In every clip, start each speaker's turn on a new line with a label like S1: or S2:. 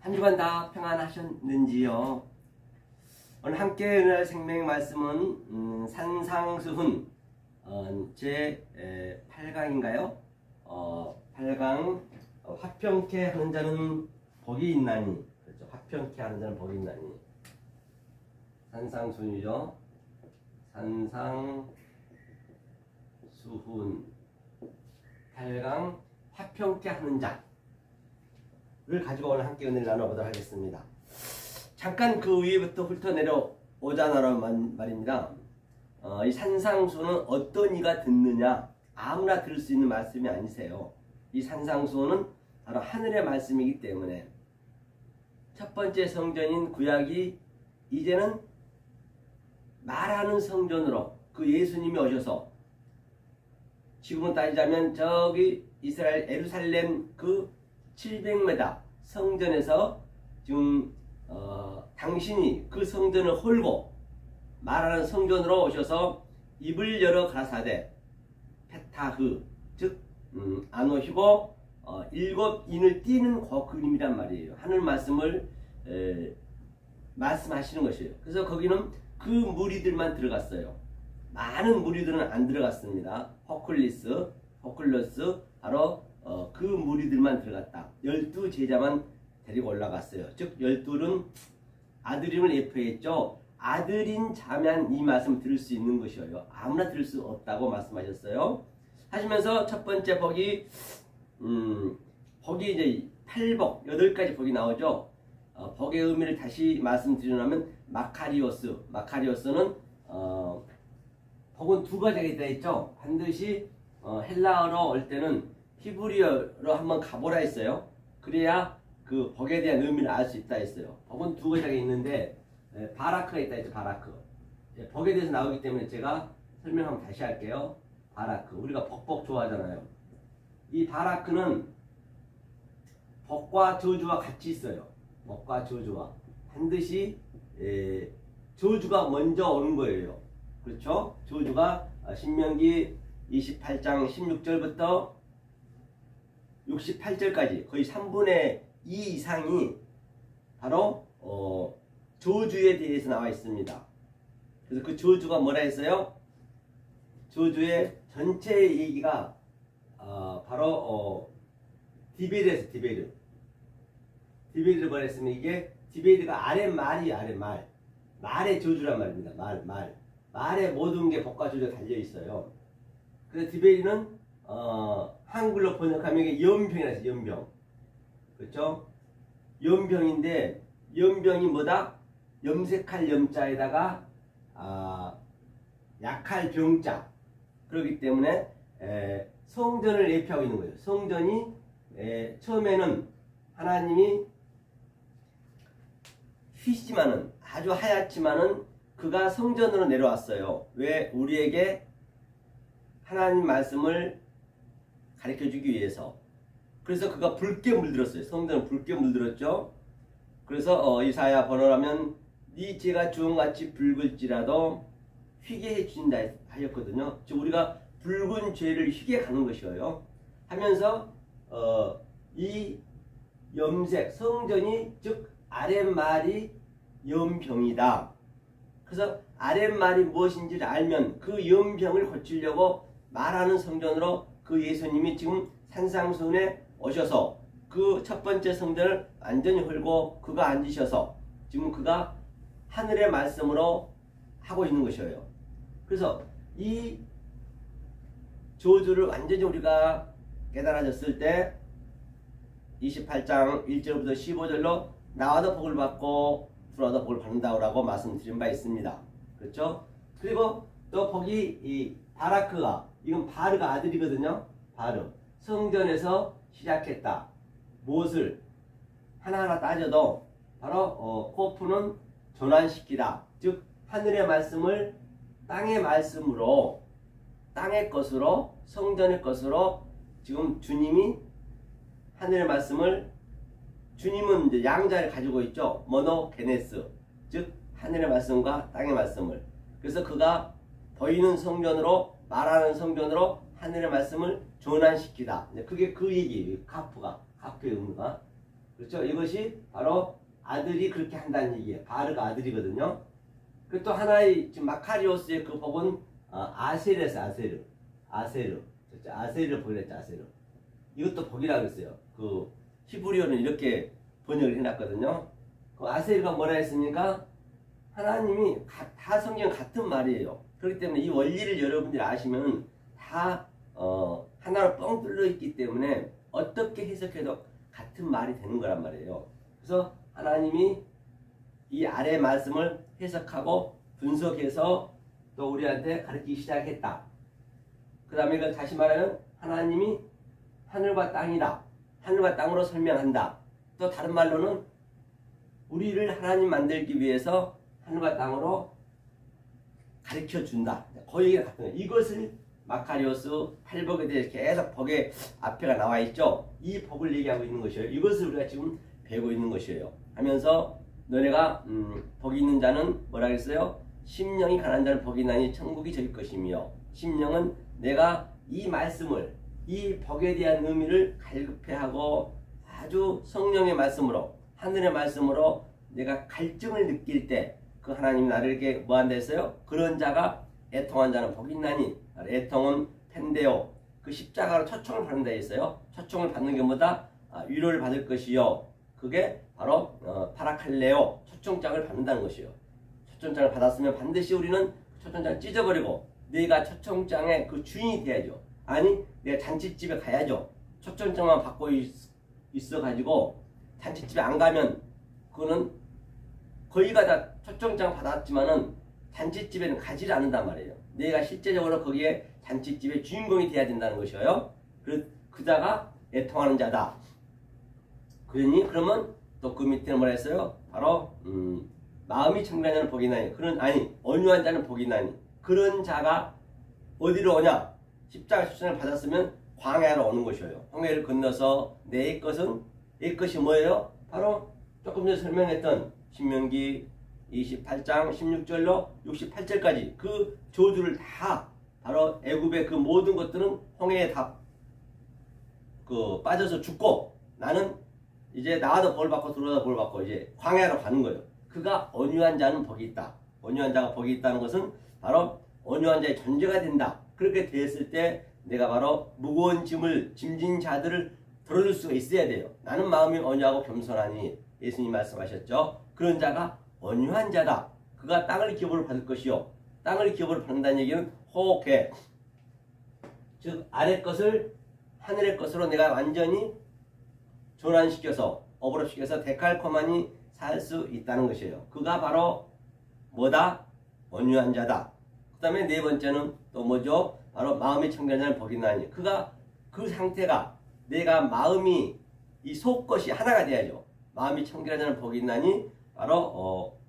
S1: 한 주간 다 평안하셨는지요? 오늘 함께 은혜의 생명 말씀은 산상수훈 제 8강인가요? 8강 화평케 하는 자는 복이 있나니. 그렇죠. 화평케 하는 자는 복이 있나니. 산상수훈이죠. 산상수훈 8강 화평케 하는 자를 가지고 오늘 함께 은혜를 나눠보도록 하겠습니다. 잠깐 그 위에부터 훑어내려오자는 말입니다. 이 산상수훈은 어떤 이가 듣느냐? 아무나 들을 수 있는 말씀이 아니세요. 이 산상수훈은 바로 하늘의 말씀이기 때문에 첫 번째 성전인 구약이 이제는 말하는 성전으로 그 예수님이 오셔서 지금은 따지자면 저기 이스라엘 예루살렘 그 700m 성전에서 지금 당신이 그 성전을 홀고 말하는 성전으로 오셔서 입을 열어 가라사대 페타흐 즉 아노히고 7인을 띠는 그 그림이란 말이에요. 하늘 말씀을 말씀하시는 것이에요. 그래서 거기는 그 무리들만 들어갔어요. 많은 무리들은 안 들어갔습니다. 호클러스 바로 그 무리들만 들어갔다. 12제자만 데리고 올라갔어요. 즉 12는 아들임을 예표했죠. 아들인 자만 이 말씀 들을 수 있는 것이에요. 아무나 들을 수 없다고 말씀하셨어요. 하시면서 첫 번째 복이 복이 이제 8복 8가지 복이 나오죠. 복의 의미를 다시 말씀드리려면 마카리오스는 복은 두 가지가 있다 했죠. 반드시 헬라어로 올 때는 히브리어로 한번 가보라 했어요. 그래야 그 복에 대한 의미를 알 수 있다 했어요. 복은 두 가지가 있는데 바라크가 있다 했죠. 바라크. 복에 대해서 나오기 때문에 제가 설명 한번 다시 할게요. 바라크. 우리가 복 좋아하잖아요. 이 바라크는 복과 저주와 같이 있어요. 복과 저주와. 반드시 저주가 먼저 오는 거예요. 그렇죠? 저주가 신명기 28장 16절부터 68절까지 거의 3분의 2 이상이 바로 저주에 대해서 나와 있습니다. 그래서 그 저주가 뭐라 했어요? 저주의 전체 얘기가 바로 디베르에서 디베르를 뭐라 했으면 이게 디베르가 아랫말이 아랫말 말의 저주란 말입니다. 말의 모든 게 복과 저주가 달려 있어요. 그래서 디베르는 한글로 번역하면 이게 연병이라 해서 연병. 그렇죠? 연병인데 연병이 뭐다? 염색할 염자에다가 약할 병자. 그렇기 때문에 성전을 예표하고 있는 거예요. 성전이 처음에는 하나님이 휘시지만은 아주 하얗지만은 그가 성전으로 내려왔어요. 왜? 우리에게 하나님 말씀을 가르쳐주기 위해서. 그래서 그가 붉게 물들었어요. 성전은 붉게 물들었죠. 그래서 이사야 번호라면 네 죄가 주홍같이 붉을지라도 휘게 해주신다 하였거든요. 즉 우리가 붉은 죄를 휘게 가는 것이에요. 하면서 이 염색 성전이 즉 아랫말이 염병이다. 그래서 아랫말이 무엇인지를 알면 그 염병을 고치려고 말하는 성전으로 그 예수님이 지금 산상수훈에 오셔서 그 첫 번째 성전을 완전히 헐고 그가 앉으셔서 지금 그가 하늘의 말씀으로 하고 있는 것이에요. 그래서 이 저주를 완전히 우리가 깨달아졌을 때 28장 1절부터 15절로 나와도 복을 받고 들어와도 복을 받는다고 말씀드린 바 있습니다. 그렇죠? 그리고 또 복이 이 바라크가 이건 바르가 아들이거든요. 바르 성전에서 시작했다. 무엇을 하나하나 따져도 바로 코프는 전환시키다. 즉 하늘의 말씀을 땅의 말씀으로 땅의 것으로 성전의 것으로 지금 주님이 하늘의 말씀을 주님은 이제 양자를 가지고 있죠. 모노게네스 즉 하늘의 말씀과 땅의 말씀을. 그래서 그가 보이는 성전으로 말하는 성전으로 하늘의 말씀을 전환시키다. 그게 그 얘기예요. 카프의 의미가. 그렇죠? 이것이 바로 아들이 그렇게 한다는 얘기예요. 바르가 아들이거든요. 그리고 또 하나의 지금 마카리오스의 그 복은 아세르에서 아세르. 아세르 복이랬죠. 아세르. 이것도 복이라고 했어요. 그 히브리어는 이렇게 번역을 해놨거든요. 그 아세르가 뭐라 했습니까? 하나님이 다 성경 같은 말이에요. 그렇기 때문에 이 원리를 여러분들이 아시면 다 하나로 뻥 뚫려 있기 때문에 어떻게 해석해도 같은 말이 되는 거란 말이에요. 그래서 하나님이 이 아래 말씀을 해석하고 분석해서 또 우리한테 가르치기 시작했다. 그 다음에 이걸 다시 말하면 하나님이 하늘과 땅이다. 하늘과 땅으로 설명한다. 또 다른 말로는 우리를 하나님 만들기 위해서 하늘과 땅으로 가르쳐준다. 그 얘기가 같은 거예요. 이것을 마카리오스 8복에 대해서 계속 복의 앞에가 나와 있죠. 이 복을 얘기하고 있는 것이에요. 이것을 우리가 지금 배우고 있는 것이에요. 하면서 너네가 복이 있는 자는 뭐라 그랬어요? 심령이 가난한 자는 복이 나니 천국이 저희 것이며, 심령은 내가 이 말씀을, 이 복에 대한 의미를 갈급해하고 아주 성령의 말씀으로, 하늘의 말씀으로 내가 갈증을 느낄 때 그 하나님이 나에게 뭐 한다 했어요? 그런 자가 애통한 자는 복이 있나니, 애통은 펜데오, 그 십자가로 초청을 받는다 했어요. 초청을 받는 게 뭐다? 위로를 받을 것이요. 그게 바로 파라칼레오, 초청장을 받는다는 것이요. 초청장을 받았으면 반드시 우리는 초청장을 찢어버리고 내가 초청장의 그 주인이 돼야죠. 아니 내가 잔치집에 가야죠. 초청장만 받고 있어가지고 잔치집에 안 가면 그거는 거기가 다 초청장 받았지만은 잔치집에는 가지를 않는단 말이에요. 내가 실제적으로 거기에 잔치집의 주인공이 돼야 된다는 것이에요. 그 자가 애통하는 자다. 그러면 또 그 밑에는 뭐라 했어요? 바로 마음이 청결한 자는 복이 나니, 온유한 자는 복이 나니, 그런 자가 어디로 오냐? 십자가 초청을 받았으면 광야로 오는 것이에요. 홍해를 건너서 내 것이 뭐예요? 바로 조금 전에 설명했던 신명기 28장 16절로 68절까지 그 저주를 다 바로 애굽의 그 모든 것들은 홍해에 다 빠져서 죽고, 나는 이제 나와도 벌 받고 들어와도 벌 받고 이제 광야로 가는 거예요. 그가 온유한 자는 복이 있다. 온유한 자가 복이 있다는 것은 바로 온유한 자의 존재가 된다. 그렇게 됐을 때 내가 바로 무거운 짐진 자들을 들어줄 수가 있어야 돼요. 나는 마음이 온유하고 겸손하니, 예수님 말씀하셨죠. 그런 자가 온유한 자다. 그가 땅을 기업으로 받을 것이요. 땅을 기업으로 받는다는 얘기는 호흡해. 즉 아래 것을 하늘의 것으로 내가 완전히 전환시켜서 어브럽시켜서 데칼코마니 살 수 있다는 것이에요. 그가 바로 뭐다? 온유한 자다. 그 다음에 네 번째는 또 뭐죠? 바로 마음이 청결한 자는 복이 나니, 그가 그 상태가 내가 마음이 이 속것이 하나가 돼야죠. 마음이 청결한 자는 복이 나니 바로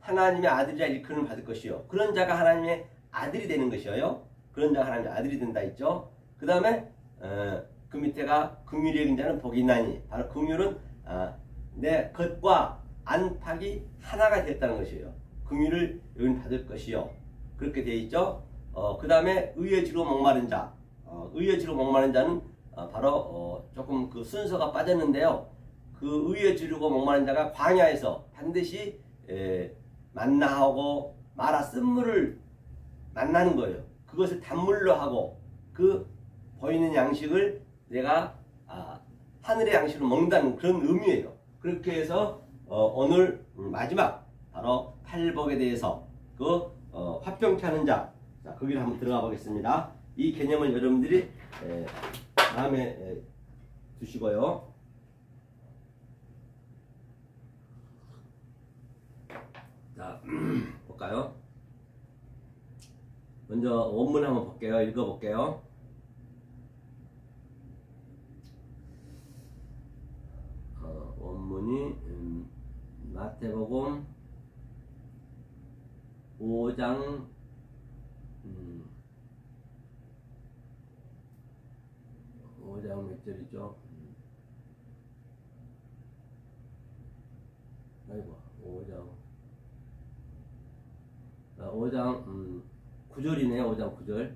S1: 하나님의 아들이라 일컬음을 받을 것이요. 그런 자가 하나님의 아들이 되는 것이에요. 그런 자가 하나님의 아들이 된다 했죠. 그 다음에 그 밑에가 긍휼히 여긴 자는 복이 있나니, 바로 긍휼은 내 겉과 안팎이 하나가 됐다는 것이에요. 긍휼을 여긴 받을 것이요. 그렇게 되어 있죠. 그 다음에 의에 지로 목마른 자, 의에 지로 목마른 자는 바로 조금 그 순서가 빠졌는데요. 그 의에 지르고 목마른 자가 광야에서 반드시 만나하고 마라 쓴물을 만나는 거예요. 그것을 단물로 하고 그 보이는 양식을 내가 하늘의 양식을 먹는다는 그런 의미예요. 그렇게 해서 오늘 마지막 바로 팔복에 대해서 그 화평케 하는 자, 거기를 한번 들어가 보겠습니다. 이 개념을 여러분들이 다음에 두시고요. 자, 볼까요? 먼저 원문 한번 볼게요. 읽어볼게요. 원문이 마태복음 5장 5장 몇 절이죠? 아이고 5장 9절이네요. 5장 9절.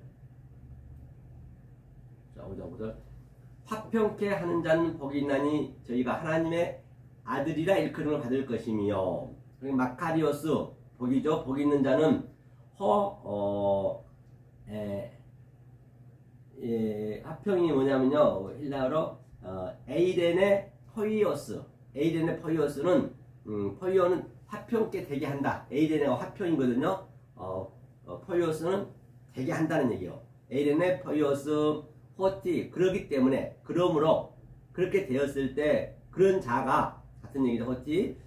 S1: 자, 5장 9절. 화평케 하는 자는 복이 있나니 저희가 하나님의 아들이라 일컬음을 받을 것이며. 마카리오스 복이죠. 복 있는 자는 화평이 뭐냐면요. 헬라어로 에이레네 포이오스. 에이레네 포이오스는 포이오는 화평케 되게 한다. 에이레네가 화평이거든요. 포이오스는 되게 한다는 얘기요. 에이레네 포이오스 호티. 그러기 때문에 그러므로 그렇게 되었을 때 그런 자가 같은 얘기죠. 호티.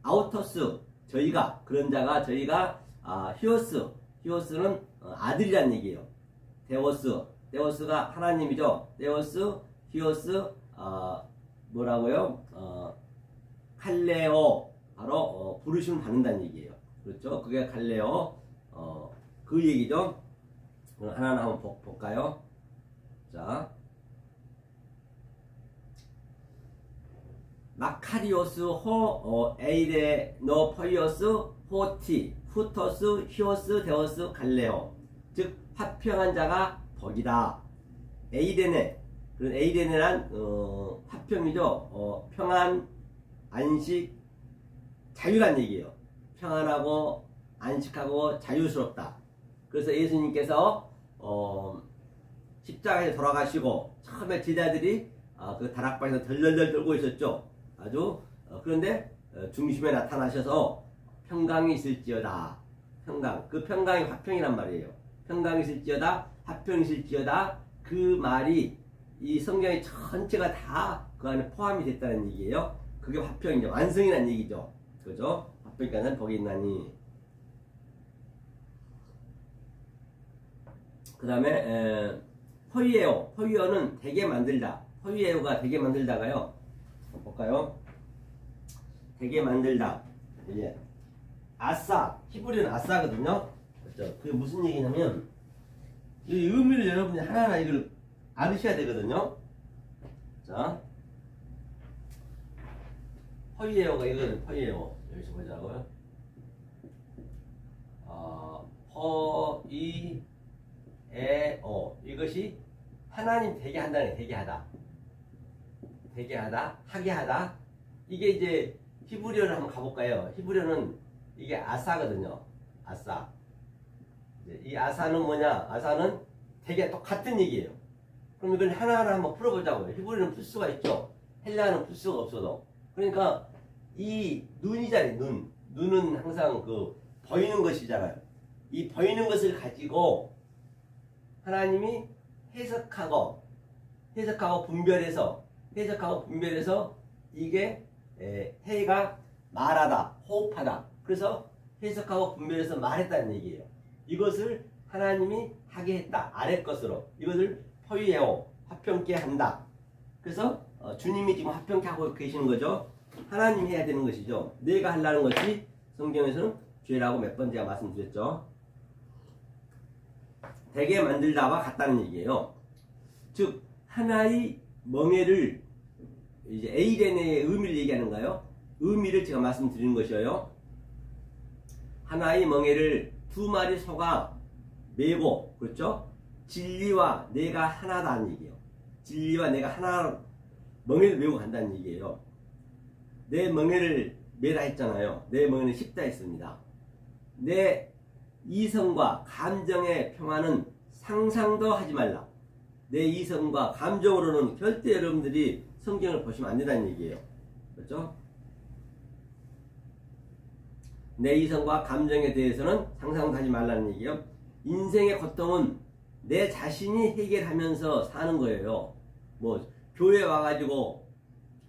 S1: 아우토스 저희가 그런 자가 저희가 히오스는 아들이란 얘기예요. 데오스가 하나님이죠. 데오스 히오스 뭐라고요? 칼레오 바로 부르심을 받는다는 얘기예요. 그렇죠? 그게 칼레오 그 얘기죠. 하나하나 한번 볼까요? 자, 마카리오스 에이레 노 포이오스 호티 후토스 히오스 데오스 갈레오. 즉 화평한 자가 복이다. 에이레네. 그런 에이레네란 화평이죠. 평안, 안식, 자유란 얘기예요. 평안하고 안식하고 자유스럽다. 그래서 예수님께서 십자가에 돌아가시고 처음에 제자들이 그 다락방에서 덜덜덜 떨고 있었죠. 아주 그런데 중심에 나타나셔서 평강이 있을지어다. 평강. 그 평강이 화평이란 말이에요. 평강이 있을지어다. 화평이 있을지어다. 그 말이 이 성경의 전체가 다 그 안에 포함이 됐다는 얘기예요. 그게 화평이죠. 완성이라는 얘기죠. 그죠? 화평이라는 복이 있나니. 그 다음에 포이에오. 포이에오는 되게 만들다. 포이에오가 되게 만들다가요. 볼까요? 되게 만들다. 이제 아싸. 히브리는 아싸거든요. 그렇죠? 그게 무슨 얘기냐면 이 의미를 여러분이 하나하나 이걸 알으셔야 되거든요. 자, 포이에오가 이거는 포이에오. 여기서 보자고요. 포이에오. 이것이 하나님 되게 한다는 되게 하다. 되게 하다, 하게 하다. 이게 이제 히브리어를 한번 가볼까요? 히브리어는 이게 아사거든요. 아사. 이 아사는 뭐냐? 아사는 되게 똑같은 얘기예요. 그럼 이걸 하나하나 한번 풀어보자고요. 히브리어는 풀 수가 있죠. 헬라어는 풀 수가 없어도. 그러니까 이 눈이잖아요. 눈. 눈은 항상 그 보이는 것이잖아요. 이 보이는 것을 가지고 하나님이 해석하고 분별해서 이게 해가 말하다, 호흡하다. 그래서 해석하고 분별해서 말했다는 얘기예요. 이것을 하나님이 하게 했다. 아래 것으로. 이것을 포이에오, 화평케 한다. 그래서 주님이 지금 화평케 하고 계시는 거죠. 하나님이 해야 되는 것이죠. 내가 하려는 것이 성경에서는 죄라고 몇 번 제가 말씀드렸죠. 되게 만들다와 같다는 얘기예요. 즉 하나의 멍에를 이제 에이레네의 의미를 얘기하는가요? 의미를 제가 말씀드리는 것이에요. 하나의 멍에를 두 마리 소가 메고, 그렇죠? 진리와 내가 하나다는 얘기예요. 진리와 내가 하나 멍에를 메고 간다는 얘기예요. 내 멍에를 메라 했잖아요. 내 멍에는 쉽다 했습니다. 내 이성과 감정의 평화는 상상도 하지 말라. 내 이성과 감정으로는 절대 여러분들이 성경을 보시면 안 된다는 얘기예요. 그렇죠? 내 이성과 감정에 대해서는 상상도 하지 말라는 얘기예요. 인생의 고통은 내 자신이 해결하면서 사는 거예요. 뭐 교회 와가지고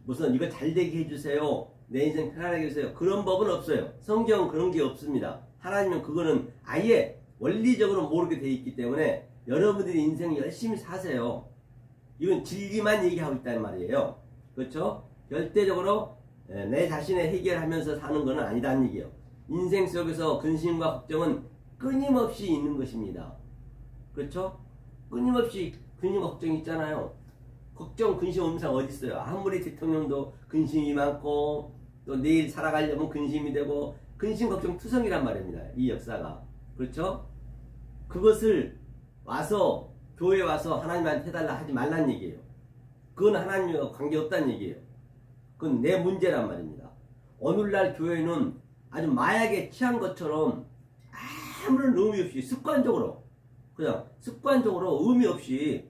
S1: 무슨 이거 잘 되게 해주세요. 내 인생 편안하게 해주세요. 그런 법은 없어요. 성경은 그런 게 없습니다. 하나님은 그거는 아예 원리적으로 모르게 돼 있기 때문에 여러분들이 인생 열심히 사세요. 이건 진리만 얘기하고 있다는 말이에요. 그렇죠? 절대적으로 내 자신을 해결하면서 사는 것은 아니다는 얘기예요. 인생 속에서 근심과 걱정은 끊임없이 있는 것입니다. 그렇죠? 끊임없이 근심과 걱정이 있잖아요. 걱정, 근심 없는 사람 어디 있어요? 아무리 대통령도 근심이 많고 또 내일 살아가려면 근심이 되고 근심, 걱정 투성이란 말입니다. 이 역사가. 그렇죠? 그것을 와서 교회에 와서 하나님한테 해달라 하지 말란 얘기예요. 그건 하나님과 관계없다는 얘기예요. 그건 내 문제란 말입니다. 오늘날 교회는 아주 마약에 취한 것처럼 아무런 의미 없이 습관적으로 그냥 습관적으로 의미 없이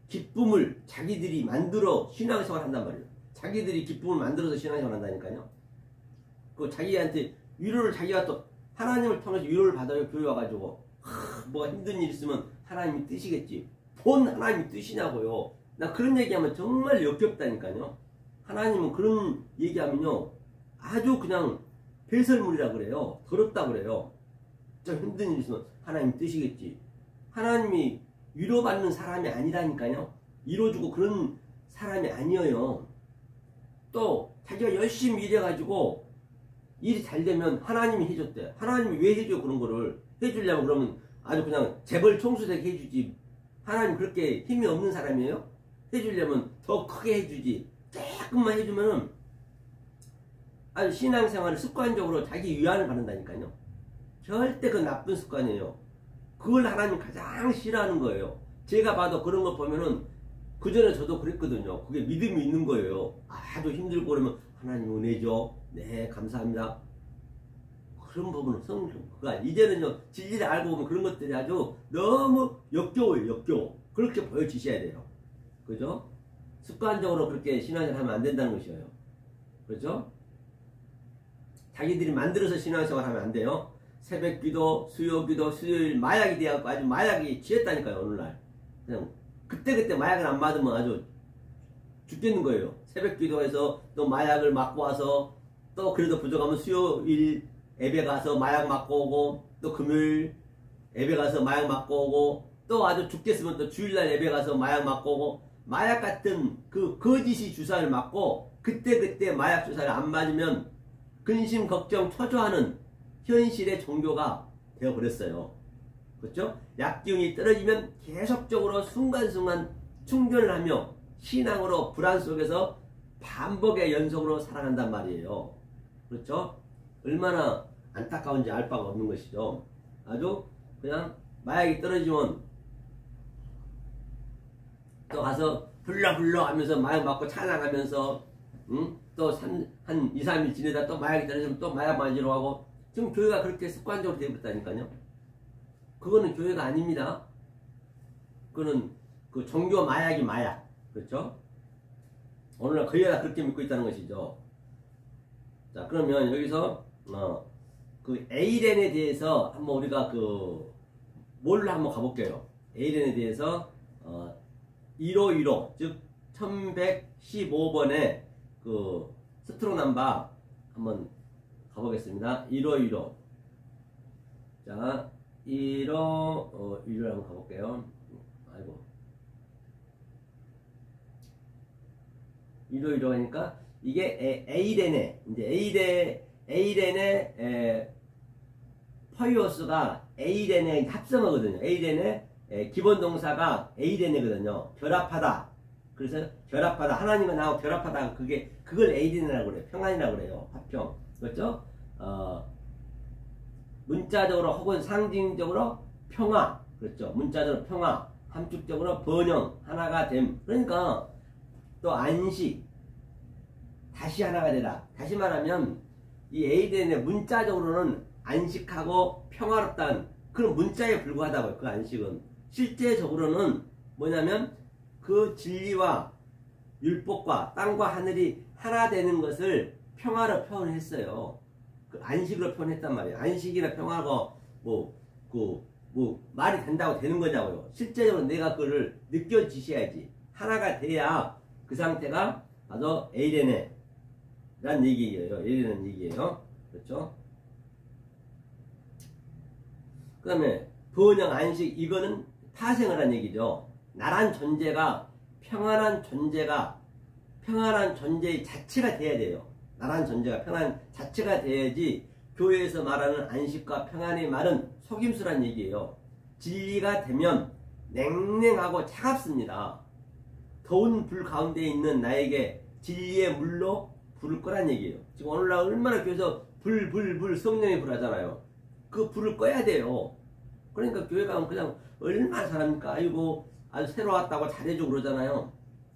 S1: 기쁨을 자기들이 만들어 신앙생활 한단 말이에요. 자기들이 기쁨을 만들어서 신앙생활 한다니까요. 그 자기한테 위로를 자기가 또 하나님을 통해서 위로를 받아요. 교회 와가지고 뭐 힘든 일 있으면 하나님이 뜻이겠지. 본 하나님이 뜻이냐고요. 나 그런 얘기하면 정말 역겹다니까요. 하나님은 그런 얘기하면요 아주 그냥 배설물이라 그래요. 더럽다 그래요. 좀 힘든 일 있으면 하나님 뜻이겠지. 하나님이 위로받는 사람이 아니라니까요. 위로주고 그런 사람이 아니에요. 또 자기가 열심히 일해가지고 일이 잘 되면 하나님이 해줬대. 하나님이 왜 해줘 그런 거를. 해주려면 그러면 아주 그냥 재벌 총수되게 해주지. 하나님 그렇게 힘이 없는 사람이에요? 해주려면 더 크게 해주지. 조금만 해주면은 아주 신앙생활을 습관적으로 자기 위안을 받는다니까요. 절대 그 나쁜 습관이에요. 그걸 하나님 가장 싫어하는 거예요. 제가 봐도 그런 거 보면은 그전에 저도 그랬거든요. 그게 믿음이 있는 거예요. 아주 힘들고 그러면 하나님 은혜죠. 네 감사합니다. 그런 부분은 성경 그가 이제는요 진리를 알고 보면 그런 것들이 아주 너무 역겨워요. 역겨워. 그렇게 보여지셔야 돼요. 그죠? 습관적으로 그렇게 신앙생활 하면 안 된다는 것이에요. 그죠? 자기들이 만들어서 신앙생활 하면 안 돼요. 새벽기도, 수요기도, 수요일 마약이 돼갖고 아주 마약이 취했다니까요. 오늘날 그냥 그때그때 마약을 안 맞으면 아주 죽겠는 거예요. 새벽기도에서 또 마약을 맞고 와서 또 그래도 부족하면 수요일 예배 가서 마약 맞고 오고 또 금요일 예배 가서 마약 맞고 오고 또 아주 죽겠으면 또 주일날 예배 가서 마약 맞고 오고 마약 같은 그 거짓이 주사를 맞고 그때그때 마약 주사를 안 맞으면 근심 걱정 초조하는 현실의 종교가 되어버렸어요. 그렇죠? 약기운이 떨어지면 계속적으로 순간순간 충전을 하며 신앙으로 불안 속에서 반복의 연속으로 살아간단 말이에요. 그렇죠? 얼마나 안타까운지 알 바가 없는 것이죠. 아주 그냥 마약이 떨어지면 또 가서 불러 하면서 마약 맞고 찬양하면서 또 한 2, 3일 지내다 또 마약이 떨어지면 또 마약 맞으러 가고 지금 교회가 그렇게 습관적으로 되어버렸다니까요. 그거는 교회가 아닙니다. 그거는 그 종교 마약이 마약. 그렇죠? 오늘날 거의 다 그렇게 믿고 있다는 것이죠. 자, 그러면 여기서 그 에이렌에 대해서 한번 우리가 그 뭘로 한번 가볼게요. 에이렌에 대해서 1515 즉 1115번에 그 스트롱 넘버 한번 가보겠습니다. 1515 자 1515 한번 가볼게요. 아이고 1515 하니까 이게 에이렌에 이제 에이렌의 퍼이오스가 에이렌의 합성어거든요. 에이렌의 기본 동사가 에이렌이거든요. 결합하다. 그래서 결합하다. 하나님과 나하고 결합하다. 그걸 에이렌이라고 그래요. 평안이라고 그래요. 화평. 그렇죠? 문자적으로 혹은 상징적으로 평화. 그렇죠? 문자적으로 평화. 함축적으로 번영. 하나가 됨. 그러니까 또 안식. 다시 하나가 되라. 다시 말하면 이 에이덴의 문자적으로는 안식하고 평화롭다는 그런 문자에 불과하다고요. 그 안식은. 실제적으로는 뭐냐면 그 진리와 율법과 땅과 하늘이 하나 되는 것을 평화로 표현했어요. 그 안식으로 표현했단 말이에요. 안식이나 평화가 말이 된다고 되는 거냐고요. 실제적으로 내가 그거를 느껴지셔야지. 하나가 돼야 그 상태가 바로 에이레네 라는 얘기예요. 에이레는 얘기예요. 그렇죠? 그 다음에 번영 안식 이거는 파생을 한 얘기죠. 나란 존재가 평안한 존재의 자체가 돼야 돼요. 나란 존재가 평안한 자체가 돼야지 교회에서 말하는 안식과 평안의 말은 속임수란 얘기예요. 진리가 되면 냉랭하고 차갑습니다. 더운 불 가운데 있는 나에게 진리의 물로 부를 거란 얘기예요. 지금 오늘날 얼마나 교회에서 불 성령이 불하잖아요. 그 불을 꺼야 돼요. 그러니까 교회 가면 그냥 얼마나 잘합니까? 아이고 아주 새로 왔다고 잘해주고 그러잖아요.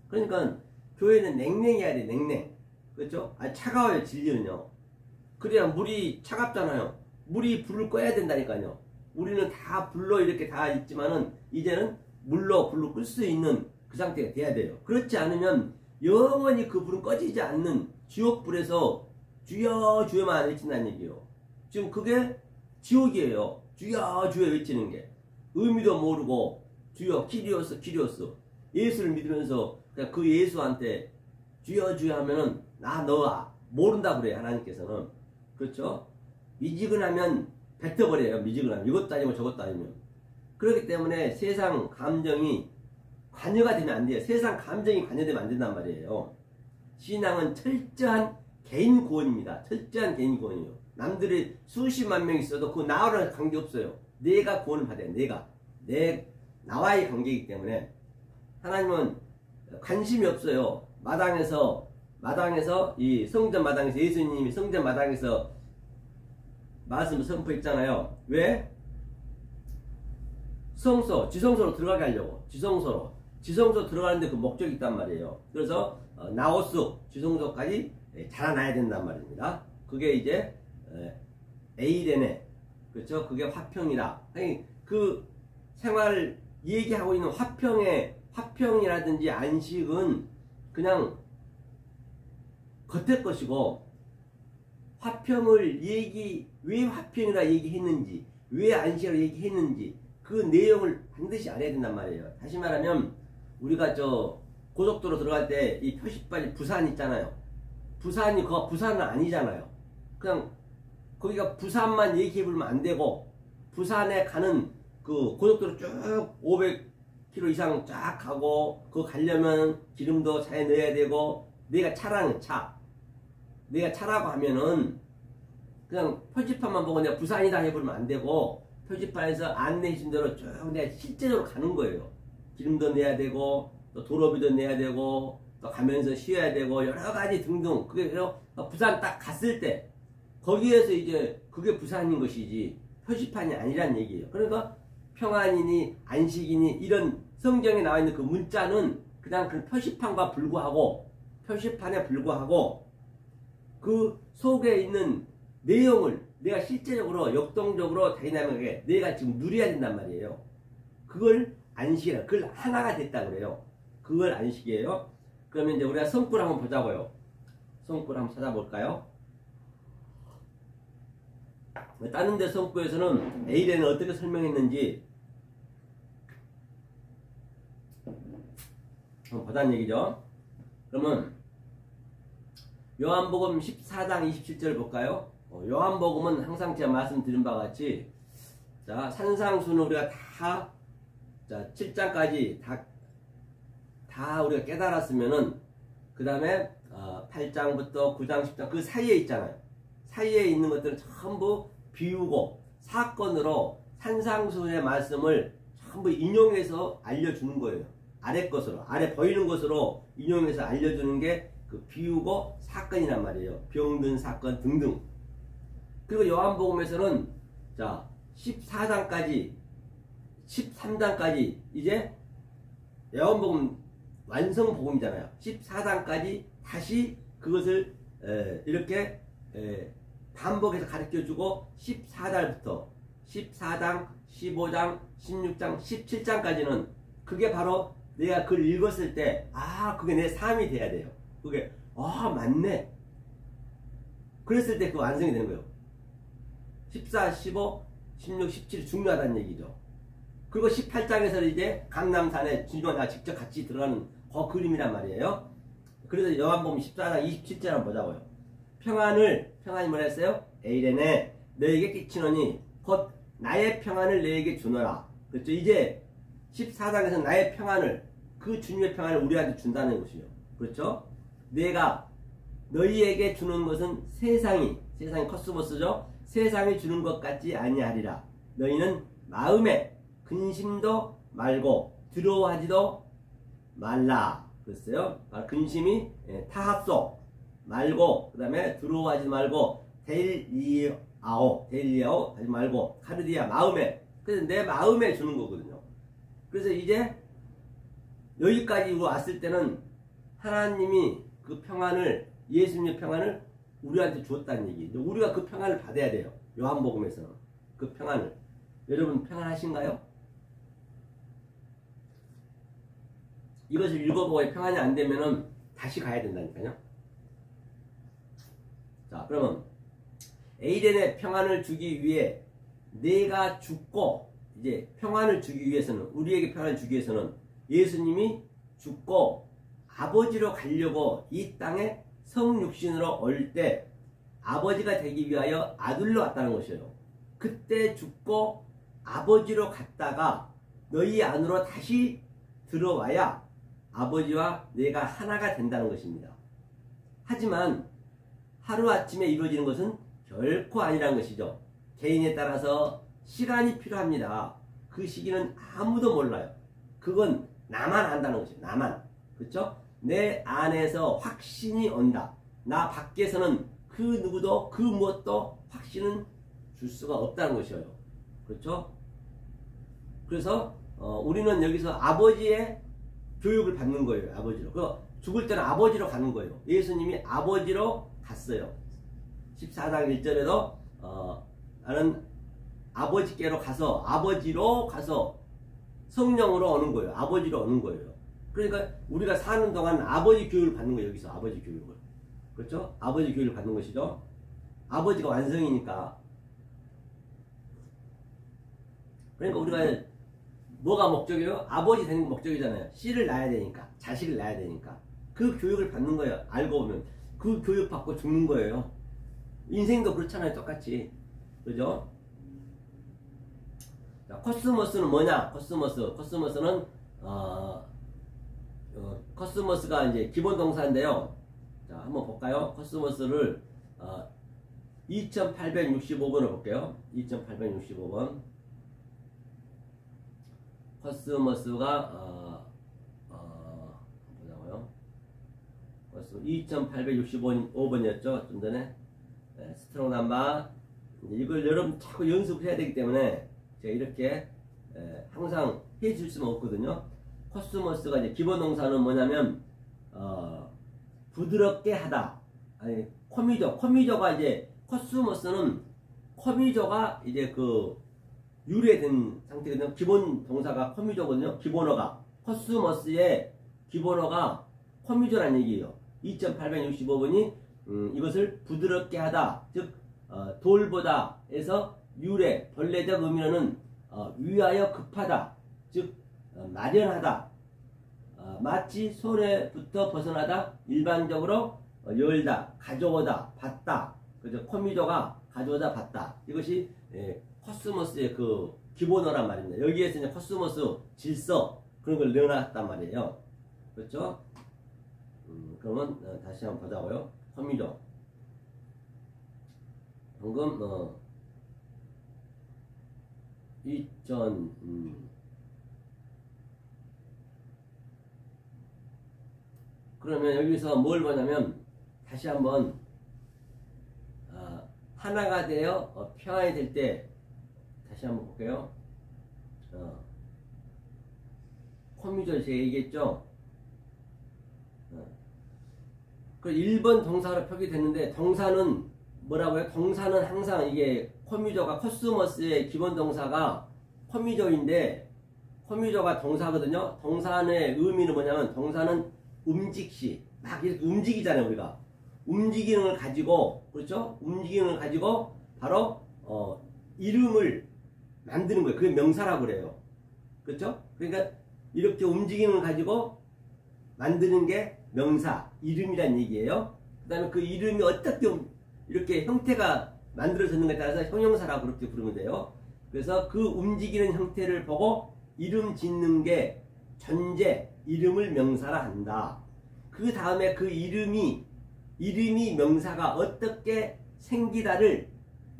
S1: 그러니까 교회는 냉랭해야 돼, 냉랭. 그렇죠? 아, 차가워요, 진리는요. 그래야 물이 차갑잖아요. 물이 불을 꺼야 된다니까요. 우리는 다 불로 이렇게 다 있지만은 이제는 물로 불로 끌 수 있는 그 상태가 돼야 돼요. 그렇지 않으면 영원히 그 불은 꺼지지 않는 지옥불에서 주여 주여만 외친다는 얘기예요. 지금 그게 지옥이에요. 주여 주여 외치는 게. 의미도 모르고 주여 키리오스 키리오스 예수를 믿으면서 그냥 그 예수한테 주여 주여 하면은 너 모른다 그래요. 하나님께서는. 그렇죠? 미지근하면 뱉어버려요. 미지근하면. 이것도 아니고 저것도 아니면. 그렇기 때문에 세상 감정이 관여가 되면 안 돼요. 세상 감정이 관여되면 안 된단 말이에요. 신앙은 철저한 개인 구원입니다. 철저한 개인 구원이에요. 남들이 수십만 명 있어도 그 나와랑 관계없어요. 내가 구원을 받아요. 내가. 나와의 관계이기 때문에 하나님은 관심이 없어요. 마당에서 이 성전 마당에서 예수님이 성전 마당에서 말씀을 선포했잖아요. 왜? 지성소로 들어가게 하려고. 지성소 들어가는데 그 목적이 있단 말이에요. 그래서 나오스 지성소까지 자라나야 된단 말입니다. 그게 이제 에이레네, 그렇죠? 그게 화평이라. 아니, 그 생활 얘기하고 있는 화평이라든지 안식은 그냥 겉의 것이고, 화평을 왜 화평이라 얘기했는지, 왜 안식이라 얘기했는지 그 내용을 반드시 알아야 된단 말이에요. 다시 말하면 우리가 고속도로 들어갈 때 이 표시판이 부산 있잖아요. 부산은 아니잖아요. 그냥 거기가 부산만 얘기해 보면 안 되고, 부산에 가는 그 고속도로 쭉 500km 이상 쫙 가고, 그거 가려면 기름도 차에 넣어야 되고, 내가 차라고 하면은 그냥 표지판만 보고 내가 부산이다 해버리면 안 되고, 표지판에서 안내해 준 대로 쭉 내가 실제적으로 가는 거예요. 기름도 내야 되고, 또 도로비도 내야 되고, 또 가면서 쉬어야 되고, 여러 가지 등등. 그래서 부산 딱 갔을 때 거기에서 이제 그게 부산인 것이지 표지판이 아니란 얘기예요. 그러니까 평안이니 안식이니 이런 성경에 나와 있는 그 문자는 그냥 그 표지판에 불구하고 그 속에 있는 내용을 내가 실제적으로 역동적으로 다이나믹하게 내가 지금 누려야 된단 말이에요. 그걸 안식이라. 그걸 하나가 됐다 그래요. 그걸 안식이에요. 그러면 이제 우리가 성구를 한번 보자고요. 성구를 한번 찾아볼까요? 다른 데 성구에서는 에이레는 어떻게 설명했는지 한번 보자는 얘기죠. 그러면 요한복음 14장 27절 볼까요? 요한복음은 항상 제가 말씀드린 바와 같이, 자, 산상수는 우리가 다, 7장까지 다 우리가 깨달았으면은, 그 다음에 8장부터 9장, 10장 그 사이에 있잖아요. 사이에 있는 것들은 전부 비우고 사건으로 산상수의 말씀을 전부 인용해서 알려주는 거예요. 아래 보이는 것으로 인용해서 알려주는 게 그 비우고 사건이란 말이에요. 병든 사건 등등. 그리고 요한복음에서는 14장까지 13장까지 이제 요한복음 완성복음이잖아요. 14장까지 다시 그것을 이렇게 반복해서 가르쳐주고 14장부터 14장, 15장, 16장, 17장까지는 그게 바로 내가 그걸 읽었을 때 그게 내 삶이 돼야 돼요. 그게 맞네. 그랬을 때 그 완성이 되는 거예요. 14, 15, 16, 17이 중요하다는 얘기죠. 그리고 18장에서는 이제 감람산에 주님과 직접 같이 들어가는 그 그림이란 말이에요. 그래서 요한복음 14장 27절 한번 보자고요. 평안이 뭐라 했어요? 에이레네 너에게 끼치노니 곧 나의 평안을 너에게 주노라. 그렇죠? 이제 14장에서 나의 평안을, 그 주님의 평안을 우리한테 준다는 것이요. 그렇죠? 내가 너희에게 주는 것은 세상이 코스모스죠. 세상이 주는 것 같지 아니하리라. 너희는 마음에 근심도 말고 두려워하지도 말라. 그랬어요. 근심이 타합소 말고, 그 다음에 두려워하지 말고 데일리아오 하지 말고 카르디아 마음에. 그래서 내 마음에 주는 거거든요. 그래서 이제 여기까지 왔을 때는 하나님이 그 평안을, 예수님의 평안을 우리한테 주었다는 얘기. 우리가 그 평안을 받아야 돼요. 요한복음에서는 그 평안을. 여러분 평안하신가요? 이것을 읽어보고 평안이 안 되면은 다시 가야 된다니까요. 자, 그러면 에이덴의 평안을 주기 위해 내가 죽고, 이제 평안을 주기 위해서는, 우리에게 평안을 주기 위해서는 예수님이 죽고 아버지로 가려고 이 땅에 성육신으로 올 때 아버지가 되기 위하여 아들로 왔다는 것이에요. 그때 죽고 아버지로 갔다가 너희 안으로 다시 들어와야 아버지와 내가 하나가 된다는 것입니다. 하지만 하루아침에 이루어지는 것은 결코 아니라는 것이죠. 개인에 따라서 시간이 필요합니다. 그 시기는 아무도 몰라요. 그건 나만 안다는 것이에요. 나만. 그렇죠? 내 안에서 확신이 온다. 나 밖에서는 그 누구도 그 무엇도 확신은 줄 수가 없다는 것이에요. 그렇죠? 그래서 우리는 여기서 아버지의 교육을 받는 거예요. 아버지로. 죽을 때는 아버지로 가는 거예요. 예수님이 아버지로 갔어요. 14장 1절에도 나는 아버지께로 가서, 아버지로 가서 성령으로 오는 거예요. 아버지로 오는 거예요. 그러니까 우리가 사는 동안 아버지 교육을 받는 거예요. 여기서 아버지 교육을. 그렇죠? 아버지 교육을 받는 것이죠. 아버지가 완성이니까. 그러니까 우리가 뭐가 목적이에요? 아버지 되는 게 목적이잖아요. 씨를 낳아야 되니까. 자식을 낳아야 되니까. 그 교육을 받는 거예요. 알고 보면. 그 교육 받고 죽는 거예요. 인생도 그렇잖아요. 똑같이. 그죠? 자, 코스모스는 뭐냐? 코스모스는 코스모스가 이제 기본 동사인데요. 자, 한번 볼까요? 코스모스를 2865번을 볼게요. 2865번. 코스모스가 보자고요. 2865번이었죠. 좀 전에. 네, 스트롱 넘버. 이걸 여러분 자꾸 연습해야 되기 때문에 제가 이렇게 항상 해줄 수는 없거든요. 코스모스가 이제 기본 동사는 뭐냐면 부드럽게 하다. 아니 코미조가 이제 코스모스는 코미조가 이제 그 유래된 상태거든요. 기본 동사가 코미조거든요. 기본어가 코스모스의 기본어가 코미조라는 얘기예요. 2865번이 이것을 부드럽게 하다, 즉 돌보다 에서 유래, 본래적 의미로는 위하여 급하다, 즉 마련하다, 마치 손에부터 벗어나다, 일반적으로 열다, 가져오다, 받다. 그죠? 코미조가 가져오다, 받다. 이것이 코스모스의 그 기본어란 말입니다. 여기에서 이제 코스모스 질서 그런 걸 넣어놨단 말이에요. 그렇죠? 그러면 다시 한번 보자고요. 코미조. 방금 2000 그러면 여기서 뭘 보냐면 다시 한번 하나가 되어 평안이 될 때 다시 한번 볼게요. 코미조 제가 얘기했죠. 그 1번 동사로 표기됐는데 동사는 뭐라고요? 동사는 항상 이게 코미조가 코스모스의 기본 동사가 코미조인데 코미조가 동사거든요. 동사의 의미는 뭐냐면 동사는 움직시 막 이렇게 움직이잖아요. 우리가 움직이는 걸 가지고, 그렇죠? 움직이는 걸 가지고 바로 이름을 만드는 거예요. 그게 명사라고 그래요. 그렇죠? 그러니까 이렇게 움직이는 걸 가지고 만드는 게 명사, 이름이란 얘기예요. 그 다음에 그 이름이 어떻게 이렇게 형태가 만들어졌는가에 따라서 형용사라고 그렇게 부르면 돼요. 그래서 그 움직이는 형태를 보고 이름 짓는 게 전제, 이름을 명사라 한다. 그 다음에 그 이름이 명사가 어떻게 생기다를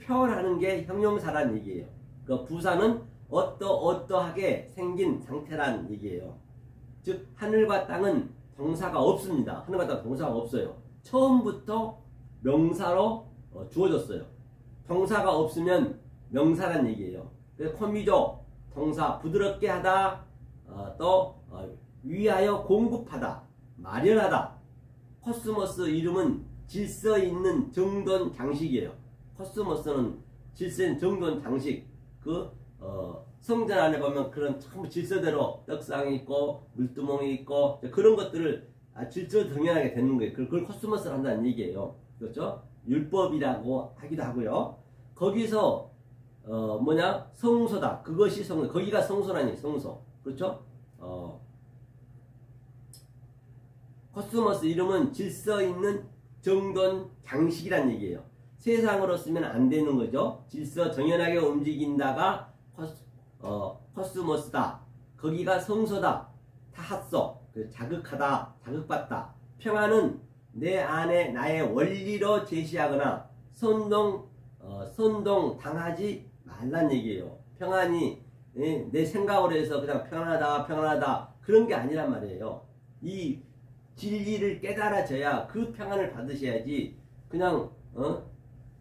S1: 표현하는 게 형용사란 얘기예요. 그 부사는 어떠하게 생긴 상태란 얘기예요. 즉 하늘과 땅은 동사가 없습니다. 하늘과 땅은 동사가 없어요. 처음부터 명사로 주어졌어요. 동사가 없으면 명사란 얘기예요. 그래서 코미조 동사 부드럽게 하다, 또 위하여 공급하다. 마련하다. 코스모스 이름은 질서 있는 정돈 장식이에요. 코스모스는 질서 있는 정돈 장식. 성전 안에 보면 그런 전부 질서대로 떡상이 있고 물두멍이 있고 그런 것들을 질서 정연하게 되는 거예요. 그걸 코스모스를 한다는 얘기예요. 그렇죠? 율법이라고 하기도 하고요. 거기서 성소다. 그것이 성소. 거기가 성소라니 성소. 그렇죠? 코스모스 이름은 질서 있는 정돈 장식이란 얘기예요. 세상으로 쓰면 안 되는 거죠. 질서 정연하게 움직인다가 코스모스다. 거기가 성소다. 타핫소. 자극하다. 자극받다. 평안은 내 안에 나의 원리로 제시하거나 선동 당하지 말란 얘기예요. 평안이 내 생각으로 해서 그냥 평안하다 그런 게 아니란 말이에요. 이 진리를 깨달아져야 그 평안을 받으셔야지. 그냥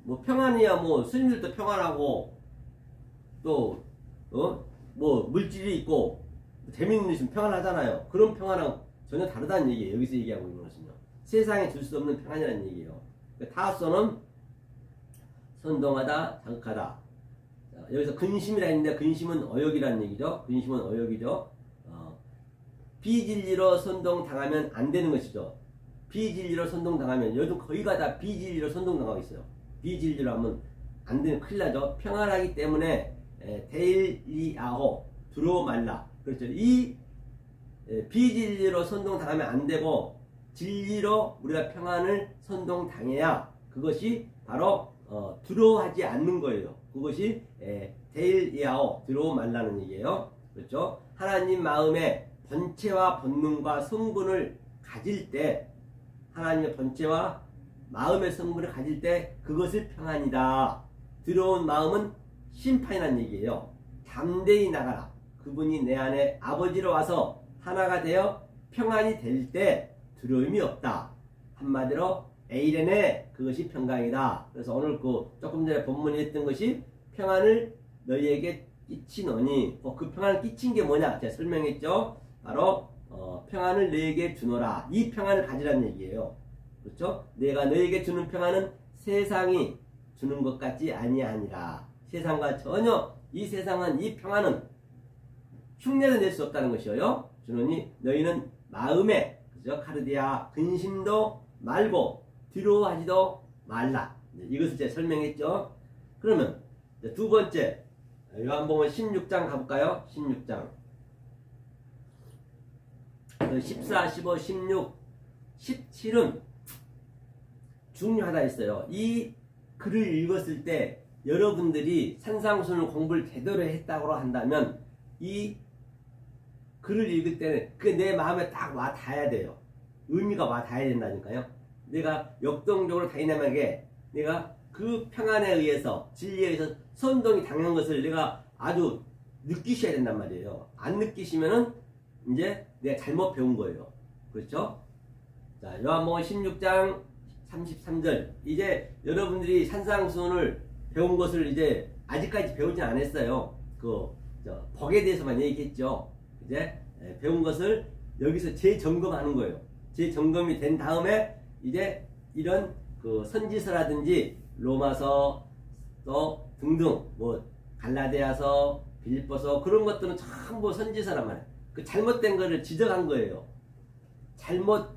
S1: 뭐 평안이야 뭐 스님들도 평안하고 또 뭐 물질이 있고 재밌는 일 있으면 평안하잖아요. 그런 평안은 전혀 다르다는 얘기예요. 여기서 얘기하고 있는 것은요. 세상에 줄 수 없는 평안이라는 얘기예요. 타소는 선동하다, 자극하다. 자, 여기서 근심이라 했는데 근심은 어욕이라는 얘기죠. 근심은 어욕이죠. 비진리로 선동당하면 안 되는 것이죠. 비진리로 선동당하면 요즘 거의가 다 비진리로 선동당하고 있어요. 비진리로 하면 안 되는 큰일 나죠. 평안하기 때문에 데일리아호 두루 말라. 그렇죠. 이 비진리로 선동당하면 안 되고 진리로 우리가 평안을 선동당해야 그것이 바로 두려워하지 않는 거예요. 그것이 데일리아호 두루 말라는 얘기예요. 그렇죠. 하나님 마음에 본체와 본능과 성분을 가질 때, 하나님의 본체와 마음의 성분을 가질 때 그것을 평안이다. 두려운 마음은 심판이라는 얘기예요. 담대히 나가라. 그분이 내 안에 아버지로 와서 하나가 되어 평안이 될 때 두려움이 없다. 한마디로 에이레네 그것이 평강이다. 그래서 오늘 조금 전에 본문에 했던 것이 평안을 너희에게 끼치노니 그 평안을 끼친 게 뭐냐 제가 설명했죠. 바로 평안을 너희에게 주노라. 이 평안을 가지라는 얘기예요. 그렇죠? 내가 너희에게 주는 평안은 세상이 주는 것 같지 아니하니라. 세상과 전혀 이 세상은 이 평안은 흉내도 낼 수 없다는 것이에요. 주노니 너희는 마음에 그죠? 카르디아 근심도 말고 두려워하지도 말라. 이것을 제가 설명했죠. 그러면 두 번째 요한복음 16장 가볼까요? 16장 14, 15, 16, 17은 중요하다 했어요. 이 글을 읽었을 때 여러분들이 산상수훈 공부를 제대로 했다고 한다면 이 글을 읽을 때는 그게 내 마음에 딱 와 닿아야 돼요. 의미가 와 닿아야 된다니까요. 내가 역동적으로 다이나믹하게 내가 그 평안에 의해서 진리에 의해서 선동이 당한 것을 내가 아주 느끼셔야 된단 말이에요. 안 느끼시면은 이제 내가 잘못 배운 거예요. 그렇죠? 자, 요한복음 16장 33절. 이제 여러분들이 산상수훈을 배운 것을 이제 아직까지 배우진 않았어요. 복에 대해서만 얘기했죠. 이제 배운 것을 여기서 재점검하는 거예요. 재점검이 된 다음에 이제 이런 선지서라든지 로마서 또 등등 뭐 갈라디아서 빌립보서 그런 것들은 전부 선지서란 말이에요. 그 잘못된 거를 지적한 거예요. 잘못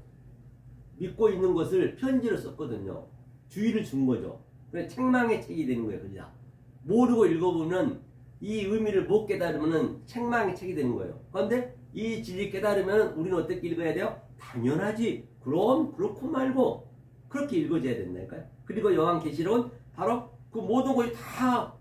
S1: 믿고 있는 것을 편지로 썼거든요. 주의를 준 거죠. 그래서 책망의 책이 되는 거예요. 그냥 모르고 읽어보면 이 의미를 못 깨달으면 책망의 책이 되는 거예요. 그런데 이 진리 깨달으면 우리는 어떻게 읽어야 돼요? 당연하지. 그럼 그렇고 말고 그렇게 읽어줘야 된다니까요. 그리고 요한계시록은 바로 그 모든 것이 다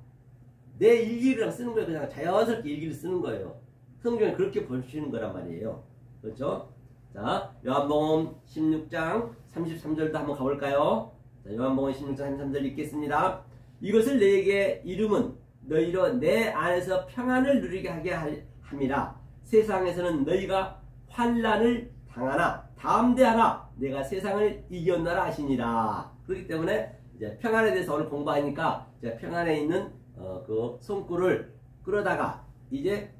S1: 내 일기를 쓰는 거예요. 그냥 자연스럽게 일기를 쓰는 거예요. 성경을 그렇게 보시는 거란 말이에요. 그렇죠? 자, 요한복음 16장 33절도 한번 가볼까요? 자, 요한복음 16장 33절 읽겠습니다. 이것을 너에게 이름은 너희로 내 안에서 평안을 누리게 하게 함이라. 세상에서는 너희가 환난을 당하나 담대하라. 내가 세상을 이겼노라 하시니라. 그렇기 때문에 이제 평안에 대해서 오늘 공부하니까 이제 평안에 있는 그 손굴을 끌어다가 이제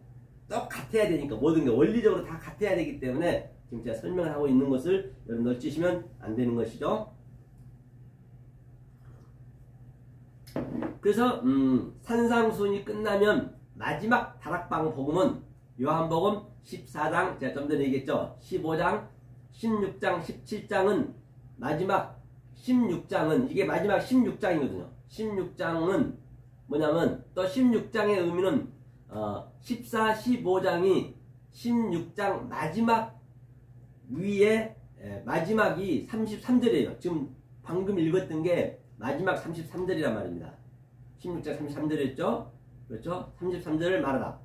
S1: 똑같아야 되니까 모든 게 원리적으로 다 같아야 되기 때문에 지금 제가 설명을 하고 있는 것을 여러분 놓치시면 안 되는 것이죠. 그래서 산상수훈이 끝나면 마지막 다락방 복음은 요한복음 14장, 제가 좀 전에 얘기했죠. 15장, 16장, 17장은 마지막 16장은 이게 마지막 16장이거든요. 16장은 뭐냐면 또 16장의 의미는 14, 15장이 16장 마지막 위에 마지막이 33절이에요. 지금 방금 읽었던 게 마지막 33절이란 말입니다. 16장 33절이었죠? 그렇죠? 33절을 말하다.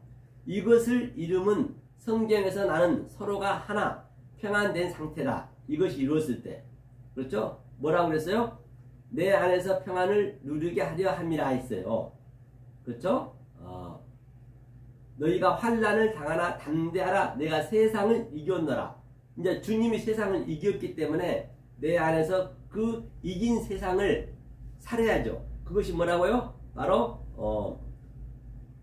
S1: 이것을 이름은 성경에서 나는 서로가 하나 평안된 상태다. 이것이 이루었을 때. 그렇죠? 뭐라고 그랬어요? 내 안에서 평안을 누리게 하려 함이라 했어요. 그렇죠? 너희가 환난을 당하나 담대하라. 내가 세상을 이겼노라. 이제 주님이 세상을 이겼기 때문에 내 안에서 그 이긴 세상을 살아야죠. 그것이 뭐라고요? 바로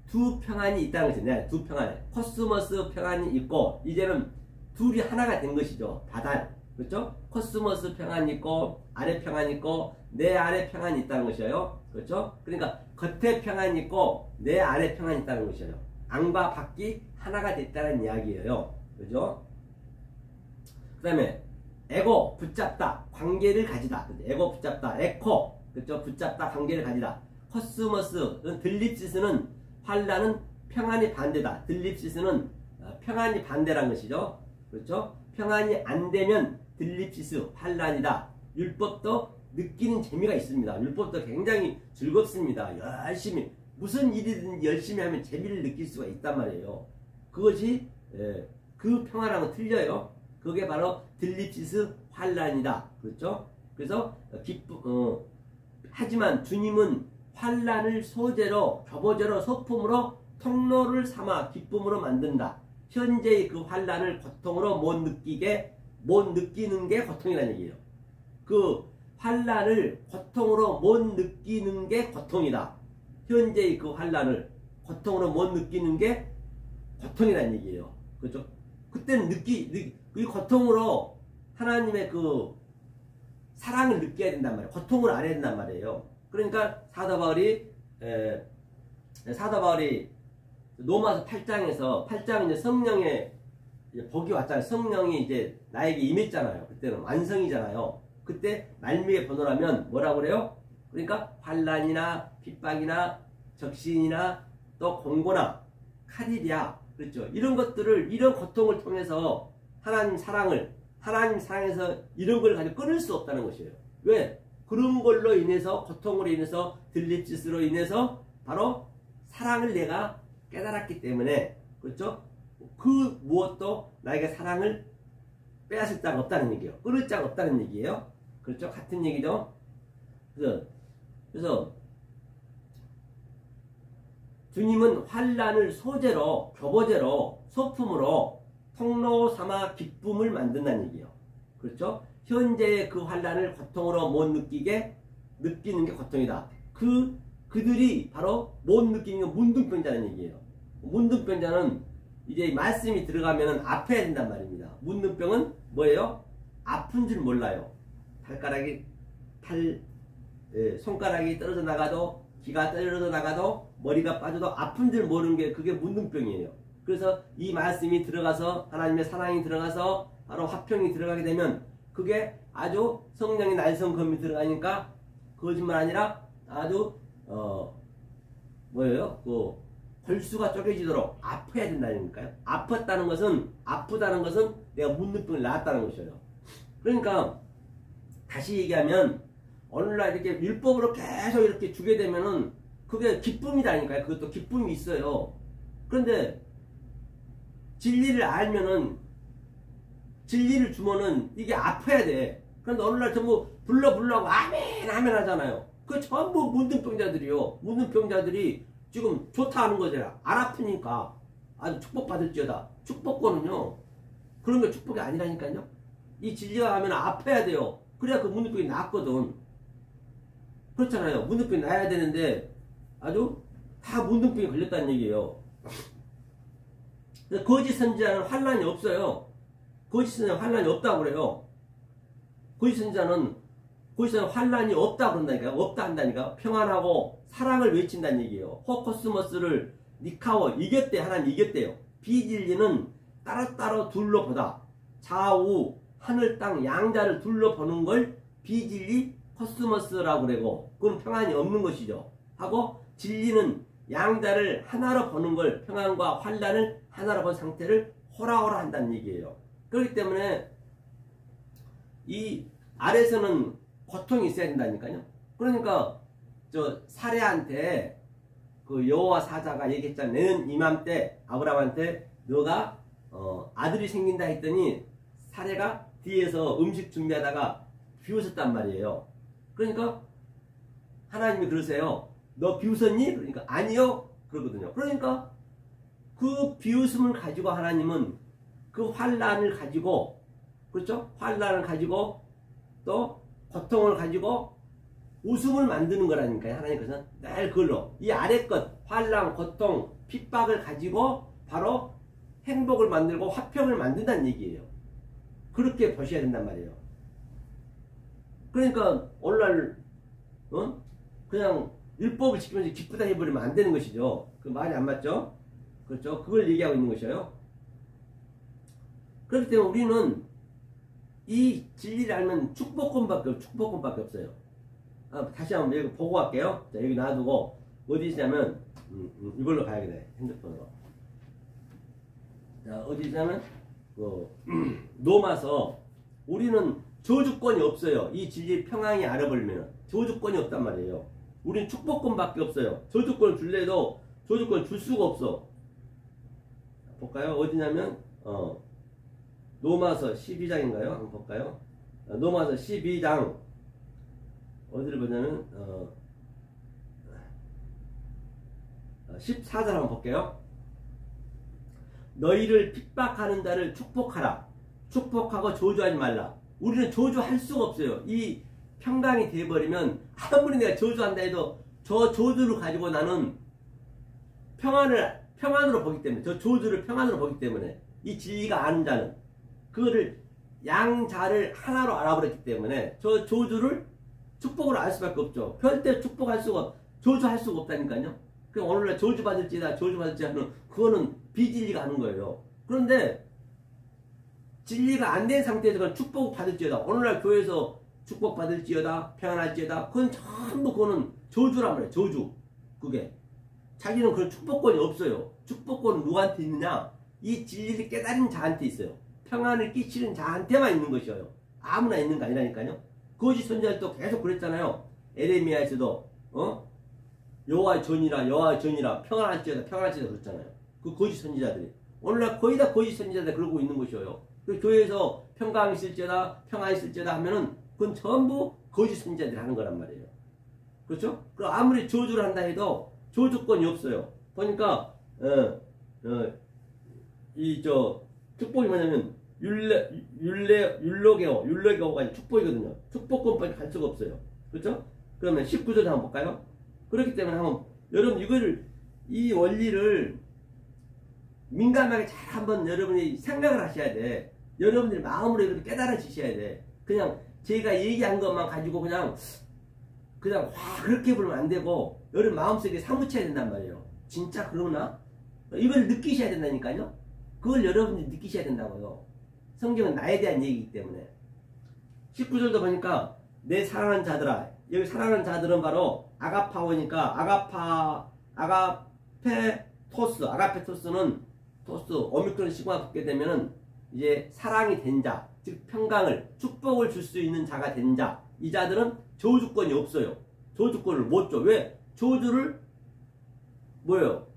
S1: 두 평안이 있다는 것이죠. 네, 두 평안. 코스모스 평안이 있고 이제는 둘이 하나가 된 것이죠. 다달. 그렇죠? 코스모스 평안이 있고 아래 평안이 있고 내 안에 평안이 있다는 것이에요. 그렇죠? 그러니까 겉에 평안이 있고 내 안에 평안이 있다는 것이에요. 안과 밖이 하나가 됐다는 이야기예요. 그죠? 그 다음에 에고 붙잡다 관계를 가지다. 에고 붙잡다 에코 그렇죠? 붙잡다 관계를 가지다. 코스모스 들립시스는 환란은 평안이 반대다. 들립시스는 평안이 반대란 것이죠. 그렇죠? 평안이 안 되면 들립시스 환란이다. 율법도 느끼는 재미가 있습니다. 율법도 굉장히 즐겁습니다. 열심히 무슨 일이든 열심히 하면 재미를 느낄 수가 있단 말이에요. 그것이 그 평안하고 틀려요. 그게 바로 들립시스 환란이다. 그렇죠? 그래서 하지만 주님은 환란을 소재로 교보제로 소품으로 통로를 삼아 기쁨으로 만든다. 현재의 그 환란을 고통으로 못 느끼는 게 고통이라는 얘기예요. 그 환란을 고통으로 못 느끼는 게 고통이다. 현재의 그 환란을 고통으로 못 느끼는 게 고통이라는 얘기예요. 그렇죠? 그때는 그 고통으로 하나님의 그 사랑을 느껴야 된단 말이에요. 고통을 안 해야 된단 말이에요. 그러니까 사도 바울이 로마서 8장에서 이제 성령의 복이 왔잖아요. 성령이 이제 나에게 임했잖아요. 그때는 완성이잖아요. 그때 말미에 번호라면 뭐라고 그래요? 그러니까 환난이나 핍박이나 적신이나 또 공고나 칼이랴 그렇죠. 이런 것들을 이런 고통을 통해서 하나님 사랑에서 이런 걸 가지고 끊을 수 없다는 것이에요. 왜? 그런 걸로 인해서 고통으로 인해서 들립짓으로 인해서 바로 사랑을 내가 깨달았기 때문에 그렇죠? 그 무엇도 나에게 사랑을 빼앗을 자가 없다는 얘기예요. 끊을 자가 없다는 얘기예요. 그렇죠? 같은 얘기죠. 그래서 주님은 환난을 소재로 교보제로 소품으로 통로 삼아 기쁨을 만든다는 얘기예요. 그렇죠? 현재의 그 환난을 고통으로 못 느끼는 게 고통이다. 그들이 바로 못 느끼는 게 문둥병자는 얘기예요. 문둥병자는 이제 말씀이 들어가면 아파야 된단 말입니다. 문둥병은 뭐예요? 아픈 줄 몰라요. 손가락이 떨어져 나가도 기가 떨어져 나가도 머리가 빠져도 아픈 줄 모르는 게 그게 문둥병이에요. 그래서 이 말씀이 들어가서 하나님의 사랑이 들어가서 바로 화평이 들어가게 되면 그게 아주 성령의 날성검이 들어가니까 거짓말 아니라 아주 골수가 쪼개지도록 아파야 된다는 거니까요. 아프다는 것은 내가 문둥병을 낳았다는 것이에요. 그러니까 다시 얘기하면 오늘날 이렇게 율법으로 계속 이렇게 주게 되면은 그게 기쁨이라니까요. 그것도 기쁨이 있어요. 그런데 진리를 알면은 진리를 주면은 이게 아파야 돼. 그런데 오늘날 전부 불러하고 아멘 하잖아요. 그 전부 문둥병자들이요. 문둥병자들이 지금 좋다 하는 거잖아. 안 아프니까 아주 축복받을지어다. 축복권은요 그런 게 축복이 아니라니까요. 이 진리가 가면 아파야 돼요. 그래야 그 문둥병이 낫거든. 그렇잖아요. 문둥병이 나야 되는데 아주 다 문둥병이 걸렸다는 얘기예요. 거짓 선지자는 환난이 없어요. 거짓 선지자는 환란이 없다고 그래요. 거짓 선지자는 환란이 없다고 그런다니까요. 없다 한다니까. 평안하고 사랑을 외친다는 얘기예요. 호코스모스를 니카워 이겼대. 하나님 이겼대요. 비진리는 따로따로 둘러보다 좌우 하늘 땅 양자를 둘러보는 걸 비진리 코스모스라고 그러고 그건 평안이 없는 것이죠. 하고 진리는 양자를 하나로 보는 걸 평안과 환란을 하나로 본 상태를 호라호라 한다는 얘기예요. 그렇기 때문에 이 아래서는 고통이 있어야 된다니까요. 그러니까 저 사례한테 그 여호와 사자가 얘기했잖아. 내년 이맘때 아브라함한테 너가 아들이 생긴다 했더니 사례가 뒤에서 음식 준비하다가 비웃었단 말이에요. 그러니까 하나님이 그러세요. 너 비웃었니? 그러니까 아니요. 그러거든요. 그러니까 그 비웃음을 가지고 하나님은 그 환란을 가지고 그렇죠? 환란을 가지고 또 고통을 가지고 웃음을 만드는 거라니까요. 하나님께서는 늘 그걸로 이 아래 것 환란, 고통, 핍박을 가지고 바로 행복을 만들고 화평을 만든다는 얘기예요. 그렇게 보셔야 된단 말이에요. 그러니까 오늘날 그냥 율법을 지키면서 기쁘다 해버리면 안 되는 것이죠. 그 말이 안 맞죠? 그렇죠? 그걸 얘기하고 있는 것이에요. 그렇기 때문에 우리는 이 진리를 알면 축복권밖에 없어요. 다시 한번 여기 보고 갈게요. 자, 여기 놔두고 어디 있냐면 이걸로 가야겠네. 핸드폰으로. 자, 어디 있냐면 노마서 우리는 저주권이 없어요. 이 진리 평안이 알아버리면 저주권이 없단 말이에요. 우리는 축복권밖에 없어요. 저주권을 줄래도 저주권을 줄 수가 없어. 볼까요? 어디냐면 노마서 12장인가요? 한번 볼까요? 노마서 12장 어디를 보냐면 14절 한번 볼게요. 너희를 핍박하는 자를 축복하라. 축복하고 저주하지 말라. 우리는 저주할 수가 없어요. 이 평강이 되어버리면 아무리 내가 저주한다 해도 저 저주를 가지고 나는 평안으로 보기 때문에 저 저주를 평안으로 보기 때문에 이 진리가 아는 자는 그거를 양자를 하나로 알아버렸기 때문에 저 저주를 축복으로 알 수밖에 없죠. 절대 축복할 수가 저주할 수가 없다니까요. 그럼 오늘날 저주받을지다 하는 그거는 비진리가 하는 거예요. 그런데 진리가 안 된 상태에서 그건 축복받을지어다. 오늘날 교회에서 축복받을지어다 평안할지어다 그건 전부 그거는 저주란 말이에요. 저주. 그게 자기는 그런 축복권이 없어요. 축복권은 누구한테 있느냐? 이 진리를 깨달은 자한테 있어요. 평안을 끼치는 자한테만 있는 것이에요. 아무나 있는 거 아니라니까요. 거짓 선지자도 계속 그랬잖아요. 에레미야에서도 여호와의 전이라 평안할지어다 그랬잖아요. 그 거짓 선지자들이 오늘날 거의 다 거짓 선지자들 그러고 있는 것이에요. 그 교회에서 평강이 있을지어다 평안이 있을지어다 하면은 그건 전부 거짓 선지자들이 하는 거란 말이에요. 그렇죠? 그럼 아무리 저주를 한다 해도 저주권이 없어요. 그러니까 축복이 뭐냐면 율로게오가 축복이거든요. 축복권까지 갈 수가 없어요. 그렇죠? 그러면 19절 한번 볼까요? 그렇기 때문에 한번 여러분 이 원리를 민감하게 잘 한번 여러분이 생각을 하셔야 돼. 여러분들이 마음으로 이렇게 깨달아지셔야 돼. 그냥 제가 얘기한 것만 가지고 그냥 그렇게 부르면 안 되고 여러분 마음속에 사무쳐야 된단 말이에요. 진짜 그러나? 이걸 느끼셔야 된다니까요. 그걸 여러분들이 느끼셔야 된다고요. 성경은 나에 대한 얘기이기 때문에. 19절도 보니까 내 사랑하는 자들아. 여기 사랑하는 자들은 바로 아가파오니까 아가페토스는 오미크론 시그마 붙게 되면은 이제 사랑이 된 자, 즉 평강을 축복을 줄 수 있는 자가 된 자. 이 자들은 저주권이 없어요. 저주권을 못 줘. 왜? 저주를 뭐예요?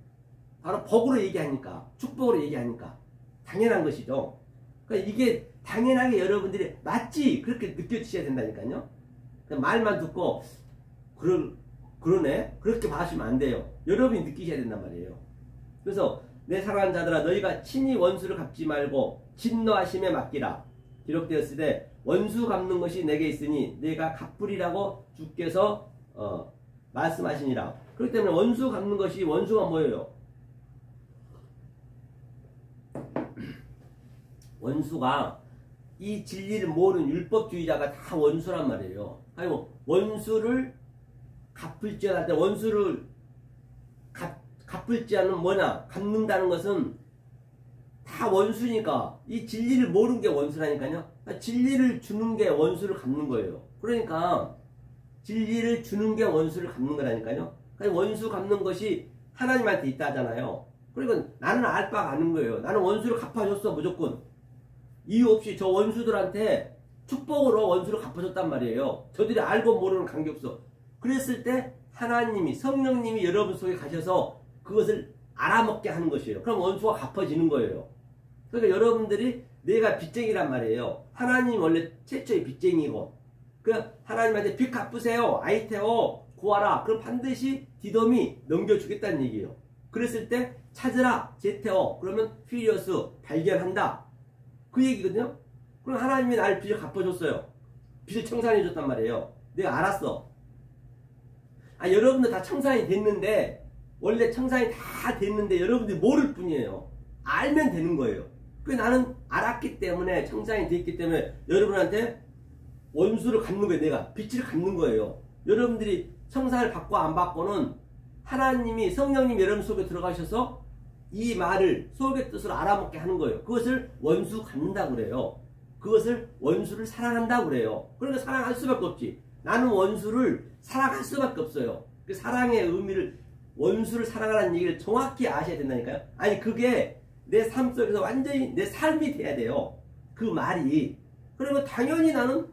S1: 바로 복으로 얘기하니까, 축복으로 얘기하니까 당연한 것이죠. 그러니까 이게 당연하게 여러분들이 맞지 그렇게 느껴지셔야 된다니까요. 말만 듣고 그러네 그렇게 봐주시면 안 돼요. 여러분이 느끼셔야 된단 말이에요. 그래서 내 사랑하는 자들아 너희가 친히 원수를 갚지 말고 진노하심에 맡기라. 기록되었으되 원수 갚는 것이 내게 있으니 내가 갚으리라고 주께서 말씀하시니라. 그렇기 때문에 원수 갚는 것이 원수가 뭐예요? 원수가 이 진리를 모르는 율법주의자가 다 원수란 말이에요. 아니고 원수를 갚을지어다 때 원수를 갚을지 않는 뭐냐? 갚는다는 것은 다 원수니까 이 진리를 모르는 게 원수라니까요. 진리를 주는 게 원수를 갚는 거예요. 그러니까 진리를 주는 게 원수를 갚는 거라니까요. 원수 갚는 것이 하나님한테 있다 하잖아요. 그러니까 나는 알 바가 아는 거예요. 나는 원수를 갚아줬어 무조건. 이유 없이 저 원수들한테 축복으로 원수를 갚아줬단 말이에요. 저들이 알고 모르는 관계없어. 그랬을 때 하나님이 성령님이 여러분 속에 가셔서 그것을 알아먹게 하는 것이에요. 그럼 원수가 갚아지는 거예요. 그러니까 여러분들이 내가 빚쟁이란 말이에요. 하나님 원래 최초의 빚쟁이고 그 하나님한테 빚 갚으세요. 아이테오 구하라. 그럼 반드시 디돔이 넘겨주겠다는 얘기예요. 그랬을 때 찾으라. 제테오. 그러면 퓨리어스 발견한다. 그 얘기거든요. 그럼 하나님이 나를 빚을 갚아줬어요. 빚을 청산해 줬단 말이에요. 내가 알았어. 여러분들 다 청산이 됐는데 원래 청산이 다 됐는데 여러분들이 모를 뿐이에요. 알면 되는 거예요. 그 나는 알았기 때문에 청산이 됐기 때문에 여러분한테 원수를 갚는 거예요. 내가 빚을 갚는 거예요. 여러분들이 청산을 받고 안 받고는 하나님이 성령님 여러분 속에 들어가셔서 이 말을 속의 뜻으로 알아먹게 하는 거예요. 그것을 원수 갚는다고 그래요. 그것을 원수를 사랑한다고 그래요. 그러니까 사랑할 수밖에 없지. 나는 원수를 사랑할 수밖에 없어요. 그 사랑의 의미를 원수를 사랑하라는 얘기를 정확히 아셔야 된다니까요. 아니 그게 내 삶 속에서 완전히 내 삶이 돼야 돼요. 그 말이. 그러면 당연히 나는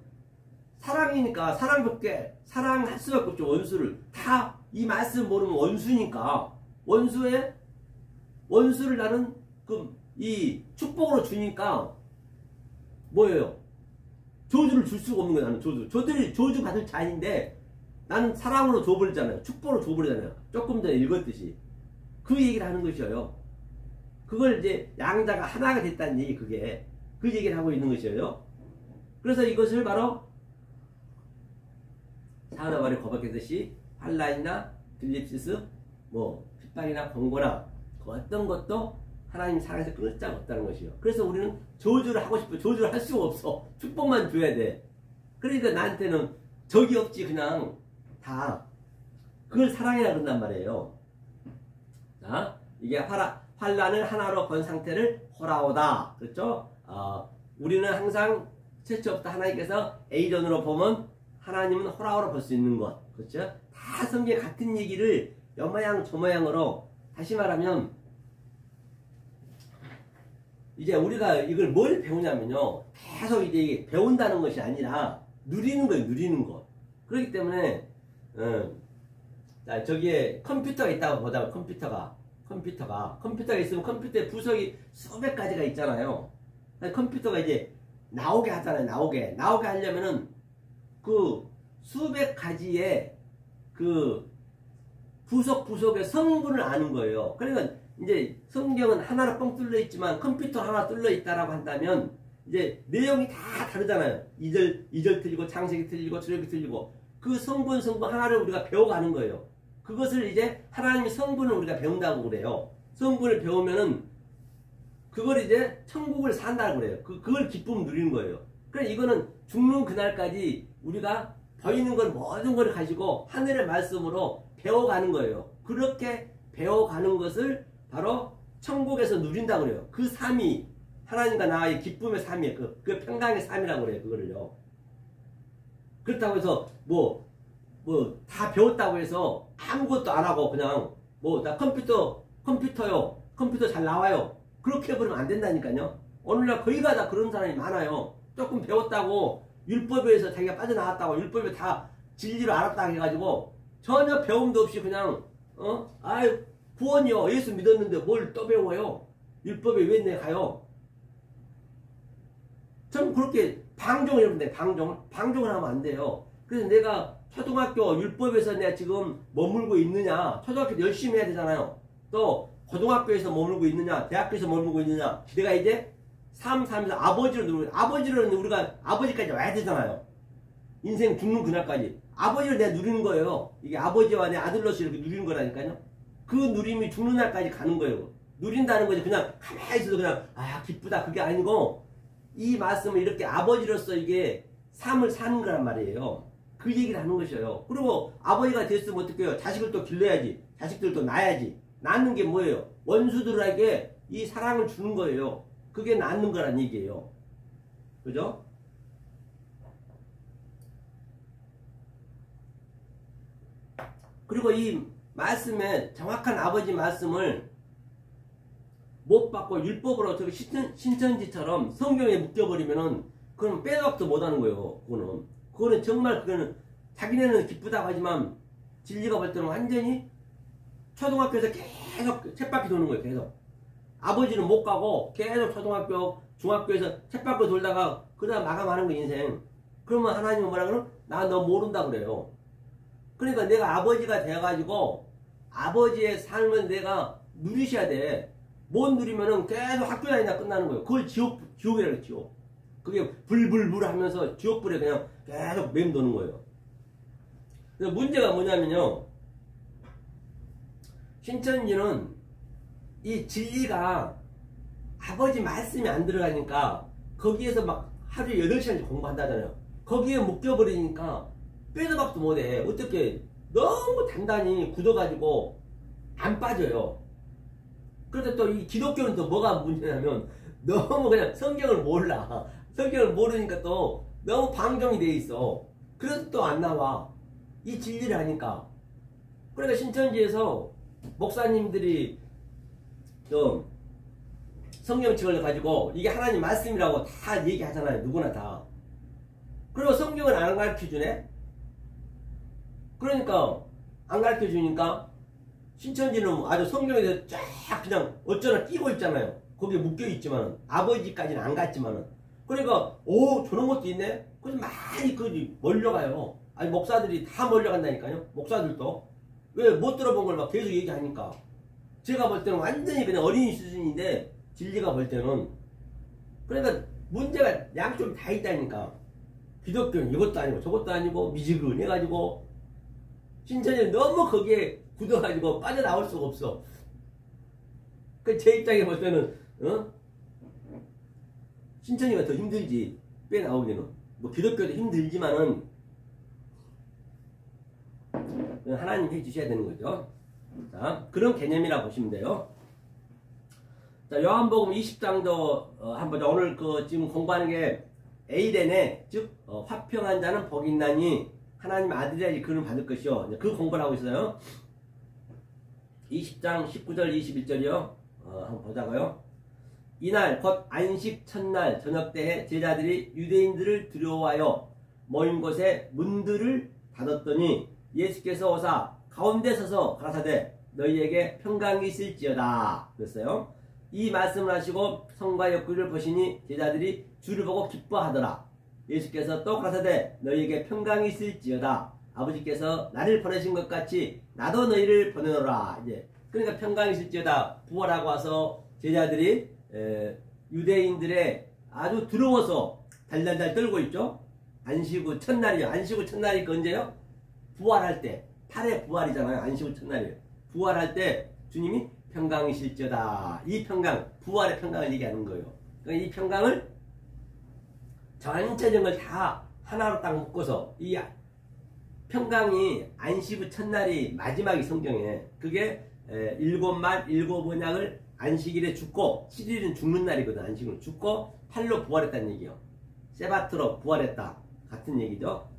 S1: 사랑이니까 사랑밖에 사랑할 수밖에 없죠. 원수를 다 이 말씀 모르면 원수니까 원수를 나는 이 축복으로 주니까 뭐예요? 저주를 줄 수가 없는 거예요. 나는 저들이 저주 받을 자인데 나는 사랑으로 줘버리잖아요. 축복으로 줘버리잖아요. 조금 전에 읽었듯이 그 얘기를 하는 것이에요. 그걸 이제 양자가 하나가 됐다는 얘기 그게 그 얘기를 하고 있는 것이에요. 그래서 이것을 바로 사하나발이 거박했듯이 환난이나 빌립시스 뭐 핍박이나 권고나 그 어떤 것도 하나님 사랑에서 끊을 자가 없다는 것이요. 그래서 우리는 저주를 하고 싶어. 저주를 할 수가 없어. 축복만 줘야 돼. 그러니까 나한테는 적이 없지. 그냥 다 그걸 사랑이라 그런단 말이에요. 자, 이게 환난을 하나로 건 상태를 호라오다. 그렇죠? 우리는 항상 최초부터 하나님께서 A전으로 보면 하나님은 호라오로 볼 수 있는 것. 그렇죠? 다 성경에 같은 얘기를 옆모양 저모양으로 다시 말하면 이제 우리가 이걸 뭘 배우냐면요. 계속 이제 배운다는 것이 아니라 누리는 거예요. 누리는 것. 그렇기 때문에 자, 저기에 컴퓨터가 있다고 보자고. 컴퓨터가 있으면 컴퓨터에 부속이 수백 가지가 있잖아요. 컴퓨터가 이제 나오게 하잖아요. 나오게 하려면은 그 수백 가지의 그 부속의 성분을 아는 거예요. 그러니까 이제 성경은 하나로 뻥 뚫려 있지만 컴퓨터 하나 뚫려 있다라고 한다면 이제 내용이 다 다르잖아요. 2절 틀리고 창세기 틀리고 출애굽기 틀리고 그 성분 하나를 우리가 배워가는 거예요. 그것을 이제 하나님의 성분을 우리가 배운다고 그래요. 성분을 배우면은 그걸 이제 천국을 산다고 그래요. 그걸 기쁨 누리는 거예요. 그래서 이거는 죽는 그날까지 우리가 보이는 걸 모든 걸 가지고 하늘의 말씀으로 배워가는 거예요. 그렇게 배워가는 것을 바로 천국에서 누린다고 그래요. 그 삶이 하나님과 나의 기쁨의 삶이에요. 그 평강의 삶이라고 그래요. 그거를요. 그렇다고 해서 뭐 다 배웠다고 해서 아무것도 안 하고 그냥 나 컴퓨터요. 컴퓨터 잘 나와요. 그렇게 해버리면 안 된다니까요. 오늘날 거의가 다 그런 사람이 많아요. 조금 배웠다고 율법에서 자기가 빠져나왔다고 율법에 다 진리로 알았다 해가지고 전혀 배움도 없이 그냥 구원이요. 예수 믿었는데 뭘 또 배워요. 율법에 왜 내가 가요. 전 그렇게 방종을 해보는데 방종을 하면 안 돼요. 그래서 내가 초등학교 율법에서 내가 지금 머물고 있느냐. 초등학교 열심히 해야 되잖아요. 또 고등학교에서 머물고 있느냐. 대학교에서 머물고 있느냐. 내가 이제 삶 살면서 아버지를 우리가 아버지까지 와야 되잖아요. 인생 죽는 그날까지 아버지를 내가 누리는 거예요. 이게 아버지와 내 아들로서 이렇게 누리는 거라니까요. 그 누림이 죽는 날까지 가는 거예요. 누린다는 거지. 그냥 가만히 있어도 그냥 기쁘다 그게 아니고 이 말씀을 이렇게 아버지로서 이게 삶을 사는 거란 말이에요. 그 얘기를 하는 것이에요. 그리고 아버지가 됐으면 어떻게 해요? 자식을 또 길러야지. 자식들도 낳아야지. 낳는 게 뭐예요? 원수들에게 이 사랑을 주는 거예요. 그게 낳는 거란 얘기예요. 그죠? 그리고 이 말씀에 정확한 아버지 말씀을 못 받고 율법으로 어떻게 신천지처럼 성경에 묶여버리면은 그건 빼도 박도 못하는 거예요. 그거는 정말 그거는 자기네는 기쁘다고 하지만 진리가 볼 때는 완전히 초등학교에서 계속 쳇바퀴 도는 거예요. 계속 아버지는 못 가고 계속 초등학교 중학교에서 쳇바퀴 돌다가 그러다 마감하는 거 인생. 그러면 하나님은 뭐라 그러면 나 너 모른다 그래요. 그러니까 내가 아버지가 돼가지고 아버지의 삶은 내가 누리셔야 돼. 못 누리면은 계속 학교 다니다 끝나는 거예요. 그걸 지옥이라고 해요. 지옥. 그게 불불불 하면서 지옥불에 그냥 계속 맴도는 거예요. 그래서 문제가 뭐냐면요. 신천지는 이 진리가 아버지 말씀이 안 들어가니까 거기에서 막 하루에 8시간씩 공부한다잖아요. 거기에 묶여버리니까 빼도 박도 못해. 어떻게 너무 단단히 굳어가지고 안 빠져요. 그런데 또 이 기독교는 또 뭐가 문제냐면 너무 그냥 성경을 몰라. 성경을 모르니까 또 너무 방종이 돼 있어. 그래서 또 안 나와. 이 진리를 하니까. 그러니까 신천지에서 목사님들이 좀 성경책을 가지고 이게 하나님 말씀이라고 다 얘기하잖아요. 누구나 다. 그리고 성경을 안 가르쳐주네? 그러니까 안 가르쳐주니까 신천지는 아주 성경에 대해서 쫙 그냥 어쩌나 끼고 있잖아요. 거기에 묶여있지만 아버지까지는 안 갔지만은. 그러니까 오 저런 것도 있네? 그래서 많이 몰려가요. 아니 목사들이 다 몰려간다니까요. 목사들도. 왜 못 들어본 걸 막 계속 얘기하니까. 제가 볼 때는 완전히 그냥 어린이 수준인데 진리가 볼 때는. 그러니까 문제가 양쪽이 다 있다니까. 기독교는 이것도 아니고 저것도 아니고 미지근해가지고 신천지는 너무 거기에 굳어가지고 빠져나올 수가 없어. 그 제 입장에 볼 때는 신천지가 더 힘들지. 빼나오기는. 뭐 기독교도 힘들지만은 하나님 해주셔야 되는 거죠. 자, 그런 개념이라 보시면 돼요. 자, 요한복음 20장도 한번 보자. 오늘 지금 공부하는 게 에이레네, 즉 화평한 자는 복이 있나니 하나님 아들이라 그는 받을 것이요. 그 공부를 하고 있어요. 20장 19절 21절이요. 한번 보자고요. 이날 곧 안식 첫날 저녁 때에 제자들이 유대인들을 두려워하여 모인 곳에 문들을 닫았더니 예수께서 오사 가운데 서서 가라사대 너희에게 평강이 있을지어다 그랬어요. 이 말씀을 하시고 성과 옆구리를 보시니 제자들이 주를 보고 기뻐하더라. 예수께서 또 가라사대 너희에게 평강이 있을지어다. 아버지께서 나를 보내신 것 같이 나도 너희를 보내노라. 이제 그러니까 평강이 있을지어다. 부활하고 와서 제자들이 유대인들의 아주 두려워서 달달달 떨고 있죠. 안식 후 첫날이요. 안식 후 첫날이 그 언제요? 부활할 때. 8회 부활이잖아요. 안식 후 첫날이에요. 부활할 때 주님이 평강이 있을지어다. 이 평강, 부활의 평강을 얘기하는 거예요. 그러니까 이 평강을 전체적인 걸 다 하나로 딱 묶어서 이 평강이 안식 후 첫날이 마지막이 성경에 그게 일곱 말 일곱 언약을 안식일에 죽고 7일은 죽는 날이거든. 안식으로 죽고 8로 부활했다는 얘기예요. 세바트로 부활했다 같은 얘기죠.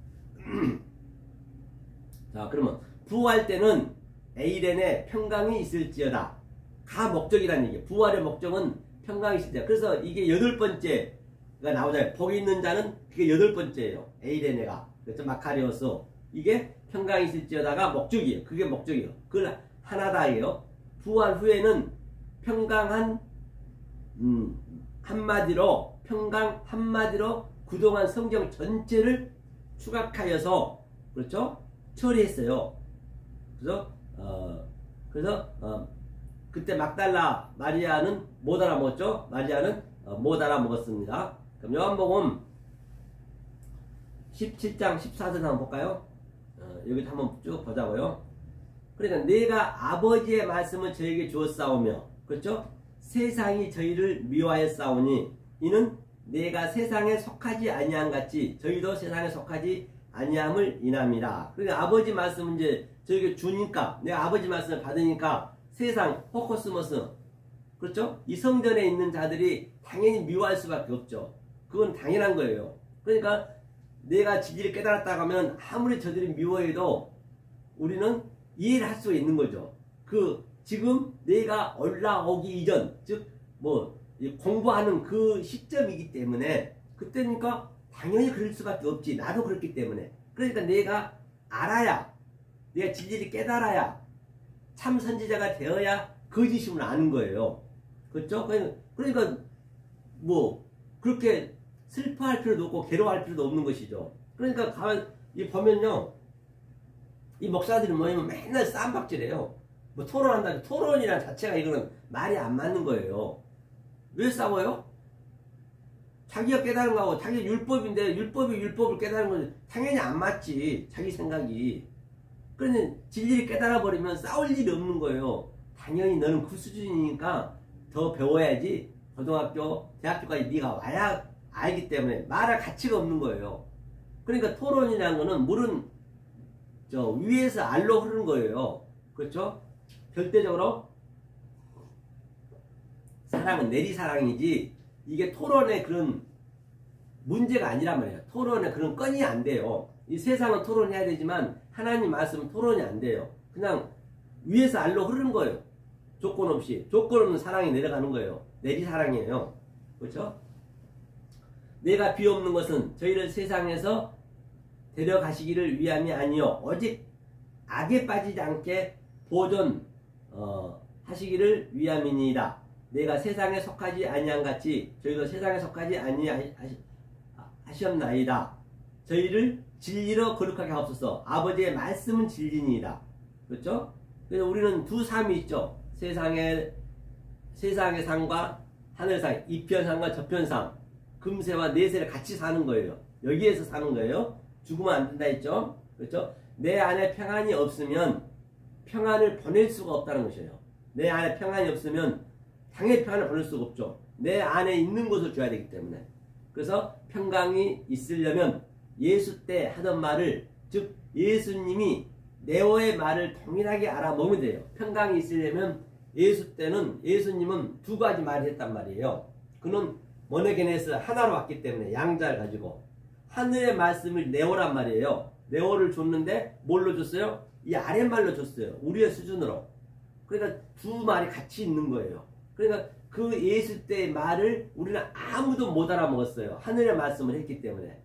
S1: 자, 그러면 부활 때는 에이렌에 평강이 있을지어다. 가 목적이라는 얘기예요. 부활의 목적은 평강이 있을지어다. 그래서 이게 8번째가 나오잖아요. 복이 있는 자는 그게 8번째예요. 에이렌에가. 그래서 마카리오스. 이게 평강이 있을지어다가 목적이에요. 그게 목적이에요. 그걸 하나다예요. 부활 후에는 평강한 한마디로 평강 한마디로 그동안 성경 전체를 추각하여서 그렇죠? 처리했어요. 그래서 그때 막달라 마리아는 못 알아먹었죠? 마리아는 못 알아먹었습니다. 그럼 요한복음 17장 14절 한번 볼까요? 여기도 한번 쭉 보자고요. 그러니까 내가 아버지의 말씀을 저에게 주었사오며 그렇죠? 세상이 저희를 미워하였사오니 이는 내가 세상에 속하지 아니함 같이 저희도 세상에 속하지 아니함을 인함이라. 그러니까 아버지 말씀은 이제 저에게 주니까, 내가 아버지 말씀을 받으니까 세상 호코스모스, 그렇죠? 이 성전에 있는 자들이 당연히 미워할 수밖에 없죠. 그건 당연한 거예요. 그러니까 내가 진리를 깨달았다고 하면 아무리 저들이 미워해도 우리는 이해를 할 수 있는 거죠. 지금 내가 올라오기 이전, 즉 공부하는 그 시점이기 때문에, 그때니까 당연히 그럴 수밖에 없지. 나도 그렇기 때문에. 그러니까 내가 알아야, 내가 진리를 깨달아야, 참 선지자가 되어야 거짓임을 아는 거예요. 그렇죠? 그러니까 그렇게 슬퍼할 필요도 없고 괴로워할 필요도 없는 것이죠. 그러니까 보면요, 이 목사들이 모이면 맨날 쌈박질해요. 토론한다. 토론이란 자체가 이거는 말이 안 맞는 거예요. 왜 싸워요? 자기가 깨달은 거하고 자기 율법인데 율법을 깨달은 건 당연히 안 맞지. 자기 생각이. 그러니 진리를 깨달아 버리면 싸울 일이 없는 거예요. 당연히 너는 그 수준이니까 더 배워야지. 고등학교, 대학교까지 네가 와야 알기 때문에 말할 가치가 없는 거예요. 그러니까 토론이라는 거는 물은 위에서 알로 흐르는 거예요. 그렇죠? 절대적으로 사랑은 내리사랑이지, 이게 토론의 그런 문제가 아니란 말이에요. 토론의 그런 건이 안 돼요. 이 세상은 토론해야 되지만 하나님 말씀은 토론이 안 돼요. 그냥 위에서 알로 흐르는 거예요. 조건 없이. 조건 없는 사랑이 내려가는 거예요. 내리사랑이에요. 그렇죠? 내가 비옵는 것은 저희를 세상에서 데려가시기를 위함이 아니요 오직 악에 빠지지 않게 보존 하시기를 위함이니이다. 내가 세상에 속하지 아니함 같이 저희도 세상에 속하지 아니하시옵나이다. 저희를 진리로 거룩하게 하옵소서. 아버지의 말씀은 진리니이다. 그렇죠? 그래서 우리는 두 삶이 있죠. 세상의 삶과 하늘의 삶, 이편상과 저편상, 금세와 내세를 같이 사는 거예요. 여기에서 사는 거예요. 죽으면 안 된다 했죠. 그렇죠? 내 안에 평안이 없으면 평안을 보낼 수가 없다는 것이에요. 내 안에 평안이 없으면 당연히 평안을 보낼 수가 없죠. 내 안에 있는 것을 줘야 되기 때문에. 그래서 평강이 있으려면 예수 때 하던 말을, 즉 예수님이 네오의 말을 동일하게 알아먹으면 돼요. 평강이 있으려면 예수님은 두 가지 말을 했단 말이에요. 그는 모네게네스 하나로 왔기 때문에 양자를 가지고 하늘의 말씀을 네오란 말이에요. 네오를 줬는데 뭘로 줬어요? 이 아랫말로 줬어요. 우리의 수준으로. 그러니까 두 말이 같이 있는 거예요. 그러니까 그 예수 때의 말을 우리는 아무도 못 알아먹었어요. 하늘의 말씀을 했기 때문에.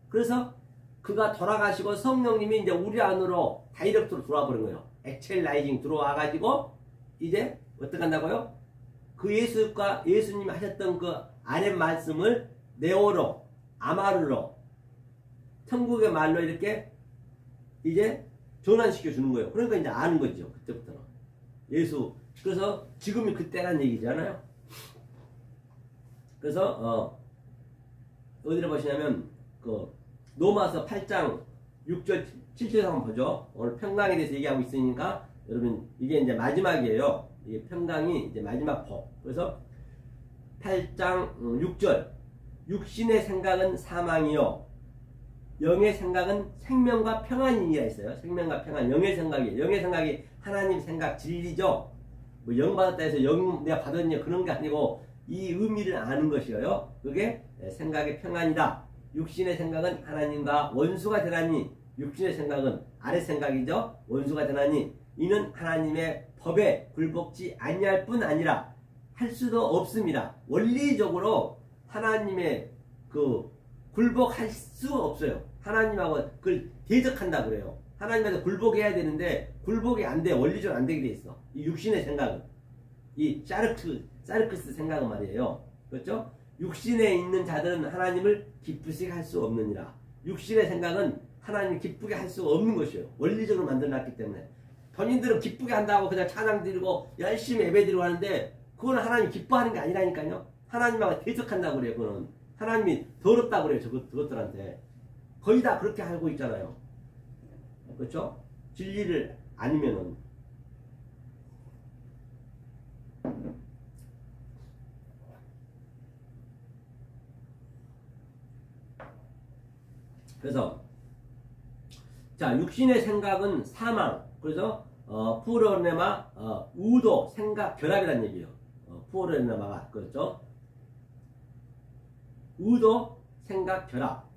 S1: 그래서 그가 돌아가시고 성령님이 이제 우리 안으로 다이렉트로 들어와 버린 거예요. 엑셀라이징 들어와가지고 이제 어떻게 한다고요? 그 예수님이 하셨던 그 아랫 말씀을 네오로, 아마르로, 천국의 말로 이렇게 이제 전환시켜 주는 거예요. 그러니까 이제 아는 거죠. 그때부터는. 그래서 지금이 그때란 얘기잖아요. 그래서 어디를 보시냐면 로마서 8장 6절 7절에서 한번 보죠. 오늘 평강에 대해서 얘기하고 있으니까 여러분 이게 이제 마지막이에요. 이게 평강이 이제 마지막 법. 그래서 8장 6절 육신의 생각은 사망이요 영의 생각은 생명과 평안이니라 했어요. 생명과 평안. 영의 생각이 하나님 생각 진리죠. 영 받았다 해서 영 내가 받았냐 그런 게 아니고 이 의미를 아는 것이에요. 그게 생각의 평안이다. 육신의 생각은 하나님과 원수가 되나니, 육신의 생각은 아랫 생각이죠. 원수가 되나니 이는 하나님의 법에 굴복지 아니할 뿐 아니라 할 수도 없습니다. 원리적으로 하나님의 굴복할 수 없어요. 하나님하고 그걸 대적한다 그래요. 하나님한테 굴복해야 되는데 굴복이 안 돼. 원리적으로 안 되게 돼 있어. 이 육신의 생각은, 이 사르크스 생각은 말이에요. 그렇죠? 육신에 있는 자들은 하나님을 기쁘시게 할 수 없느니라. 육신의 생각은 하나님을 기쁘게 할 수 없는 것이에요. 원리적으로 만들어놨기 때문에. 본인들은 기쁘게 한다고 그냥 찬양 드리고 열심히 예배 드리고 하는데 그건 하나님 기뻐하는 게 아니라니까요. 하나님하고 대적한다고 그래요. 그거는 하나님이 더럽다고 그래요. 저것들한테. 거의 다 그렇게 알고 있잖아요. 그렇죠? 진리를 아니면은. 그래서 자, 육신의 생각은 사망. 그래서 푸로네마 우도 생각 결합이라는 얘기예요. 푸로네마가 그렇죠. 우도 생각 결합.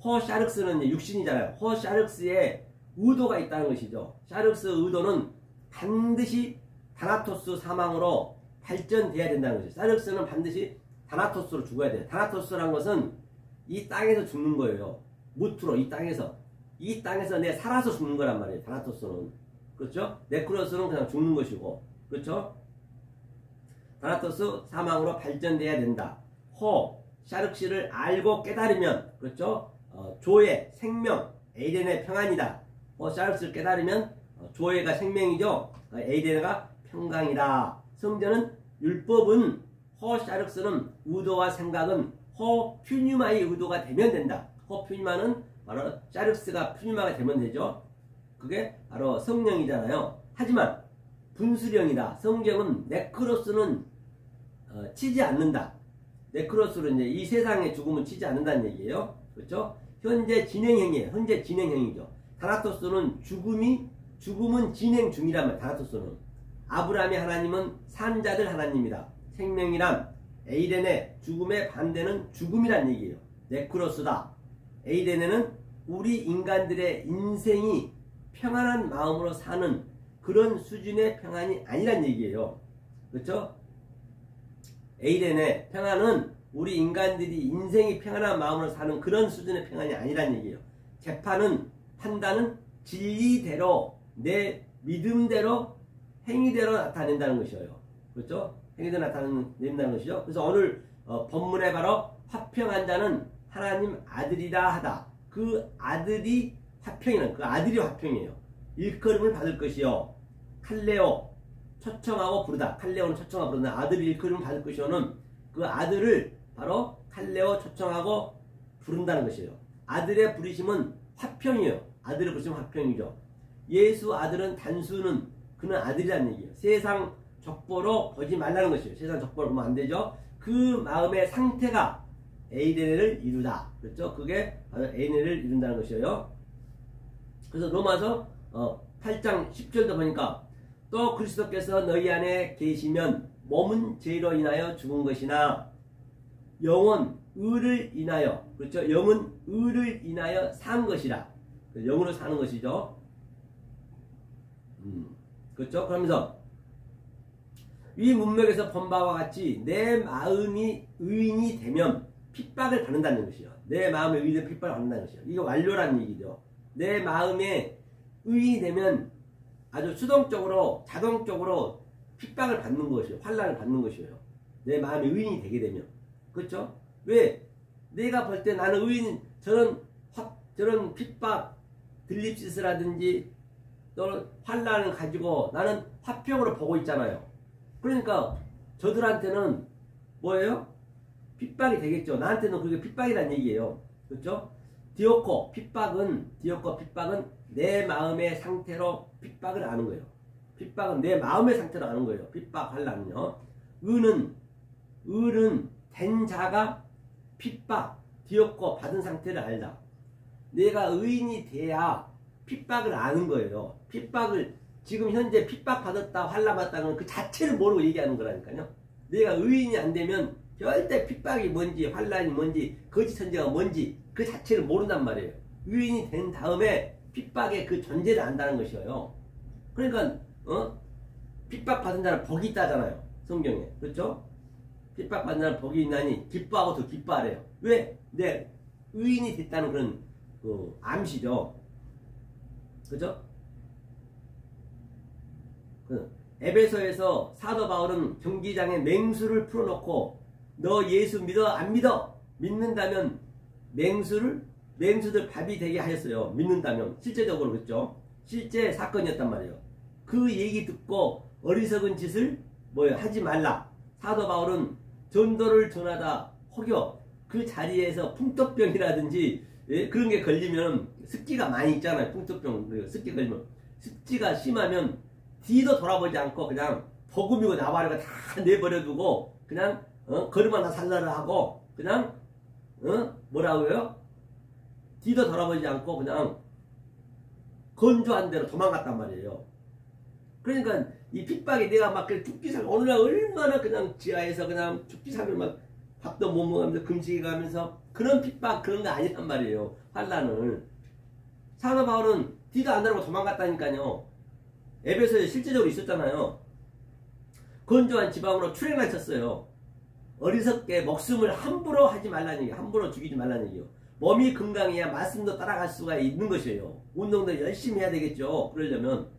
S1: 호샤륵스는 육신이잖아요. 호샤륵스에 의도가 있다는 것이죠. 샤륵스 의도는 반드시 다나토스 사망으로 발전돼야 된다는 것이죠. 샤륵스는 반드시 다나토스로 죽어야 돼요. 다나토스라는 것은 이 땅에서 죽는 거예요. 무트로 이 땅에서 내 살아서 죽는 거란 말이에요. 다나토스는. 그렇죠? 네크로스는 그냥 죽는 것이고. 그렇죠? 다나토스 사망으로 발전돼야 된다. 샤륵시를 알고 깨달으면, 그렇죠? 조의 생명, 에이덴의 평안이다. 샤륵시를 깨달으면 조의가 생명이죠. 에이덴가 평강이다. 성전은 율법은 샤륵스는 의도와 생각은 퓨뉴마의 의도가 되면 된다. 퓨뉴마는 바로 샤륵스가 퓨뉴마가 되면 되죠. 그게 바로 성령이잖아요. 하지만 분수령이다. 성경은 네크로스는 치지 않는다. 네크로스로 이제 이 세상의 죽음은 치지 않는다는 얘기예요. 그렇죠? 현재 진행형이에요. 현재 진행형이죠. 다나토스는 죽음은 진행 중이란 말이에요. 다나토스는. 아브라함의 하나님은 산자들 하나님이다. 생명이란 에이덴의 죽음의 반대는 죽음이란 얘기예요. 네크로스다. 에이덴에는 우리 인간들의 인생이 평안한 마음으로 사는 그런 수준의 평안이 아니란 얘기예요. 그렇죠? 에이덴의 평안은 우리 인간들이 인생이 평안한 마음으로 사는 그런 수준의 평안이 아니란 얘기예요. 재판은, 판단은 진리대로, 내 믿음대로, 행위대로 나타낸다는 것이에요. 그렇죠? 행위대로 나타낸다는 것이죠. 그래서 오늘 본문에 바로 화평한 자는 하나님 아들이라 하다. 그 아들이 화평이는 그 아들이 화평이에요. 일컬음을 받을 것이요. 칼레오 초청하고 부르다. 칼레오는 초청하고 부르다. 아들이 일컬음을 받을 것이요는 그 아들을 바로 칼레오 초청하고 부른다는 것이에요. 아들의 부르심은 화평이에요. 아들의 부르심은 화평이죠. 예수 아들은 단수는 그는 아들이라는 얘기예요. 세상 족보로 보지 말라는 것이에요. 세상 족보로 보면 안 되죠. 그 마음의 상태가 에이덴을 이루다. 그렇죠? 그게 바로 에이덴을 이룬다는 것이에요. 그래서 로마서 8장 10절도 보니까 또 그리스도께서 너희 안에 계시면 몸은 죄로 인하여 죽은 것이나 영은 의를 인하여, 그렇죠? 영은 의를 인하여 산 것이라. 영으로 사는 것이죠. 그렇죠? 그러면서 위 문맥에서 본 바와 같이 내 마음이 의인이 되면 핍박을 받는다는 것이요. 내 마음의 의인이 핍박을 받는다는 것이요. 이거 완료라는 얘기죠. 내 마음에 의인이 되면 아주 수동적으로 자동적으로 핍박을 받는 것이요. 환난을 받는 것이에요. 내 마음이 의인이 되게 되면. 그렇죠? 왜? 내가 볼 때 나는 의인, 저런 핍박, 들립시스라든지 또 환난을 가지고 나는 화평으로 보고 있잖아요. 그러니까 저들한테는 뭐예요? 핍박이 되겠죠. 나한테는 그게 핍박이란 얘기예요. 그렇죠? 디오코 핍박은 내 마음의 상태로 핍박을 아는 거예요. 핍박은 내 마음의 상태로 아는 거예요. 핍박 환난은요. 의는 된 자가 핍박, 디오코 받은 상태를 알다. 내가 의인이 돼야 핍박을 아는 거예요. 핍박을 지금 현재 핍박 받았다, 환난 받았다는 그 자체를 모르고 얘기하는 거라니까요. 내가 의인이 안 되면 절대 핍박이 뭔지, 환난이 뭔지, 거짓 선지가 뭔지 그 자체를 모른단 말이에요. 의인이 된 다음에 핍박의 그 존재를 안다는 것이에요. 그러니까 핍박 받은 자는 복이 있다잖아요. 성경에. 그렇죠? 핍박 받은 자는 복이 있나니 기뻐하고 더 기뻐하래요. 왜? 내 의인이 됐다는 그런 암시죠. 그죠? 에베소에서 사도 바울은 경기장에 맹수를 풀어놓고 너 예수 믿어 안 믿어? 믿는다면 맹수들 밥이 되게 하였어요. 믿는다면. 실제적으로 그랬죠. 실제 사건이었단 말이에요. 그 얘기 듣고 어리석은 짓을 하지 말라. 사도 바울은 전도를 전하다 혹여 그 자리에서 풍토병이라든지 그런 게 걸리면 습기가 많이 있잖아요. 풍토병 습기 걸리면 습기가 심하면 뒤도 돌아보지 않고 그냥 복음이고 나발이고 다 내버려두고 그냥 걸음 하나 살라라 하고 그냥 뭐라고요? 뒤도 돌아보지 않고 그냥 건조한 대로 도망갔단 말이에요. 그러니까 이 핍박이 내가 막 죽기 살기 오늘날 얼마나 그냥 지하에서 그냥 죽기 살기 막 밥도 못 먹으면서 금식해 가면서 그런 핍박 그런 거 아니란 말이에요. 환란을. 사도 바울은 뒤도 안 돌아보고 도망갔다니까요. 에베소에 실제적으로 있었잖아요. 건조한 지방으로 출행을 쳤어요. 어리석게 목숨을 함부로 하지 말라는 얘기, 함부로 죽이지 말라는 얘기요. 몸이 건강해야 말씀도 따라갈 수가 있는 것이에요. 운동도 열심히 해야 되겠죠. 그러려면.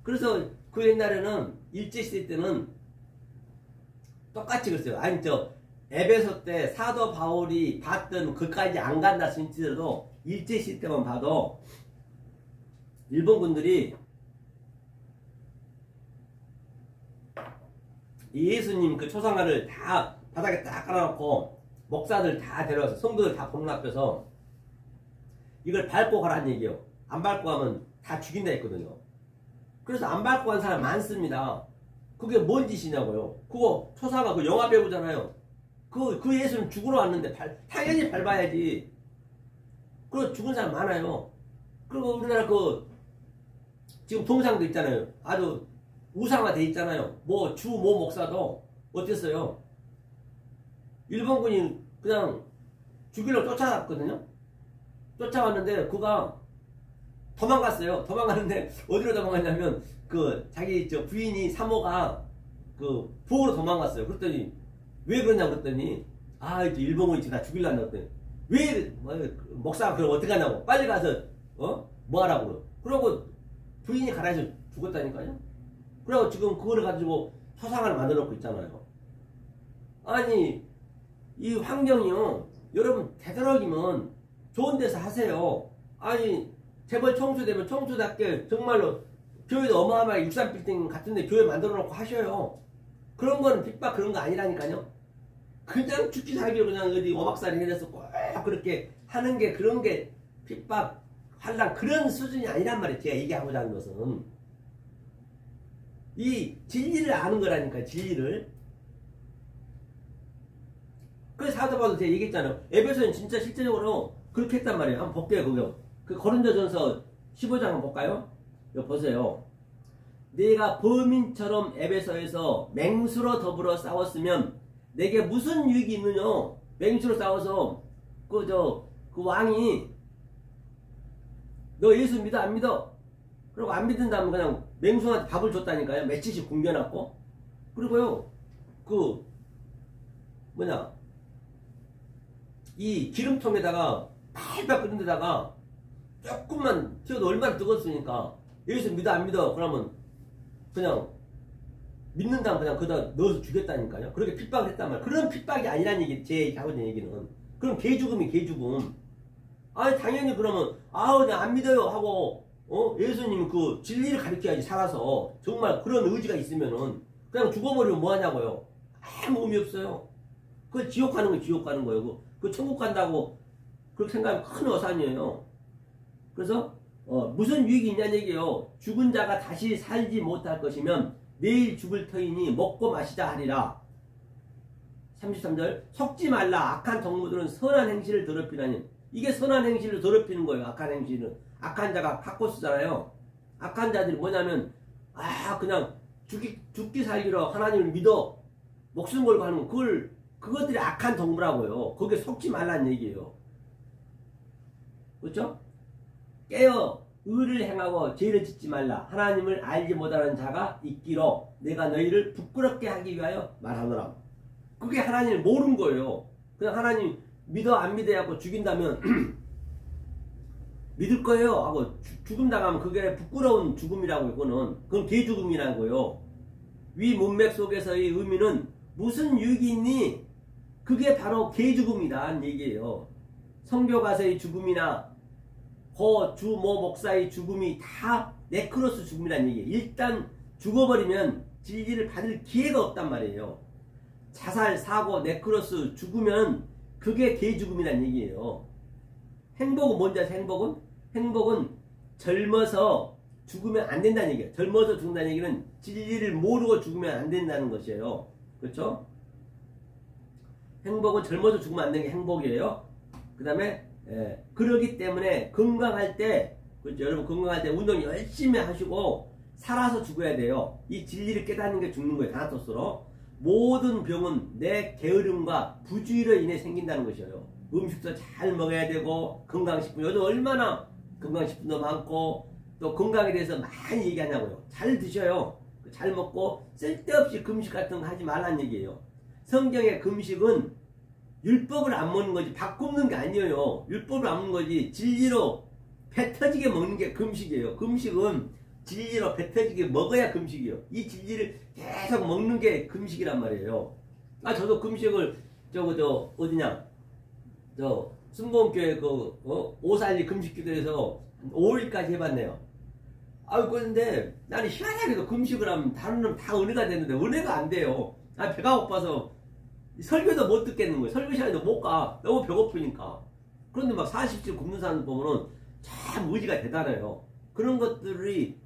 S1: 그래서 그 옛날에는 일제시대 때는 똑같이 그랬어요. 아니 에베소 때 사도 바울이 봤던 그까지 안 간다 신지더라도 일제시대 때만 봐도 일본군들이 예수님 그 초상화를 다 바닥에 딱 깔아놓고 목사들 다 데려와서 성도들 다 보는 앞에서 이걸 밟고 가라는 얘기예요. 안 밟고 가면 다 죽인다 했거든요. 그래서 안 밟고 간 사람 많습니다. 그게 뭔 짓이냐고요. 그거 초상화 그 영화 배우잖아요. 그 예수는 죽으러 왔는데 당연히 밟아야지. 그리고 죽은 사람 많아요. 그리고 우리나라 지금 동상도 있잖아요. 아주 우상화 돼 있잖아요. 뭐 목사도 어땠어요? 일본군이 그냥 죽이려고 쫓아왔거든요. 쫓아왔는데 그가 도망갔어요. 도망갔는데 어디로 도망갔냐면 자기 부인이 사모가 부엌으로 도망갔어요. 그랬더니 왜 그러냐고 그랬더니 이제 일본군이 지금 다 죽이려고 그랬더니 왜 목사가 그럼 어떻게 하냐고 빨리 가서 뭐 하라고 그러고 부인이 가라 해서 죽었다니까요. 그리고 지금 그거를 가지고 초상화를 만들어 놓고 있잖아요. 아니 이 환경이요. 여러분 되도록이면 좋은 데서 하세요. 아니 재벌 청소되면 청소답게 정말로 교회도 어마어마하게 63빌딩 같은데 교회 만들어 놓고 하셔요. 그런 거는 핍박 그런 거 아니라니까요. 그냥 죽기 살기로 그냥 어디 오막살이 해서 꼭 그렇게 하는 게 그런 게 핍박 환란 그런 수준이 아니란 말이에요. 제가 얘기하고자 하는 것은 이 진리를 아는 거라니까 진리를. 그래서 사도 바울도 제가 얘기했잖아요. 에베소는 진짜 실제적으로 그렇게 했단 말이에요. 한번 볼게요. 그거. 고린도전서 15장 한번 볼까요? 이거 보세요. 내가 범인처럼 에베소에서 맹수로 더불어 싸웠으면 내게 무슨 유익이 있느냐. 맹수로 싸워서 그 왕이 너 예수 믿어 안 믿어? 그리고 안 믿는다면 그냥 맹수한테 밥을 줬다니까요. 며칠씩 굶겨놨고. 그리고요 이 기름통에다가 팔팔 끓는 데다가 조금만 튀어도 얼마나 뜨겁습니까? 예수 믿어 안 믿어? 그러면 그냥 믿는다면 그냥 거기다 넣어서 죽였다니까요. 그렇게 핍박을 했단 말이에요. 그런 핍박이 아니라는 얘기, 제 하고 있는 얘기는. 그럼 개죽음이 개죽음. 아니 당연히 그러면 내가 안 믿어요 하고 예수님 진리를 가르쳐야지. 살아서 정말 그런 의지가 있으면은 그냥 죽어버리면 뭐하냐고요. 아무 의미 없어요. 그 지옥 가는 건 지옥 가는 거예요. 그 천국 간다고 그렇게 생각하면 큰 어산이에요. 그래서 무슨 유익이 있냐는 얘기예요. 죽은 자가 다시 살지 못할 것이면 내일 죽을 터이니 먹고 마시자 하리라. 33절 속지 말라. 악한 동무들은 선한 행실을 더럽히나니. 이게 선한 행실을 더럽히는 거예요. 악한 행실은. 악한 자가 카코스잖아요. 악한 자들이 뭐냐면 그냥 죽기 살기로 하나님을 믿어 목숨 걸고 하는 그것들이 악한 동무라고요. 거기에 속지 말라는 얘기예요. 그렇죠? 깨어 의를 행하고 죄를 짓지 말라. 하나님을 알지 못하는 자가 있기로 내가 너희를 부끄럽게 하기 위하여 말하노라. 그게 하나님을 모르는 거예요. 그냥 하나님 믿어 안 믿어 하고 죽인다면 믿을 거예요 하고 죽음 당하면 그게 부끄러운 죽음이라고. 그건 개죽음이라고요. 위 문맥 속에서의 의미는 무슨 유익이 있니? 그게 바로 개죽음이란 얘기예요. 선교가서의 죽음이나 주모 목사의 죽음이 다 네크로스 죽음이란 얘기예요. 일단 죽어버리면 진리를 받을 기회가 없단 말이에요. 자살, 사고, 네크로스 죽으면 그게 개죽음이란 얘기예요. 행복은 뭔지 아세요? 행복은 젊어서 죽으면 안 된다는 얘기예요. 젊어서 죽는다는 얘기는 진리를 모르고 죽으면 안 된다는 것이에요. 그렇죠? 행복은 젊어서 죽으면 안 되는 게 행복이에요. 그 다음에 예, 그러기 때문에 건강할 때, 그렇죠? 여러분 건강할 때 운동 열심히 하시고 살아서 죽어야 돼요. 이 진리를 깨닫는 게 죽는 거예요. 다나토스로. 모든 병은 내 게으름과 부주의로 인해 생긴다는 것이에요. 음식도 잘 먹어야 되고 건강식품, 요즘 얼마나 건강식품도 많고 또 건강에 대해서 많이 얘기하냐고요. 잘 드셔요. 잘 먹고 쓸데없이 금식 같은 거 하지 말라는 얘기예요. 성경의 금식은 율법을 안 먹는 거지 밥 굶는 게 아니에요. 율법을 안 먹는 거지 진리로 배 터지게 먹는 게 금식이에요. 금식은 진리로 배 터지게 먹어야 금식이에요. 이 진리를 계속 먹는 게 금식이란 말이에요. 아, 저도 금식을 어디냐, 순복음교회 오살리 금식기도에서 5일까지 해봤네요. 아유, 그런데 나는 희한하게도 금식을 하면 다른 놈 다 은혜가 되는데 은혜가 안 돼요. 아, 배가 고파서 설교도 못 듣겠는 거예요. 설교 시간에도 못 가. 너무 배고프니까. 그런데 막 40일 굶는 사람 보면은 참 의지가 대단해요. 그런 것들이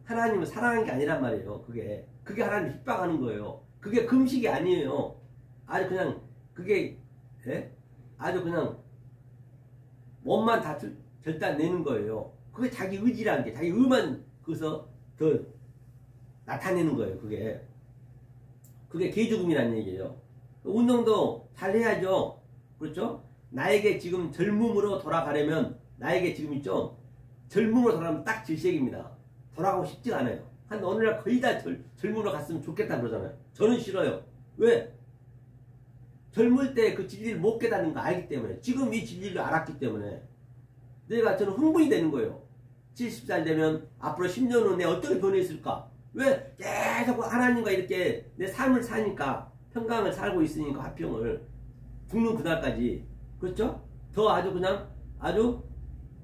S1: 하나님을 사랑하는 게 아니란 말이에요. 그게 하나님 핍박하는 거예요. 그게 금식이 아니에요. 아주 그냥 그게 아주 그냥 몸만 다 절단내는 거예요. 그게 자기 의지라는 게 자기 의만 그래서 더 나타내는 거예요. 그게 개죽음이라는 얘기예요. 운동도 잘 해야죠. 그렇죠? 나에게 지금 젊음으로 돌아가려면 나에게 지금 있죠. 젊음으로 돌아가면 딱 질색입니다. 돌아가고 싶지가 않아요. 한 어느 날 거의 다 젊음으로 갔으면 좋겠다 그러잖아요. 저는 싫어요. 왜? 젊을 때 그 진리를 못 깨닫는 거 알기 때문에, 지금 이 진리를 알았기 때문에 저는 흥분이 되는 거예요. 70살 되면 앞으로 10년 후에 내가 어떻게 변해있을까? 왜? 계속 하나님과 이렇게 내 삶을 사니까, 평강을 살고 있으니까, 화평을 죽는 그날까지, 그렇죠? 더 아주 그냥 아주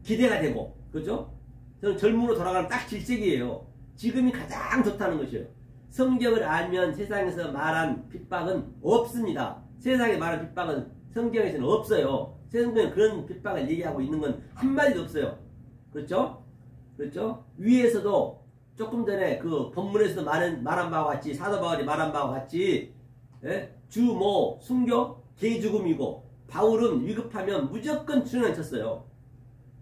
S1: 기대가 되고, 그렇죠? 저는 젊음으로 돌아가는 딱 질색이에요. 지금이 가장 좋다는 것이에요. 성경을 알면 세상에서 말한 핍박은 없습니다. 세상에 말한 핍박은 성경에서는 없어요. 성경에 그런 핍박을 얘기하고 있는 건 한마디도 없어요. 그렇죠? 그렇죠? 위에서도 조금 전에 그 본문에서도 말한 바와 같이, 사도 바울이 말한 바와 같이, 주모 순교 개죽음이고, 바울은 위급하면 무조건 출연을 쳤어요.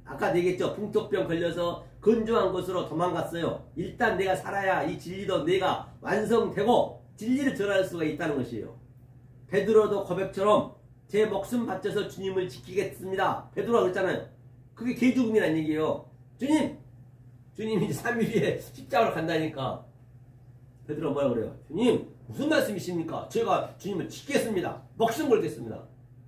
S1: 아까 얘기했죠. 풍토병 걸려서 건조한 곳으로 도망갔어요. 일단 내가 살아야 이 진리도 내가 완성되고 진리를 전할 수가 있다는 것이에요. 베드로도 고백처럼 제 목숨 바쳐서 주님을 지키겠습니다. 베드로가 그랬잖아요. 그게 개죽음이란 얘기예요. 주님이 이제 3일 뒤에 십자가로 간다니까. 베드로가 뭐라 그래요? 주님 무슨 말씀이십니까? 제가 주님을 지키겠습니다. 목숨 걸겠습니다.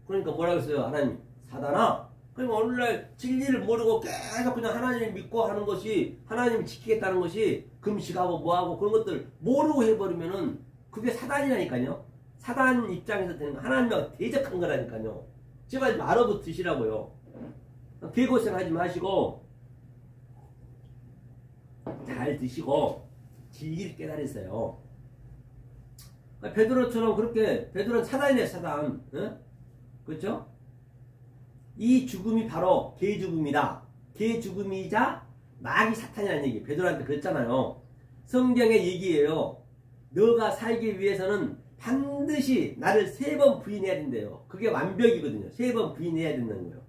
S1: 그러니까 뭐라 그랬어요? 하나님, 사단아, 그러니까 오늘날 진리를 모르고 계속 그냥 하나님을 믿고 하는 것이, 하나님을 지키겠다는 것이, 금식하고 뭐하고 그런 것들 모르고 해버리면은 그게 사단이라니까요. 사단 입장에서 되는 거, 하나님과 대적한 거라니까요. 제발 좀 알아붙으시라고요. 개고생하지 마시고 잘 드시고 진리를 깨달으세요. 베드로처럼 그렇게, 베드로는 사단이네, 사단. 그렇죠? 이 죽음이 바로 개죽음이다. 개죽음이자 마귀 사탄이라는 얘기. 베드로한테 그랬잖아요. 성경의 얘기예요. 너가 살기 위해서는 반드시 나를 3번 부인해야 된대요. 그게 완벽이거든요. 3번 부인해야 된다는 거예요.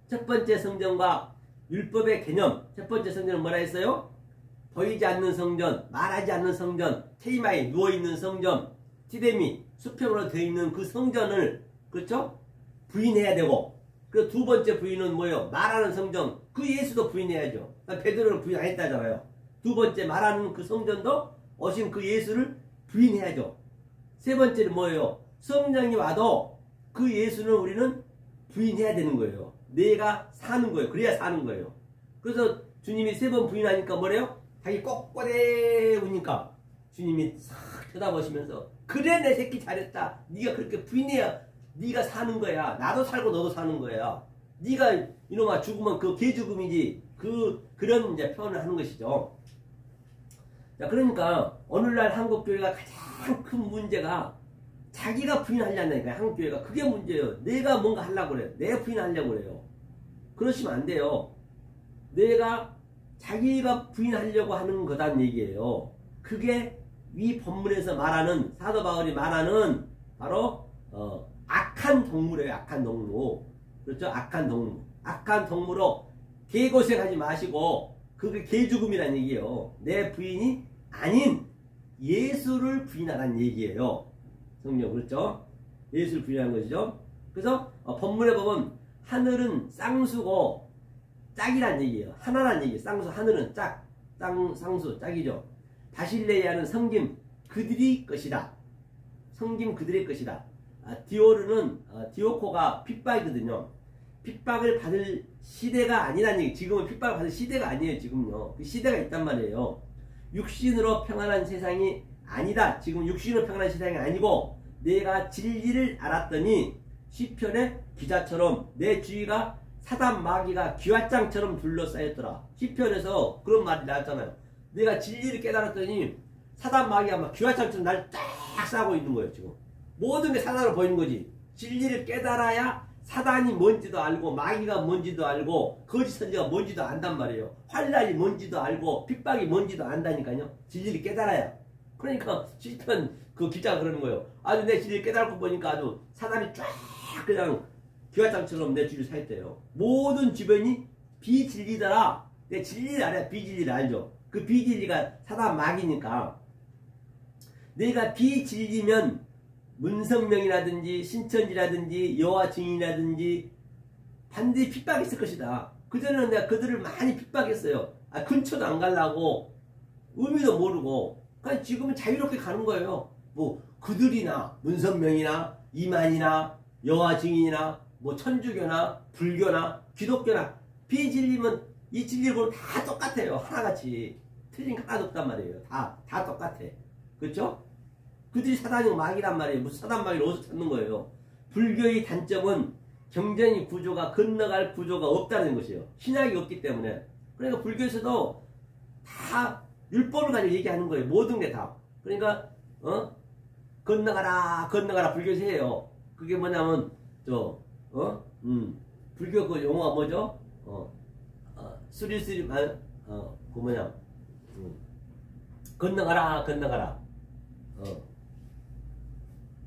S1: 첫 번째 성전과 율법의 개념. 첫 번째 성전은 뭐라 했어요? 보이지 않는 성전, 말하지 않는 성전, 테이마에 누워있는 성전, 티데미, 수평으로 되어 있는 그 성전을, 그렇죠? 부인해야 되고, 그 두 번째 부인은 뭐예요? 말하는 성전, 그 예수도 부인해야죠. 베드로는 부인 안 했다잖아요. 두 번째 말하는 그 성전도 오신 그 예수를 부인해야죠. 세 번째는 뭐예요? 성령이 와도 그 예수는 우리는 부인해야 되는 거예요. 내가 사는 거예요. 그래야 사는 거예요. 그래서 주님이 3번 부인하니까 뭐래요? 자기 꼬꼬대 우니까 주님이 싹 쳐다보시면서, 그래 내 새끼 잘했다. 네가 그렇게 부인해야 네가 사는 거야. 나도 살고 너도 사는 거야. 네가 이놈아 죽으면 그 개죽음이지. 그런 이제 표현을 하는 것이죠. 자, 그러니까 오늘날 한국교회가 가장 큰 문제가 자기가 부인하려고 한다니까요. 한국교회가 그게 문제예요. 내가 뭔가 하려고 그래요. 내 부인하려고 그래요. 그러시면 안 돼요. 자기가 부인하려고 하는 거란 얘기예요. 그게 이 본문에서 말하는, 사도 바울이 말하는 바로 악한 동물이에요. 악한 동물. 그렇죠? 악한 동물. 악한 동물로 개고생하지 마시고 그게 개죽음이란 얘기예요. 내 부인이 아닌 예수를 부인하라는 얘기예요. 성경 그렇죠? 예수를 부인하는 것이죠. 그래서 본문에 보면 하늘은 쌍수고 짝이란 얘기예요. 하나란 얘기예요. 쌍수 하늘은 짝, 쌍수 짝이죠. 바실레아는 섬김 그들이 것이다. 섬김 그들의 것이다. 디오르는 디오코가 핍박이거든요. 핍박을 받을 시대가 아니란 얘기. 지금은 핍박을 받을 시대가 아니에요. 지금요. 그 시대가 있단 말이에요. 육신으로 평안한 세상이 아니다. 지금 육신으로 평안한 세상이 아니고 내가 진리를 알았더니 시편의 기자처럼 내 주위가 사단 마귀가 기와장처럼 둘러싸였더라. 시편에서 그런 말이 나왔잖아요. 내가 진리를 깨달았더니 사단 마귀가 막 기와장처럼 날 딱 싸고 있는 거예요. 지금 모든 게 사단으로 보이는 거지. 진리를 깨달아야 사단이 뭔지도 알고 마귀가 뭔지도 알고 거짓 선지가 뭔지도 안단 말이에요. 환란이 뭔지도 알고 핍박이 뭔지도 안다니까요. 진리를 깨달아야. 그러니까 시편 그 기자가 그러는 거예요. 아주 내 진리를 깨달고 보니까 아주 사단이 쫙 그냥 기와장처럼 내 주위를 사 있대요. 모든 주변이 비진리더라. 내 진리를 알아야 비진리를 알죠. 그 비진리가 사단 마귀니까. 내가 비진리면 문성명이라든지 신천지라든지 여호와 증인이라든지 반드시 핍박이 있을 것이다. 그전에는 내가 그들을 많이 핍박했어요. 근처도 안 가려고 의미도 모르고. 그러니까 지금은 자유롭게 가는 거예요. 뭐 그들이나 문성명이나 이만이나 여호와 증인이나 뭐 천주교나 불교나 기독교나 비진리면 이 진리를 보면 다 똑같아요. 하나같이 틀린 게 하나도 없단 말이에요. 다 똑같아. 그렇죠? 그들이 사단이 마귀란 말이에요. 무슨 사단 마귀를 어디서 찾는 거예요? 불교의 단점은 경쟁의 구조가 건너갈 구조가 없다는 것이에요. 신약이 없기 때문에. 그러니까 불교에서도 다 율법을 가지고 얘기하는 거예요. 모든 게 다. 그러니까 건너가라 불교에서 해요. 그게 뭐냐면 불교 그 용어가 뭐죠? 수리수리 그 뭐냐 건너가라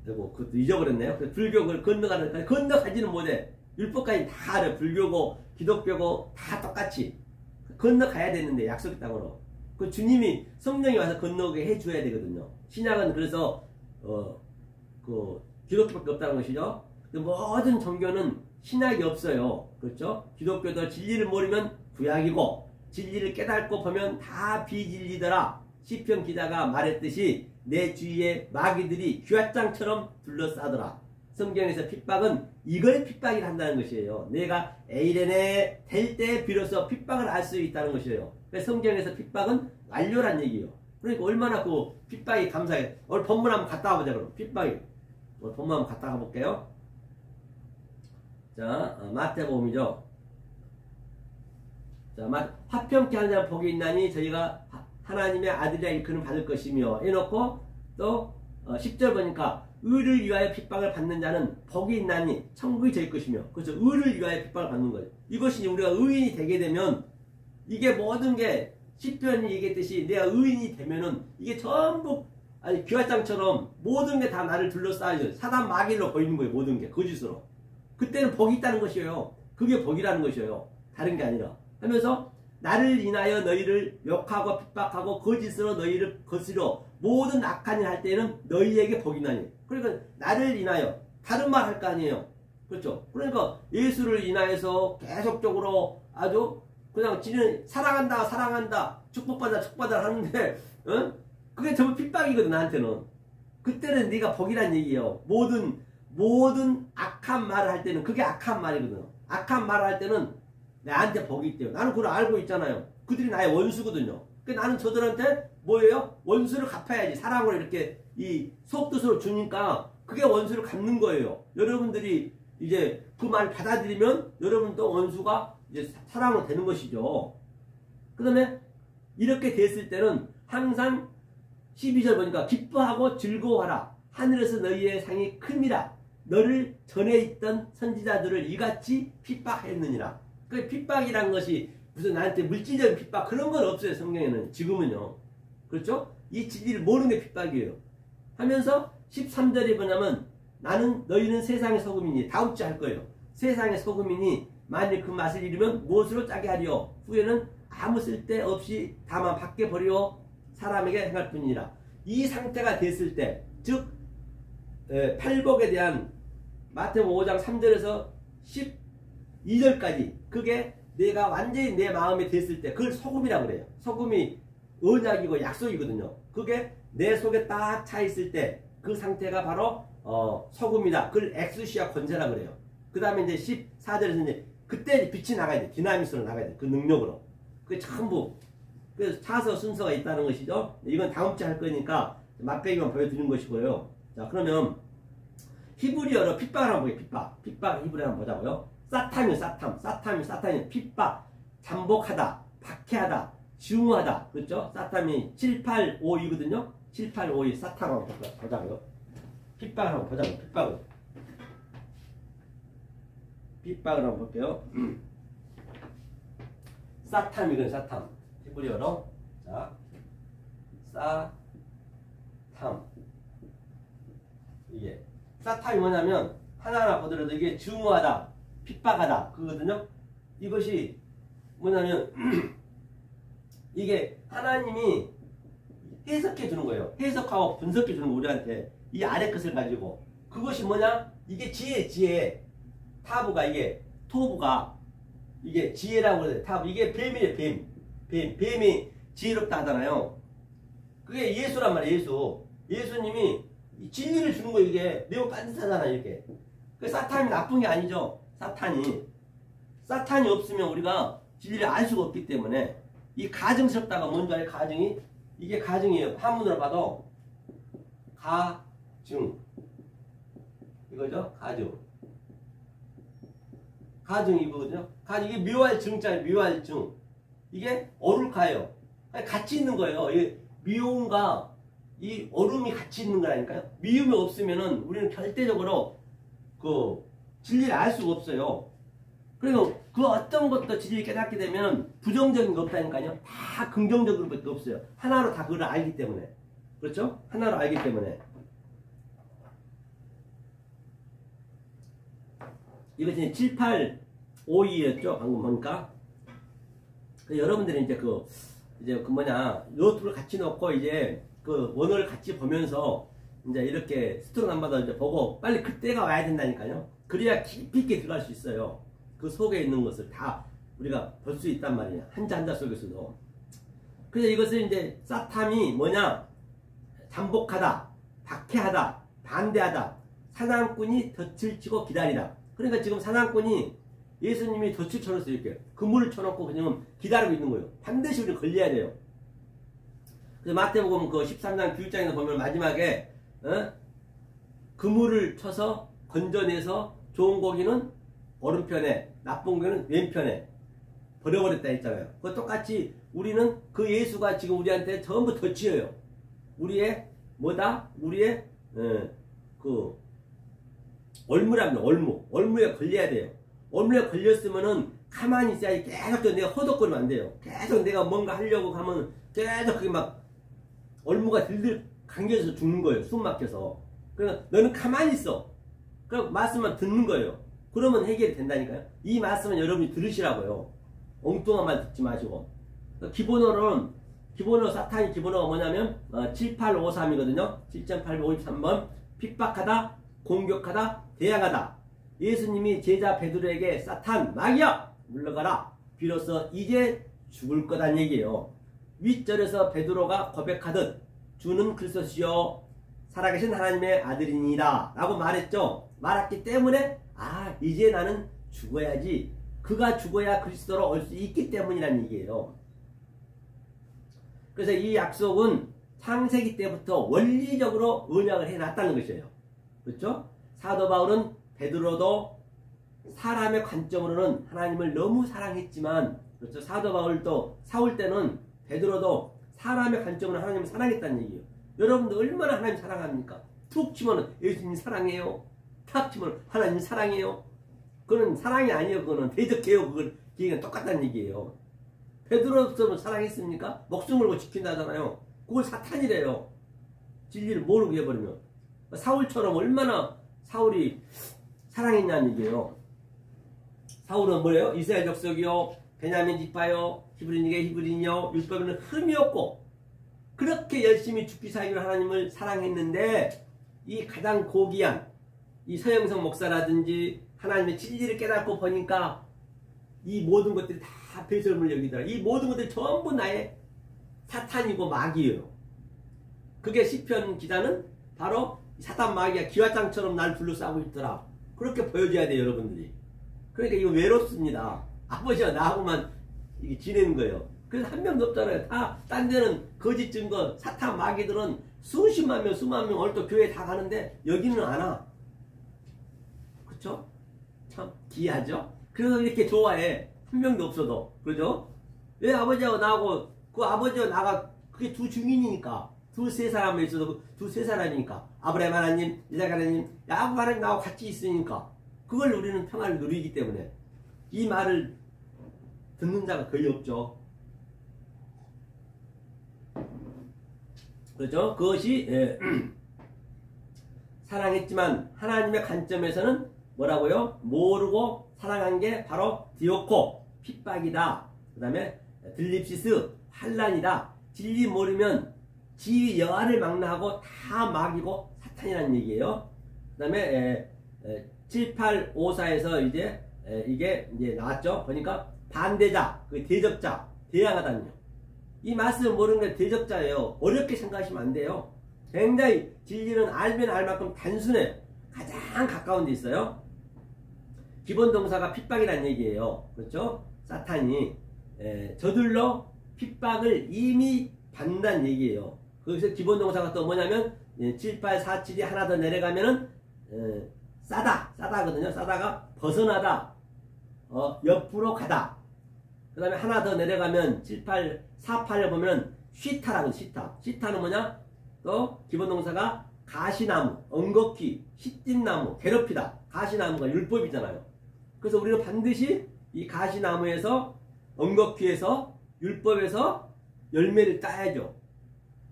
S1: 그리고 그것도 잊어버렸네요. 불교 그걸 건너가는 건너가지는 못해. 율법까지 다 알아. 불교고 기독교고 다 똑같이 건너가야 되는데 약속의 땅으로. 그 주님이 성령이 와서 건너게 해줘야 되거든요. 신약은 그래서 그 기독교밖에 없다는 것이죠. 모든 종교는 신약이 없어요. 그렇죠? 기독교도 진리를 모르면 구약이고 진리를 깨닫고 보면 다 비진리더라. 시편 기자가 말했듯이 내 주위에 마귀들이 귀화장처럼 둘러싸더라. 성경에서 핍박은 이걸 핍박이라 한다는 것이에요. 내가 에이레네 될 때 비로소 핍박을 알 수 있다는 것이에요. 그래서 성경에서 핍박은 완료란 얘기예요. 그러니까 얼마나 그 핍박이 감사해. 오늘 본문 한번 갔다 와보자. 그럼 핍박이 오늘 본문 한번 갔다 가볼게요. 자, 마태복음이죠. 자, 화평케 하는 자는 복이 있나니 저희가 하나님의 아들이라 일컬음 받을 것이며 해놓고 또 10절 보니까 의를 위하여 핍박을 받는 자는 복이 있나니 천국이 저희 것이며. 그렇죠. 의를 위하여 핍박을 받는 거예요. 이것이 우리가 의인이 되게 되면 이게 모든 게 시편이 얘기했듯이 내가 의인이 되면은 이게 전부 귀화장처럼 모든 게 다 나를 둘러싸여 사단 마귀로 보이는 거예요. 모든 게 거짓으로. 그때는 복이 있다는 것이에요. 그게 복이라는 것이에요. 다른 게 아니라 하면서 나를 인하여 너희를 욕하고 핍박하고 거짓으로 너희를 거스려 모든 악한 일 할 때는 너희에게 복이 나니. 그러니까 나를 인하여 다른 말 할 거 아니에요. 그렇죠? 그러니까 예수를 인하여서 계속적으로 아주 그냥 지는 사랑한다 축복받아 하는데 그게 전부 핍박이거든. 나한테는. 그때는 네가 복이란 얘기예요. 모든 악한 말을 할 때는 그게 악한 말이거든. 악한 말을 할 때는 나한테 복이 있대요. 나는 그걸 알고 있잖아요. 그들이 나의 원수거든요. 그러니까 나는 저들한테 뭐예요? 원수를 갚아야지. 사랑으로 이렇게 이 속뜻으로 주니까 그게 원수를 갚는 거예요. 여러분들이 이제 그 말 받아들이면 여러분도 원수가 이제 사랑으로 되는 것이죠. 그 다음에 이렇게 됐을 때는 항상 12절 보니까 기뻐하고 즐거워하라. 하늘에서 너희의 상이 큽니다. 너를 전에 있던 선지자들을 이같이 핍박했느니라. 그 핍박이란 것이 무슨 나한테 물질적인 핍박 그런 건 없어요. 성경에는 지금은요. 그렇죠? 이 진리를 모르는 게 핍박이에요. 하면서 13절에 뭐냐면 너희는 세상의 소금이니 다음 주에 할 거예요. 세상의 소금이니 만일 그 맛을 잃으면 무엇으로 짜게 하리요? 후에는 아무 쓸데없이 다만 밖에 버리어 사람에게 행할 뿐이니라. 이 상태가 됐을 때, 즉 팔복에 대한 마태복음 5장 3절에서 12절까지 그게 내가 완전히 내 마음에 됐을 때 그걸 소금이라고 그래요. 소금이 언약이고 약속이거든요. 그게 내 속에 딱 차 있을 때 그 상태가 바로 소금이다. 그걸 엑수시아 권세라고 그래요. 그 다음에 이제 14절에서 이제 그때 빛이 나가야 돼. 디나미스로 나가야 돼. 그 능력으로. 그게 전부 그래서 차서 순서가 있다는 것이죠. 이건 다음 주에 할 거니까 맛배기만 보여드리는 것이고요. 자, 그러면 히브리어로 핍박을 한번 보게요. 핍박 히브리어 한번 보자고요. 사탐이요. 사탐이 핍박, 잠복하다, 박해하다, 증오하다. 그렇죠? 사탐이 7852거든요. 7852 사탐 한번 보자고요. 핍박을 한번 보자고요. 핍박을 한번 볼게요. 사탐이거든요. 사탐 히브리어로. 자, 사탐. 이게 사탐이 뭐냐면 하나하나 보더라도 이게 증오하다, 핍박하다 그거거든요. 이것이 뭐냐면 이게 하나님이 해석해 주는 거예요. 해석하고 분석해 주는 거 우리한테 이 아래 것을 가지고 그것이 뭐냐? 이게 지혜. 타부가 이게 토부가 이게 지혜라고 그래요. 타부 이게 뱀이에요. 뱀이 지혜롭다 하잖아요. 그게 예수란 말이에요. 예수님이 진리를 주는 거예요. 이게 매우 반듯하잖아요. 이렇게. 그 사탄이 나쁜 게 아니죠. 사탄이 없으면 우리가 진리를 알 수가 없기 때문에 이 가증스럽다가 뭔지 알아요? 가증이 이게 가증이에요. 한문으로 봐도 가증 이거죠. 가증 이거거든요. 이게 묘할 증자예요. 묘할 증. 이게 어룰카예요. 같이 있는 거예요. 이 미움과 이 얼음이 같이 있는 거라니까요. 미움이 없으면은 우리는 절대적으로 그 진리를 알 수가 없어요. 그리고 그 어떤 것도 진리를 깨닫게 되면 부정적인 게 없다니까요. 다 긍정적인 것도 없어요. 하나로 다 그걸 알기 때문에. 그렇죠? 하나로 알기 때문에. 이것이 7852였죠. 방금 보니까. 여러분들이 이제 그 뭐냐, 요트를 같이 넣고 이제 그 원어를 같이 보면서 이제 이렇게 스트롱 남마다 이제 보고 빨리 그때가 와야 된다니까요. 그래야 깊이 있게 들어갈 수 있어요. 그 속에 있는 것을 다 우리가 볼 수 있단 말이에요. 한자 한자 속에서도. 그래서 이것을 이제 사탐이 뭐냐? 잠복하다, 박해하다, 반대하다, 사냥꾼이 덫을 치고 기다리다. 그러니까 지금 사냥꾼이 예수님이 덫을 쳐놨어요. 이렇게 그물을 쳐놓고 그냥 기다리고 있는 거예요. 반드시 우리 걸려야 돼요. 그래서 마태복음 그 13장 9장에서 보면 마지막에 그물을 쳐서 건져내서 좋은 고기는 오른편에 나쁜 고기는 왼편에 버려버렸다 했잖아요. 그 똑같이 우리는 그 예수가 지금 우리한테 전부 덫이에요. 우리의 뭐다? 우리의 그 올무랍니다. 올무에 걸려야 돼요. 올무에 걸렸으면은 가만히 있어야지. 계속 내가 허덕거리면 안 돼요. 계속 내가 뭔가 하려고 하면 계속 그게 막 올무가 들들 감겨서 죽는 거예요. 숨 막혀서. 그래서 너는 가만히 있어. 그럼 말씀만 듣는 거예요. 그러면 해결이 된다니까요. 이 말씀은 여러분이 들으시라고요. 엉뚱한 말 듣지 마시고. 기본어로 사탄이 기본어가 뭐냐면 7853이거든요. 7853번 핍박하다, 공격하다, 대항하다. 예수님이 제자 베드로에게 사탄, 마귀야! 물러가라. 비로소 이제 죽을 거란 얘기예요. 윗절에서 베드로가 고백하듯 주는 그리스도시요 살아계신 하나님의 아들이니라 라고 말했죠. 말했기 때문에 이제 나는 죽어야지. 그가 죽어야 그리스도로 올 수 있기 때문이란 얘기예요. 그래서 이 약속은 창세기 때부터 원리적으로 언약을 해놨다는 것이에요. 그렇죠? 사도 바울은 베드로도 사람의 관점으로는 하나님을 너무 사랑했지만, 그렇죠? 사도 바울도 사울 때는 베드로도 사람의 관점으로 하나님을 사랑했다는 얘기예요. 여러분들 얼마나 하나님 사랑합니까? 툭 치면 예수님 사랑해요. 탁 치면 하나님 사랑해요. 그건 사랑이 아니에요. 그거는 대적해요. 그걸 얘기가 똑같다는 얘기예요. 베드로도 사랑했습니까? 목숨을 걸고 지킨다잖아요. 그걸 사탄이래요. 진리를 모르고 해버리면. 사울처럼 얼마나 사울이 사랑했냐는 얘기예요. 사울은 뭐래요? 이스라엘 족속이요, 베냐민 지파요, 히브리니게 히브리니요, 율법에는 흠이 없고 그렇게 열심히 죽기 살기로 하나님을 사랑했는데 이 가장 고귀한 이 서영석 목사라든지 하나님의 진리를 깨닫고 보니까 이 모든 것들이 다 배설물 여기더라. 이 모든 것들이 전부 나의 사탄이고 마귀예요. 그게 시편 기자는 바로 사탄 마귀가 기와장처럼 날 둘러싸고 있더라. 그렇게 보여줘야 돼요, 여러분들이. 그러니까 이거 외롭습니다. 아버지와 나하고만 이게 지내는 거예요. 그래서 한 명도 없잖아요. 다 딴 데는 거짓 증거, 사탄 마귀들은 수십만 명, 수만 명 오늘 또 교회 다 가는데 여기는 안 와. 그쵸? 참 기이하죠? 그래서 이렇게 좋아해. 한 명도 없어도. 그죠? 왜 아버지하고 나하고 그 아버지와 나가 그게 두 증인이니까. 두세 사람이 있어도 두세 사람이니까. 아브라함 하나님, 이삭 하나님, 야곱 하나님 나하고 같이 있으니까. 그걸 우리는 평화를 누리기 때문에 이 말을 듣는 자가 거의 없죠. 그렇죠? 그것이 사랑했지만 하나님의 관점에서는 뭐라고요? 모르고 사랑한 게 바로 디오코, 핍박이다. 그 다음에 들립시스, 환란이다. 진리 모르면 지위 여하를 망라하고 다 마귀고 사탄이라는 얘기예요. 그 다음에 7854에서 이게 이제 나왔죠. 보니까 반대자, 그 대적자, 대항하다는요. 이 말씀을 모르는 게 대적자예요. 어렵게 생각하시면 안 돼요. 굉장히 진리는 알면 알 만큼 단순해. 가장 가까운 데 있어요. 기본 동사가 핍박이라는 얘기예요. 그렇죠? 사탄이 저들로 핍박을 이미 받는다는 얘기예요. 거기서 기본 동사가 또 뭐냐면 7847이 하나 더 내려가면은 싸다거든요. 싸다가 벗어나다, 옆으로 가다. 그 다음에 하나 더 내려가면 7848에 보면 쉬타라고 쉬타는 뭐냐? 또 기본 동사가 가시나무, 엉겁기, 시찐나무, 괴롭히다. 가시나무가 율법이잖아요. 그래서 우리는 반드시 이 가시나무에서, 엉겁기에서, 율법에서 열매를 따야죠.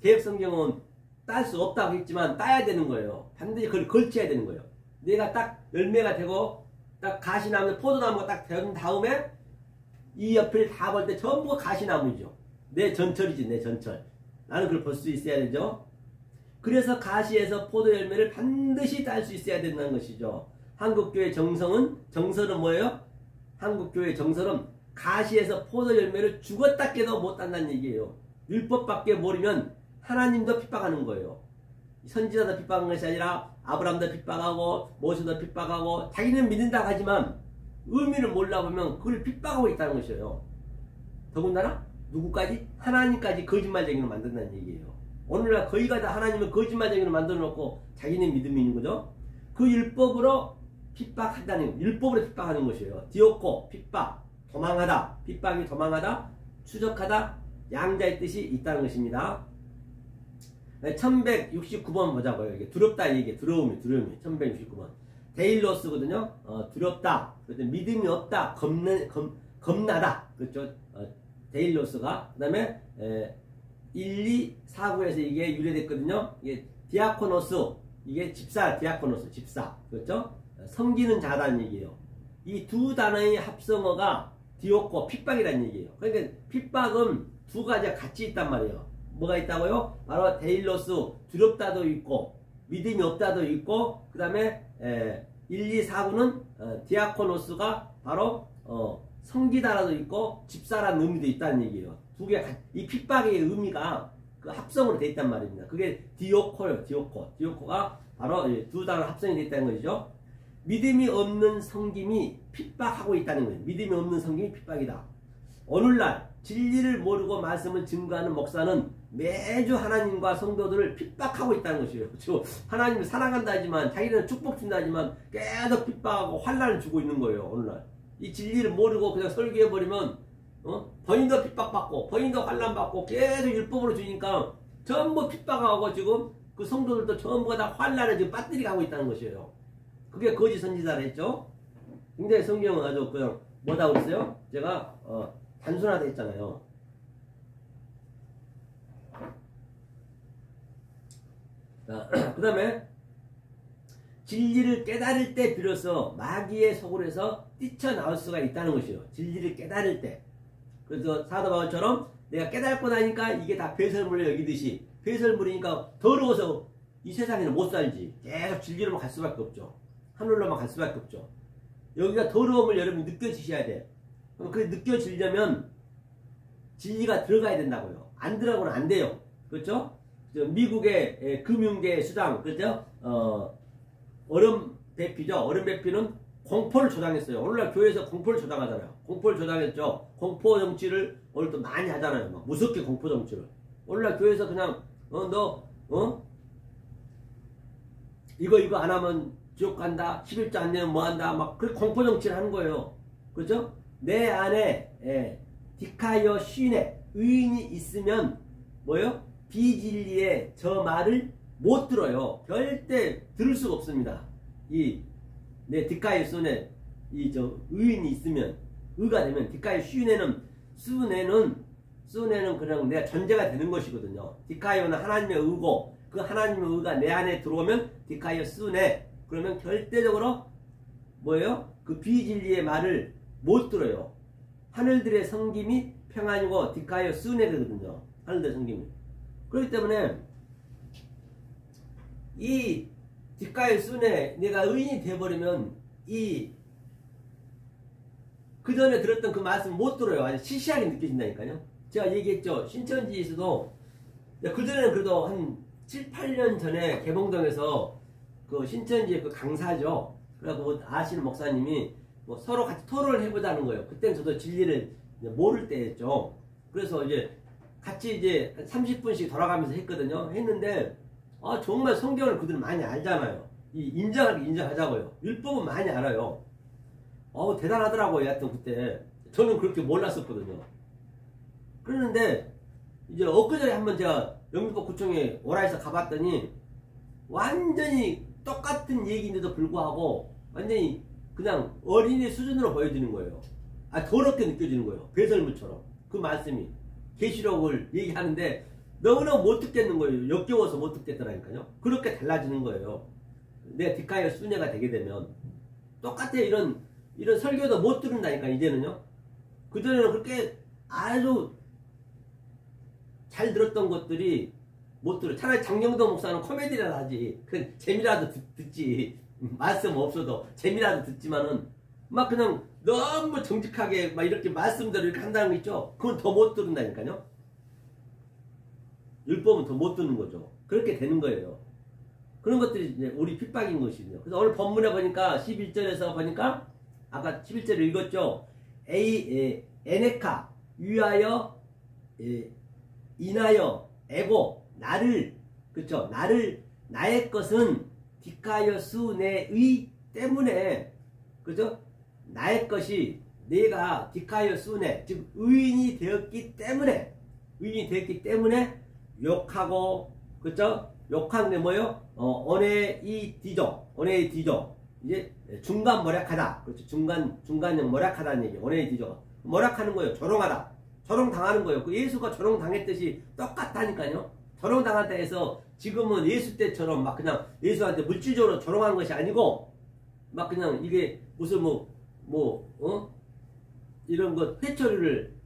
S1: 개혁성경은 딸 수 없다고 했지만 따야 되는 거예요. 반드시 그걸 걸쳐야 되는 거예요. 내가 딱 열매가 되고 딱 가시나무, 포도나무가 딱 된 다음에 이 옆을 다 볼 때 전부 가시나무죠. 내 전철이지, 내 전철. 나는 그걸 볼 수 있어야 되죠. 그래서 가시에서 포도 열매를 반드시 딸 수 있어야 된다는 것이죠. 한국교회 정설은 뭐예요? 한국교회 정설은 가시에서 포도 열매를 죽었다 깨도 못 딴다는 얘기예요. 율법밖에 모르면 하나님도 핍박하는 거예요. 선지자도 핍박한 것이 아니라 아브라함도 핍박하고 모세도 핍박하고 자기는 믿는다고 하지만 의미를 몰라보면 그걸 핍박하고 있다는 것이에요. 더군다나 누구까지? 하나님까지 거짓말쟁이로 만든다는 얘기예요. 오늘날 거의가 다 하나님을 거짓말쟁이로 만들어 놓고 자기는 믿음이 있는 거죠. 그 율법으로 핍박한다는, 율법으로 핍박하는 것이에요. 디오코, 핍박, 도망하다, 핍박이 도망하다, 추적하다, 양자의 뜻이 있다는 것입니다. 1169번 보자고요. 이게 두렵다 얘기해. 두려움이 1169번. 데일로스거든요. 두렵다. 믿음이 없다. 겁나다. 그렇죠. 데일로스가. 그 다음에 1249에서 이게 유래됐거든요. 이게 디아코노스. 이게 집사, 디아코노스, 집사. 그렇죠? 섬기는 자다는 얘기예요. 이 두 단어의 합성어가 디오코, 핍박이라는 얘기예요. 그러니까 핍박은 두 가지가 같이 있단 말이에요. 뭐가 있다고요? 바로 데일로스, 두렵다도 있고 믿음이 없다도 있고 그 다음에 1249는 디아코노스가 바로 섬기다라도 있고 집사라는 의미도 있다는 얘기예요. 두 개가 이 핍박의 의미가 그 합성으로 돼 있단 말입니다. 그게 디오코예요. 디오코가 바로 두 단어 합성이 돼 있다는 것이죠. 믿음이 없는 섬김이 핍박하고 있다는 거예요. 믿음이 없는 섬김이 핍박이다. 오늘날 진리를 모르고 말씀을 증거하는 목사는 매주 하나님과 성도들을 핍박하고 있다는 것이에요. 그렇죠? 하나님을 사랑한다 하지만 자기는 축복 준다 하지만 계속 핍박하고 환란을 주고 있는 거예요. 오늘날 이 진리를 모르고 그냥 설교해버리면 본인도 핍박받고 본인도 환란받고 계속 율법으로 주니까 전부 핍박하고 지금 그 성도들도 전부 다 환란을 지금 빠뜨리 가고 있다는 것이에요. 그게 거짓 선지자라 했죠. 굉장히 성경은 아주 그냥 뭐다 그랬어요? 제가 단순하다 했잖아요. 그 다음에 진리를 깨달을 때 비로소 마귀의 속으로 해서 뛰쳐나올 수가 있다는 것이요. 진리를 깨달을 때. 그래서 사도 바울처럼 내가 깨닫고 나니까 이게 다 배설물을 여기듯이, 배설물이니까 더러워서 이 세상에는 못 살지. 계속 진리로만 갈 수밖에 없죠. 하늘로만 갈 수밖에 없죠. 여기가 더러움을 여러분이 느껴지셔야 돼. 그럼 그 느껴지려면 진리가 들어가야 된다고요. 안 들어가고는 안 돼요. 그렇죠? 미국의 금융계 수장, 그렇죠? 얼음 배피죠. 얼음 배피는 공포를 조장했어요. 오늘날 교회에서 공포를 조장하잖아요. 공포를 조장했죠. 공포 정치를 오늘 또 많이 하잖아요. 막 무섭게 공포 정치를. 오늘날 교회에서 그냥 이거 안 하면 지옥 간다. 11조 안 내면 뭐 한다. 막 그 공포 정치를 하는 거예요. 그죠? 내 안에 디카이어 쉰에 의인이 있으면 뭐요? 비진리의 저 말을 못 들어요. 절대 들을 수가 없습니다. 내 디카이어 쉰에 의인이 있으면, 의가 되면, 디카이어 쉰에는 수네는 그냥 내가 전제가 되는 것이거든요. 디카이어는 하나님의 의고, 그 하나님의 의가 내 안에 들어오면 디카이어 순에, 그러면 절대적으로 뭐예요? 그 비진리의 말을 못 들어요. 하늘들의 성김이 평안이고 디카이어 순에 되거든요. 하늘들의 성김이. 그렇기 때문에 이 디카이어 순에 내가 의인이 되어버리면 그 전에 들었던 그 말씀을 못 들어요. 아주 시시하게 느껴진다니까요. 제가 얘기했죠. 신천지에서도 그전에는 그래도 한 7, 8년 전에 개봉동에서 그 신천지의 그 강사죠. 그래갖고 아시는 목사님이 뭐 서로 같이 토론을 해보자는 거예요. 그때는 저도 진리를 모를 때였죠. 그래서 이제 같이 이제 30분씩 돌아가면서 했거든요. 했는데 정말 성경을 그들 많이 알잖아요. 인정하자고요. 율법은 많이 알아요. 대단하더라고요. 하여튼 그때 저는 그렇게 몰랐었거든요. 그러는데 이제 엊그저께 한번 제가 영등포구청에 오라에서 가봤더니 완전히 똑같은 얘기인데도 불구하고 완전히 그냥 어린이 수준으로 보여지는 거예요. 더럽게 느껴지는 거예요. 배설물처럼. 그 말씀이 계시록을 얘기하는데 너무너무 못 듣겠는 거예요. 역겨워서 못 듣겠더라니까요. 그렇게 달라지는 거예요. 내가 디카이어 순회가 되게 되면 똑같아. 이런 설교도 못 들은다니까 이제는요. 그전에는 그렇게 아주 잘 들었던 것들이 못 들어. 차라리 장영도 목사는 코미디라도 하지. 그 재미라도 듣지. 말씀 없어도 재미라도 듣지만은 막 그냥 너무 정직하게 막 이렇게 말씀대로 이렇게 한다는 거 있죠. 그건 더 못 들은다니까요. 율법은 더 못 듣는 거죠. 그렇게 되는 거예요. 그런 것들이 이제 우리 핍박인 것이죠. 그래서 오늘 본문에 보니까 11절에서 보니까 아까 11절을 읽었죠. 에네카 위하여 인하여 에고 나를, 그쵸? 나의 것은 디카이어 수네의 때문에, 그죠? 나의 것이 내가 디카이어 수네, 즉 의인이 되었기 때문에 욕하고, 그쵸? 욕하는 게 뭐예요? 오네이디죠. 이제 중간 모략하다. 그렇죠? 중간형 모략하다는 얘기. 오네이디죠. 모략하는 거예요. 조롱하다. 조롱당하는 거예요. 그 예수가 조롱당했듯이 똑같다니까요. 조롱당했다 해서 지금은 예수 때처럼 막 그냥 예수한테 물질적으로 조롱한 것이 아니고 막 그냥 이게 무슨 이런 것 회초리를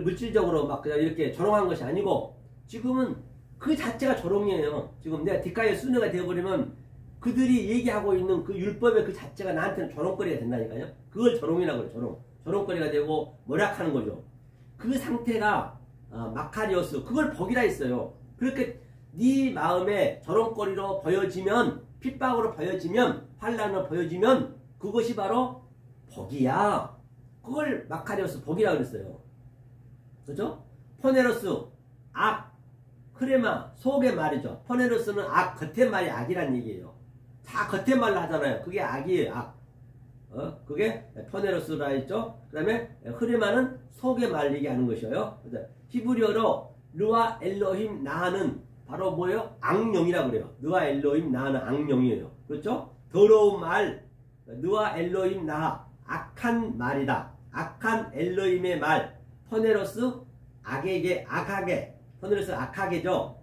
S1: 물질적으로 막 그냥 이렇게 조롱한 것이 아니고 지금은 그 자체가 조롱이에요. 지금 내가 디카이어 순회가 되어버리면 그들이 얘기하고 있는 그 율법의 그 자체가 나한테는 조롱거리가 된다니까요. 그걸 조롱이라고 해요. 조롱거리가 되고 모략하는 거죠. 그 상태가 마카리오스, 그걸 복이라 했어요. 그렇게 네 마음에 조롱거리로 보여지면, 핍박으로 보여지면, 환난으로 보여지면 그것이 바로 복이야. 그걸 마카리오스 복이라고 그랬어요. 그죠? 포네로스 악, 크레마 속의 말이죠. 포네로스는 악, 겉의 말이 악이란 얘기예요. 다 겉의 말로 하잖아요. 그게 악이에요. 악. 그게 포네로스라 했죠. 그 다음에 흐레마는 속의 말 얘기하는 것이에요. 히브리어로 르와 엘로힘 나하는 바로 뭐예요? 악령이라고 그래요. 르와 엘로힘 나하는 악령이에요. 그렇죠? 더러운 말, 르와 엘로힘 나하, 악한 말이다. 악한 엘로힘의 말. 포네로스 악에게, 악하게. 포네로스 악하게죠.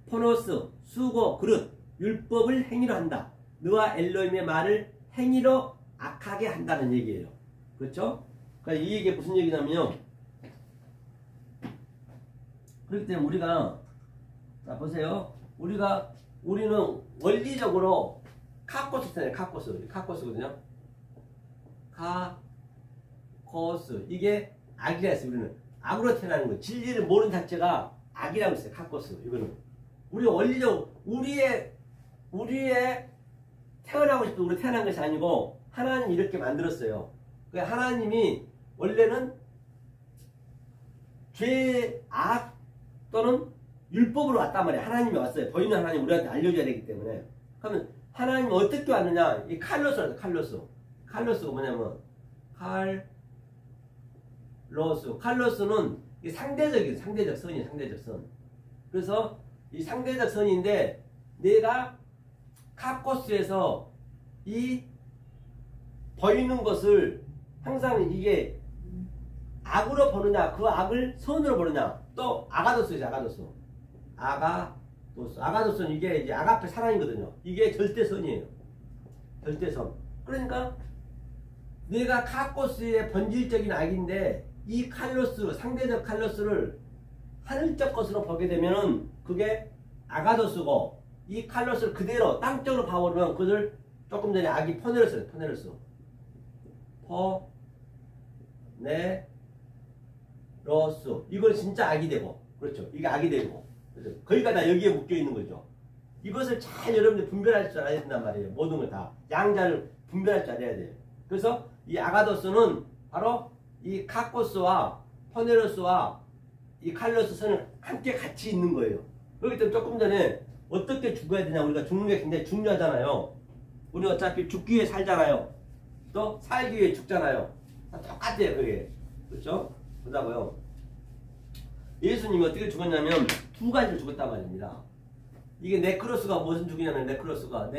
S1: 포노스 수고 그릇, 율법을 행위로 한다. 르와 엘로힘의 말을 행위로 악하게 한다는 얘기예요. 그렇죠? 그러니까 이 얘기가 무슨 얘기냐면요. 그렇기 때문에 우리가 자 보세요. 우리는 원리적으로 카코스잖아요. 카코스거든요. 카코스 이게 악이라 했어요. 우리는 악으로 태어나는 거예요. 진리를 모르는 자체가 악이라고 했어요. 카코스 이거는 우리가 원리적으로 우리의 태어나고 싶은 우리 태어난 것이 아니고 하나님이 이렇게 만들었어요. 그러니까 하나님이 원래는 죄, 악 또는 율법으로 왔단 말이에요. 하나님이 왔어요. 보이는 하나님 우리한테 알려줘야 되기 때문에. 그러면 하나님이 어떻게 왔느냐? 이 칼로스라서 칼로스가 뭐냐면 칼로스는 이 상대적 선이에요. 상대적 선. 그래서 이 상대적 선인데 내가 카코스에서 이 보이는 것을 항상 이게 악으로 보느냐 그 악을 선으로 보느냐 또 아가도스죠. 아가도스는 이게 이제 아가페 사랑이거든요. 이게 절대선이에요. 절대선. 그러니까 내가 카코스의 본질적인 악인데 이 칼로스 상대적 칼로스를 하늘적 것으로 보게 되면은 그게 아가도스고 이 칼로스를 그대로 땅적으로 봐버리면 그것을 조금 전에 악이 포네로스 이건 진짜 악이 되고 그렇죠. 이게 악이 되고 그렇죠? 거기가 다 여기에 묶여 있는 거죠. 이것을 잘 여러분들 분별할 줄 알아야 된단 말이에요. 모든 걸 다 양자를 분별할 줄 알아야 돼요. 그래서 이 아가도스는 바로 이 카코스와 포네로스와 이 칼로스 선을 함께 같이 있는 거예요. 그렇기 때문에 조금 전에 어떻게 죽어야 되냐 우리가 죽는 게 굉장히 중요하잖아요. 우리 어차피 죽기 위해 살잖아요. 또 살기 위해 죽잖아요. 똑같아요 그게. 그렇죠? 보자고요. 예수님이 어떻게 죽었냐면 두 가지로 죽었단 말입니다. 이게 네크로스가 무슨 죽이냐면 네크로스가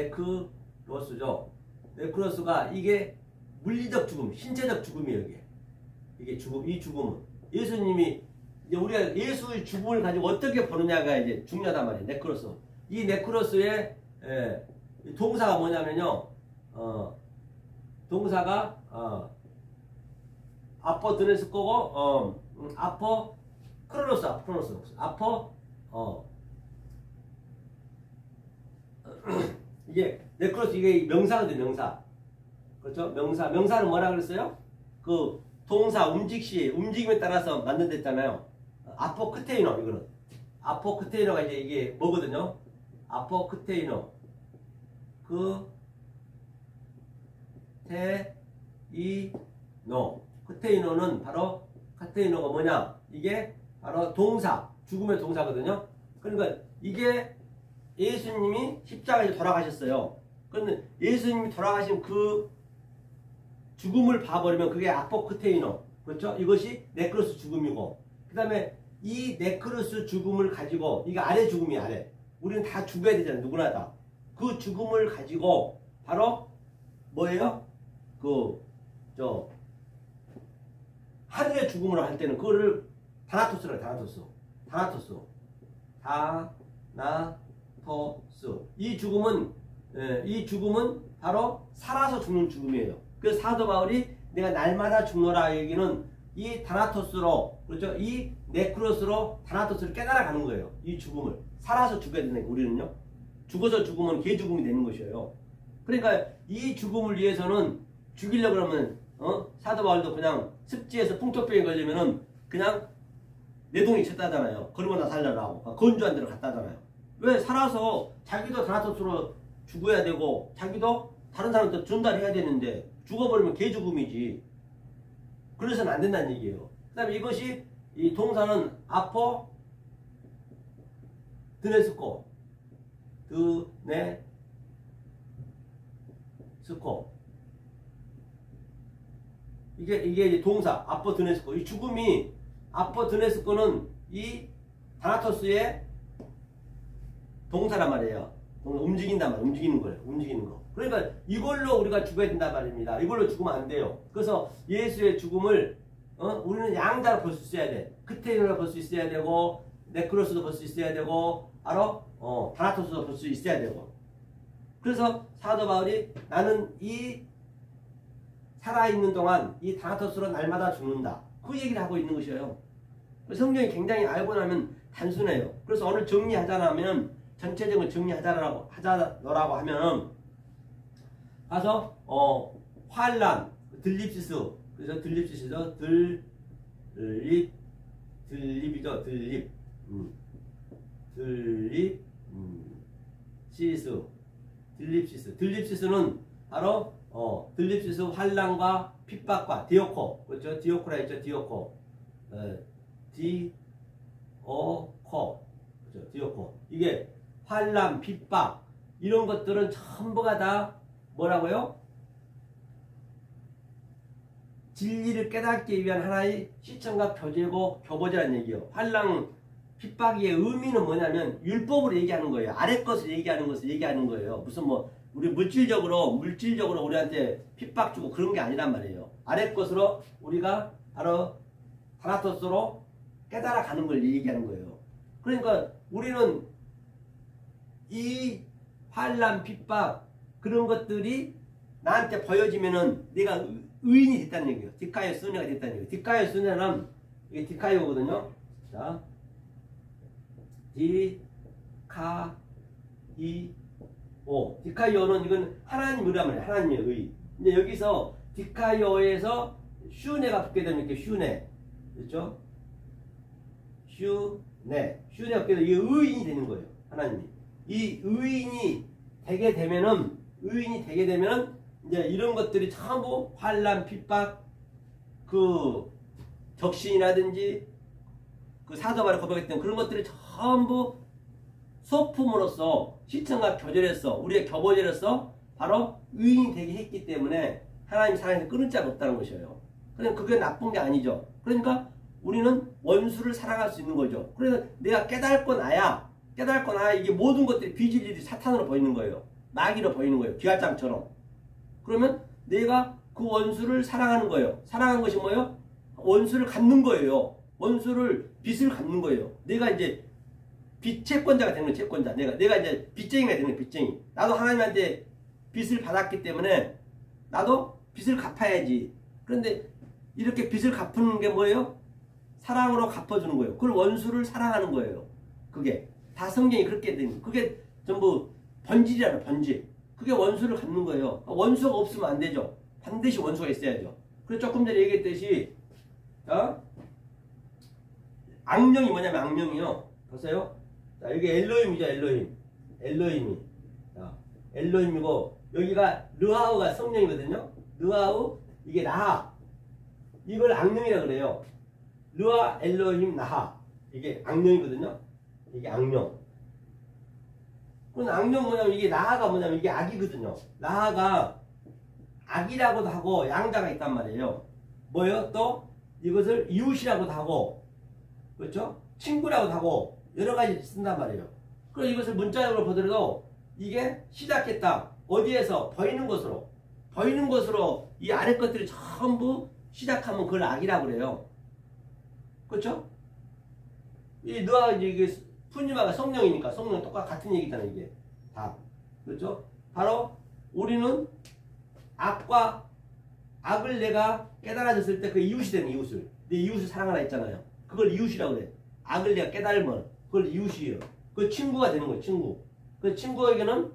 S1: 이게 물리적 죽음, 신체적 죽음이에요. 이게 죽음, 이 죽음은 예수님이 이제 우리가 예수의 죽음을 가지고 어떻게 보느냐가 이제 중요하단 말이에요. 네크로스. 이 네크로스의 동사가 뭐냐면요. 동사가 아포 드네스 거고 아포 크로노스 아포 이게 네크로스 이게 명사거든요. 명사. 그렇죠? 명사는 뭐라 그랬어요? 그 동사 움직임에 따라서 만든댔잖아요. 아포크테이노 이거는 아포크테이노가 이제 이게 뭐거든요? 아포크테이노 크테이노는 바로 카테이노가 뭐냐? 이게 바로 동사 죽음의 동사거든요. 그러니까 이게 예수님이 십자가에 돌아가셨어요. 그런데 예수님이 돌아가신 그 죽음을 봐버리면 그게 아포크테이노 그렇죠? 이것이 네크로스 죽음이고 그 다음에 이 네크로스 죽음을 가지고 이게 아래 죽음이야. 아래 우리는 다 죽어야 되잖아요. 누구나 다. 그 죽음을 가지고 바로 뭐예요? 하늘의 죽음으로 할 때는 그거를 다나토스라고 해요. 다나토스. 이 죽음은 바로 살아서 죽는 죽음이에요. 그래서 사도 바울이 내가 날마다 죽노라 얘기는 이 다나토스로 그렇죠? 이 네크로스로 다나토스를 깨달아가는 거예요. 이 죽음을 살아서 죽어야 되는 우리는요. 죽어서 죽으면 개죽음이 되는 것이에요. 그러니까 이 죽음을 위해서는 죽이려고 그러면 사도 바울도 그냥 습지에서 풍토병에 걸리면은 그냥 내동이 쳤다잖아요. 그러고 나 살려라고 건조한 데로 갔다잖아요. 왜? 살아서 자기도 다나토스로 죽어야 되고 자기도 다른 사람한테 전달해야 되는데 죽어버리면 개죽음이지. 그래서는 안 된다는 얘기예요. 그 다음에 이것이 이 동사는 아포 드네스코 이게 이제 동사 아포 드네스코 이 죽음이 아포 드네스코는 이 다나토스의 동사란 말이에요. 움직인단 말이에요. 움직이는 거. 그러니까 이걸로 우리가 죽어야 된단 말입니다. 이걸로 죽으면 안 돼요. 그래서 예수의 죽음을 우리는 양자로 볼 수 있어야 돼. 크테이노로 볼 수 있어야 되고 네크로스도 볼 수 있어야 되고 바로 다나토스도 볼 수 있어야 되고. 그래서 사도 바울이 나는 이 살아있는 동안 이 다나토스로 날마다 죽는다. 그 얘기를 하고 있는 것이에요. 성경이 굉장히 알고 나면 단순해요. 그래서 오늘 정리하자면 전체적으로 정리하자라고 하면 가서 환란 들립시스 그래서 들립시스죠. 들립시스는 바로 들립시스 환란과 핍박과 디오코 그렇죠. 디오코라 했죠. 디오코 그렇죠. 디오코 이게 환란 핍박 이런 것들은 전부가 다 뭐라고요? 진리를 깨닫기 위한 하나의 시청과 교보제라는 얘기예요. 환란 핍박의 의미는 뭐냐면 율법으로 얘기하는 거예요. 아래 것을 얘기하는 것을 얘기하는 거예요. 무슨 뭐 우리 물질적으로 우리한테 핍박 주고 그런 게 아니란 말이에요. 아래 것으로 우리가 바로 다나토스로 깨달아 가는 걸 얘기하는 거예요. 그러니까 우리는 이 환란 핍박 그런 것들이 나한테 보여지면은 내가 의인이 됐다는 얘기예요. 디카이오 순회가 됐다는 얘기예요. 디카이오 순회는 이게 디카이오거든요. 자, 디카이오는 이건 하나님이란 말이에요. 하나님의 의. 근데 여기서 디카이오에서 슈네가 붙게 되면 이렇게 슈네, 그렇죠? 슈네가 붙게 되면 이 의인이 되는 거예요. 하나님이 이 의인이 되게 되면은 이제 이런 것들이 전부 환란, 핍박, 그 적신이라든지 그 사도바를 고백했던 그런 것들이 전부 소품으로서 시청과 교제로서 우리의 교보제로서 바로 의인이 되게 했기 때문에 하나님 사랑에서 끊을 자가 없다는 것이에요. 그러니까 그게 나쁜 게 아니죠. 그러니까 우리는 원수를 사랑할 수 있는 거죠. 그래서 내가 깨닫고 나야 이게 모든 것들이 비진리들이 사탄으로 보이는 거예요. 마귀로 보이는 거예요. 기활장처럼. 그러면 내가 그 원수를 사랑하는 거예요. 사랑하는 것이 뭐예요? 원수를 갚는 거예요. 빚을 갚는 거예요. 내가 이제 빚 채권자가 되는 거예요. 채권자. 내가 이제 빚쟁이가 되는 거예요. 빚쟁이. 나도 하나님한테 빚을 받았기 때문에 나도 빚을 갚아야지. 그런데 이렇게 빚을 갚는 게 뭐예요? 사랑으로 갚아주는 거예요. 그걸 원수를 사랑하는 거예요. 그게 다 성경이 그렇게 된 거예요. 그게 전부 번질이라는 번질. 그게 원수를 갚는 거예요. 원수가 없으면 안 되죠. 반드시 원수가 있어야죠. 그래서 조금 전에 얘기했듯이 악령이 뭐냐면 악령이요. 보세요. 자, 여기 엘로힘이죠. 엘로힘이. 자, 엘로힘이고 여기가 르하우가 성령이거든요. 르하우 이게 라하. 이걸 악령이라 그래요. 르하 엘로힘 나하. 이게 악령이거든요. 이게 악령. 그럼 악령 뭐냐면 이게 라하가 뭐냐면 이게 악이거든요. 라하가 악이라고도 하고 양자가 있단 말이에요. 뭐예요? 또 이것을 이웃이라고도 하고 그렇죠? 친구라고도 하고 여러 가지 쓴단 말이에요. 그럼 이것을 문자적으로 보더라도 이게 시작했다. 어디에서? 보이는 것으로 이 아래 것들이 전부 시작하면 그걸 악이라고 그래요. 그렇죠? 이 너와 이게 푸니마가 성령이니까 성령 같은 얘기잖아요. 이게 다 그렇죠? 바로 우리는 악을 내가 깨달아졌을 때 그 이웃이 되는 이웃을 내 이웃을 사랑하라 했잖아요. 그걸 이웃이라고 그래. 악을 내가 깨달으면 그걸 이웃이에요. 그 친구가 되는 거예요. 친구. 그 친구에게는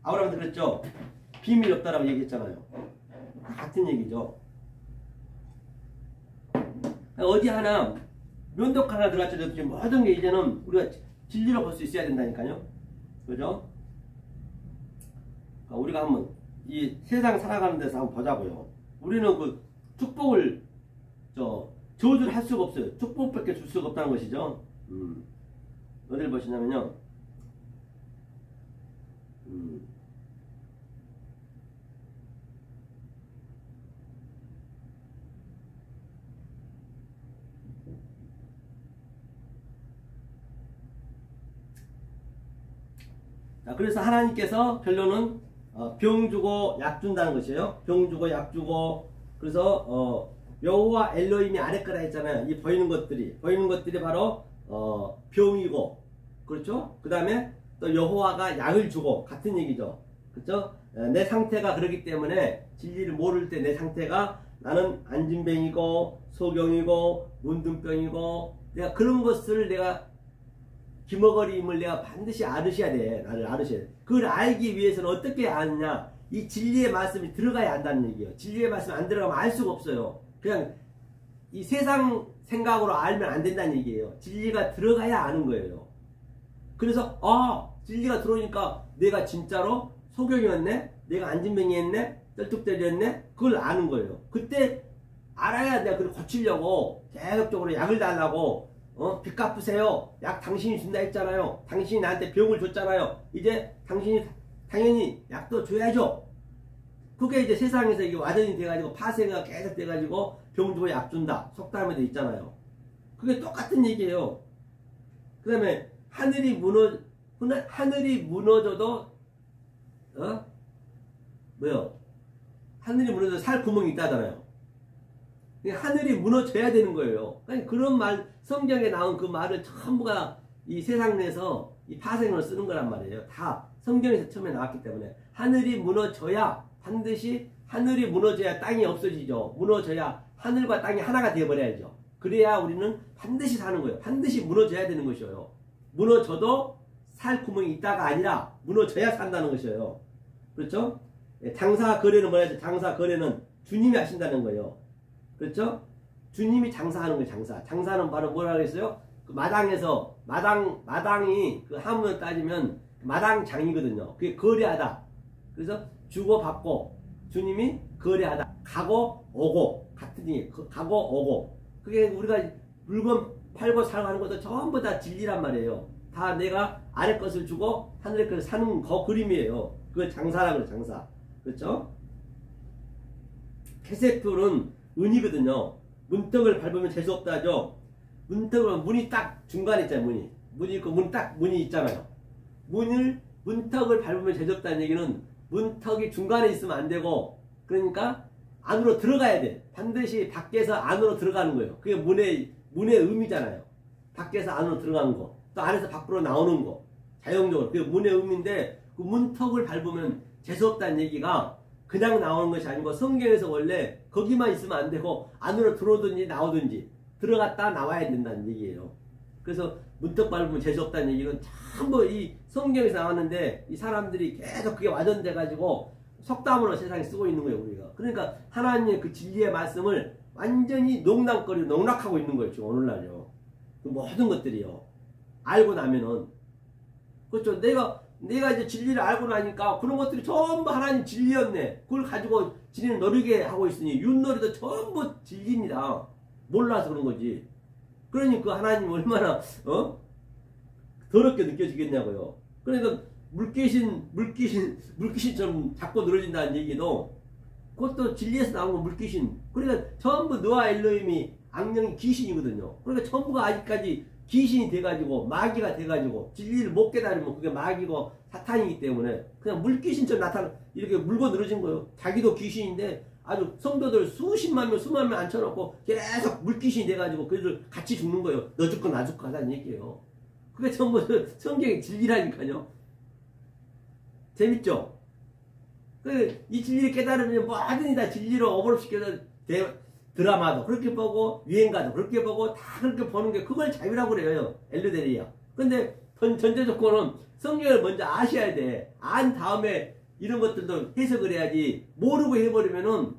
S1: 아브라함한테 그랬죠. 비밀이 없다라고 얘기했잖아요. 같은 얘기죠. 어디 하나 면도칼 하나 들어갔죠. 모든 게 이제는 우리가 진리로 볼 수 있어야 된다니까요. 그죠? 우리가 한번 이 세상 살아가는 데서 한번 보자고요. 우리는 그 축복을 저주를 할 수가 없어요. 축복밖에 줄 수가 없다는 것이죠. 어디를 보시냐면요. 자, 그래서 하나님께서 결론은 병 주고 약 준다는 것이에요. 병 주고 약 주고 그래서 여호와 엘로힘이 아래 거라 했잖아요. 이 보이는 것들이 바로 병이고 그렇죠? 그 다음에 또 여호와가 약을 주고 같은 얘기죠. 그렇죠? 내 상태가 그렇기 때문에 진리를 모를 때 내 상태가 나는 안진뱅이고 소경이고 문둥병이고 내가 그런 것을 내가 기머거림을 내가 반드시 알으셔야 돼. 나를 알으셔야 돼. 그걸 알기 위해서는 어떻게 아느냐? 이 진리의 말씀이 들어가야 한다는 얘기예요. 진리의 말씀이 안 들어가면 알 수가 없어요. 그냥 이 세상 생각으로 알면 안 된다는 얘기예요. 진리가 들어가야 아는 거예요. 그래서 진리가 들어오니까 내가 진짜로 소경이었네? 내가 안진뱅이였네? 쩔뚝대리였네? 그걸 아는 거예요. 그때 알아야 내가 그걸 고치려고 계속적으로 약을 달라고 빚 갚으세요. 약 당신이 준다 했잖아요. 당신이 나한테 병을 줬잖아요. 이제 당신이 당연히 약도 줘야죠. 그게 이제 세상에서 이게 와전이 돼가지고 파생가 계속 돼가지고 병 주고 약 준다. 속담에도 있잖아요. 그게 똑같은 얘기예요. 그 다음에 하늘이 무너져도 하늘이 무너져도 살 구멍이 있다잖아요. 하늘이 무너져야 되는 거예요. 그러니까 그런 말, 성경에 나온 그 말을 전부가 이 세상 내에서 이 파생으로 쓰는 거란 말이에요. 다 성경에서 처음에 나왔기 때문에 하늘이 무너져야 반드시 하늘이 무너져야 땅이 없어지죠. 무너져야 하늘과 땅이 하나가 되어버려야죠. 그래야 우리는 반드시 사는 거예요. 반드시 무너져야 되는 것이에요. 무너져도 살 구멍이 있다가 아니라 무너져야 산다는 것이에요. 그렇죠? 장사 거래는 뭐라 하죠? 장사 거래는 주님이 하신다는 거예요. 그렇죠? 주님이 장사하는 거예요. 장사는 바로 뭐라 그랬어요? 그 마당에서 마당이 그 한문으로 따지면 마당장이거든요. 그게 거래하다. 그래서 주고 받고 주님이 거래하다. 가고 오고 같은 얘기. 가고 오고. 그게 우리가 물건 팔고 사고 하는 것도 전부 다 진리란 말이에요. 다 내가 아래 것을 주고 하늘의 것을 사는 그 그림이에요. 그걸 장사라고 그래요. 장사. 그렇죠? 캐세트는 은이거든요. 문턱을 밟으면 재수없다 하죠. 문턱은 문이 딱 중간에 있잖아요. 문이 있고 문이 있잖아요. 문턱을 밟으면 재수없다는 얘기는 문턱이 중간에 있으면 안 되고, 그러니까 안으로 들어가야 돼. 반드시 밖에서 안으로 들어가는 거예요. 그게 문의 의미잖아요. 밖에서 안으로 들어가는 거, 또 안에서 밖으로 나오는 거, 자연적으로 그게 문의 의미인데, 그 문턱을 밟으면 재수없다는 얘기가 그냥 나오는 것이 아니고 성경에서 원래 거기만 있으면 안 되고 안으로 들어오든지 나오든지 들어갔다 나와야 된다는 얘기예요. 그래서 문턱 밟으면 재수없다는 얘기는 전부 이 성경에서 나왔는데 이 사람들이 계속 그게 와전돼 가지고 속담으로 세상에 쓰고 있는 거예요. 우리가. 그러니까 하나님의 그 진리의 말씀을 완전히 농락하고 있는 거예요. 지금 오늘날요. 그 모든 것들이요. 알고 나면은. 그렇죠. 내가 이제 진리를 알고 나니까 그런 것들이 전부 하나님 진리였네. 그걸 가지고 진리를 노리게 하고 있으니 윷놀이도 전부 진리입니다. 몰라서 그런 거지. 그러니 그 하나님 얼마나 더럽게 느껴지겠냐고요. 그러니까 물귀신처럼 자꾸 늘어진다는 얘기도 그것도 진리에서 나온 거 물귀신. 그러니까 전부 노아 엘로힘이 악령이 귀신이거든요. 그러니까 전부가 아직까지 귀신이 돼가지고 마귀가 돼가지고 진리를 못 깨달으면 그게 마귀고 사탄이기 때문에 그냥 물귀신처럼 이렇게 물고 늘어진 거예요. 자기도 귀신인데 아주 성도들 수십만 명 수만 명 앉혀놓고 계속 물귀신이 돼가지고 그들 같이 죽는 거예요. 너 죽고 나 죽고 하자는 얘기예요. 그게 전부 성경의 진리라니까요. 재밌죠? 이 진리를 깨달으면 뭐든지 다 진리로 어버럽시켜서 드라마도 그렇게 보고 유행가도 그렇게 보고 다 그렇게 보는 게 그걸 자유라고 그래요. 엘르데리야. 근데 전제 조건은 성경을 먼저 아셔야 돼. 안 다음에 이런 것들도 해석을 해야지. 모르고 해버리면은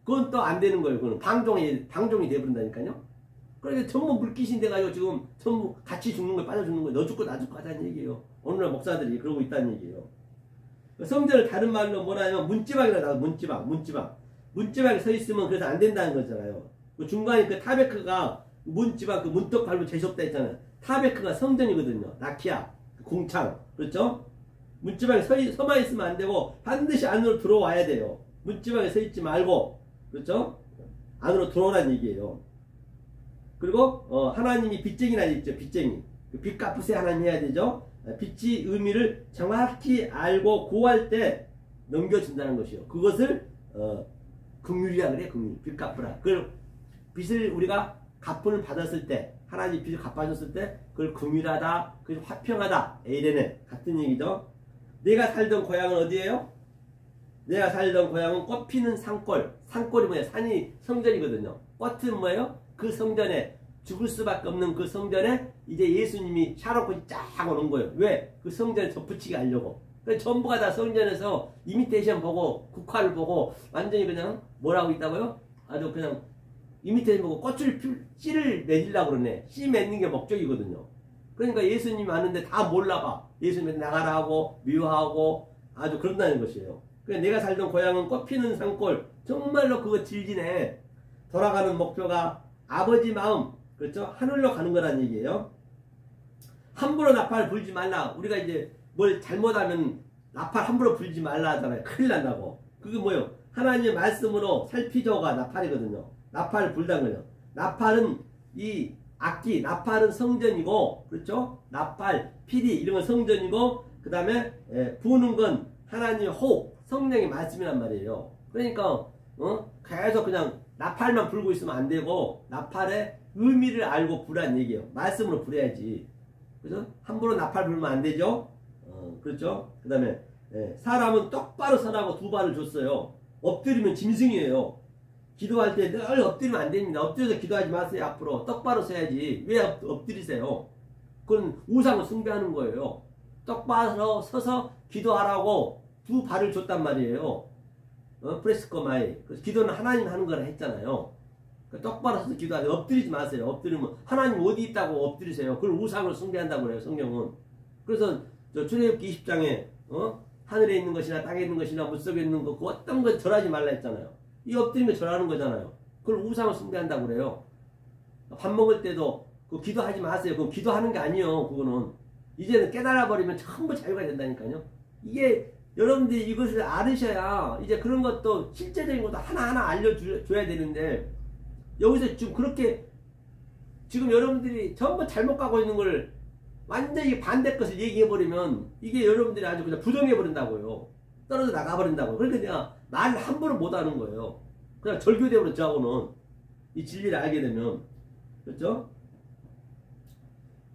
S1: 그건 또 안 되는 거예요. 그건 방종이 돼버린다니까요. 그러니까 전부 물귀신 돼가지고 지금 전부 같이 죽는 거예요. 빠져 죽는 거예요. 너 죽고 나 죽고 하자는 얘기예요. 오늘날 목사들이 그러고 있다는 얘기예요. 성전을 다른 말로 뭐라면 문지방이라고 나와요. 문지방에 서 있으면 그래서 안 된다는 거잖아요. 그 중간에 그 타베크가 문지방 그 문턱 밟으면 재수없다 했잖아요. 타베크가 성전이거든요. 나키아, 공창. 그렇죠? 문지방에 서만 있으면 안 되고 반드시 안으로 들어와야 돼요. 문지방에 서 있지 말고. 그렇죠? 안으로 들어오라는 얘기예요. 그리고 하나님이 빚쟁이라 했죠. 빚쟁이. 빚 갚으세요 하나님 해야 되죠. 빚의 의미를 정확히 알고 구할 때 넘겨준다는 것이요. 그것을 긍휼이라 그래. 긍휼. 빚 갚으라. 그걸 빚을 우리가 갚음을 받았을 때 하나님 빚을 갚아줬을 때 그걸 긍휼하다. 그걸 화평하다. 에이레네. 같은 얘기죠. 내가 살던 고향은 어디예요? 내가 살던 고향은 꽃피는 산골. 산골이 뭐야? 산이 성전이거든요. 꽃은 뭐예요? 그 성전에 죽을 수밖에 없는 그 성전에 이제 예수님이 샤롯꽃이 쫙 오는 거예요. 왜? 그 성전에 덧붙이게 하려고. 전부가 다 성전에서 이미테이션 보고 국화를 보고 완전히 그냥 뭐라고 있다고요? 아주 그냥 이미테이션 보고 씨를 맺으려고 그러네. 씨 맺는 게 목적이거든요. 그러니까 예수님이 왔는데 다 몰라봐. 예수님한테 나가라 하고 미워하고 아주 그런다는 것이에요. 그래서 내가 살던 고향은 꽃피는 산골. 정말로 그거 질지네. 돌아가는 목표가 아버지 마음, 그렇죠? 하늘로 가는 거란 얘기예요. 함부로 나팔 불지 말라. 우리가 이제 뭘 잘못하면 나팔 함부로 불지 말라 하잖아요. 큰일 난다고. 그게 뭐예요? 하나님의 말씀으로 살피조가 나팔이거든요. 나팔을 불다는 거예요. 나팔은 이 악기, 나팔은 성전이고, 그렇죠? 나팔, 피리 이런 건 성전이고, 그 다음에 부는 건 하나님의 호흡, 성령의 말씀이란 말이에요. 그러니까 계속 그냥 나팔만 불고 있으면 안 되고 나팔의 의미를 알고 부란 얘기예요. 말씀으로 불어야지. 그죠? 함부로 나팔 불면 안 되죠? 그렇죠? 그 다음에 사람은 똑바로 서라고 두 발을 줬어요. 엎드리면 짐승이에요. 기도할 때 늘 엎드리면 안 됩니다. 엎드려서 기도하지 마세요. 앞으로 똑바로 서야지. 왜 엎드리세요? 그건 우상을 숭배하는 거예요. 똑바로 서서 기도하라고 두 발을 줬단 말이에요. 프레스코마이. 그래서 기도는 하나님 하는 거라 했잖아요. 그러니까 똑바로 서서 기도하세요. 엎드리지 마세요. 엎드리면 하나님 어디 있다고 엎드리세요. 그걸 우상을 숭배한다고 그래요. 성경은. 그래서 저 출애굽기 20장에 하늘에 있는 것이나 땅에 있는 것이나 물속에 있는 것 그 어떤 것 절하지 말라 했잖아요. 이 엎드리면 절하는 거잖아요. 그걸 우상을 숭배한다고 그래요. 밥 먹을 때도 그 기도하지 마세요. 그건 기도하는 게 아니에요. 그거는 이제는 깨달아 버리면 전부 자유가 된다니까요. 이게 여러분들이 이것을 알으셔야 이제 그런 것도 실제적인 것도 하나하나 알려줘야 되는데 여기서 지금 그렇게 지금 여러분들이 전부 잘못 가고 있는 걸 완전히 반대 것을 얘기해버리면 이게 여러분들이 아주 그냥 부정해버린다고요. 떨어져 나가버린다고요. 그러니까 내가 말을 함부로 못하는 거예요. 그냥 절교되어버려 저하고는 이 진리를 알게 되면. 그렇죠?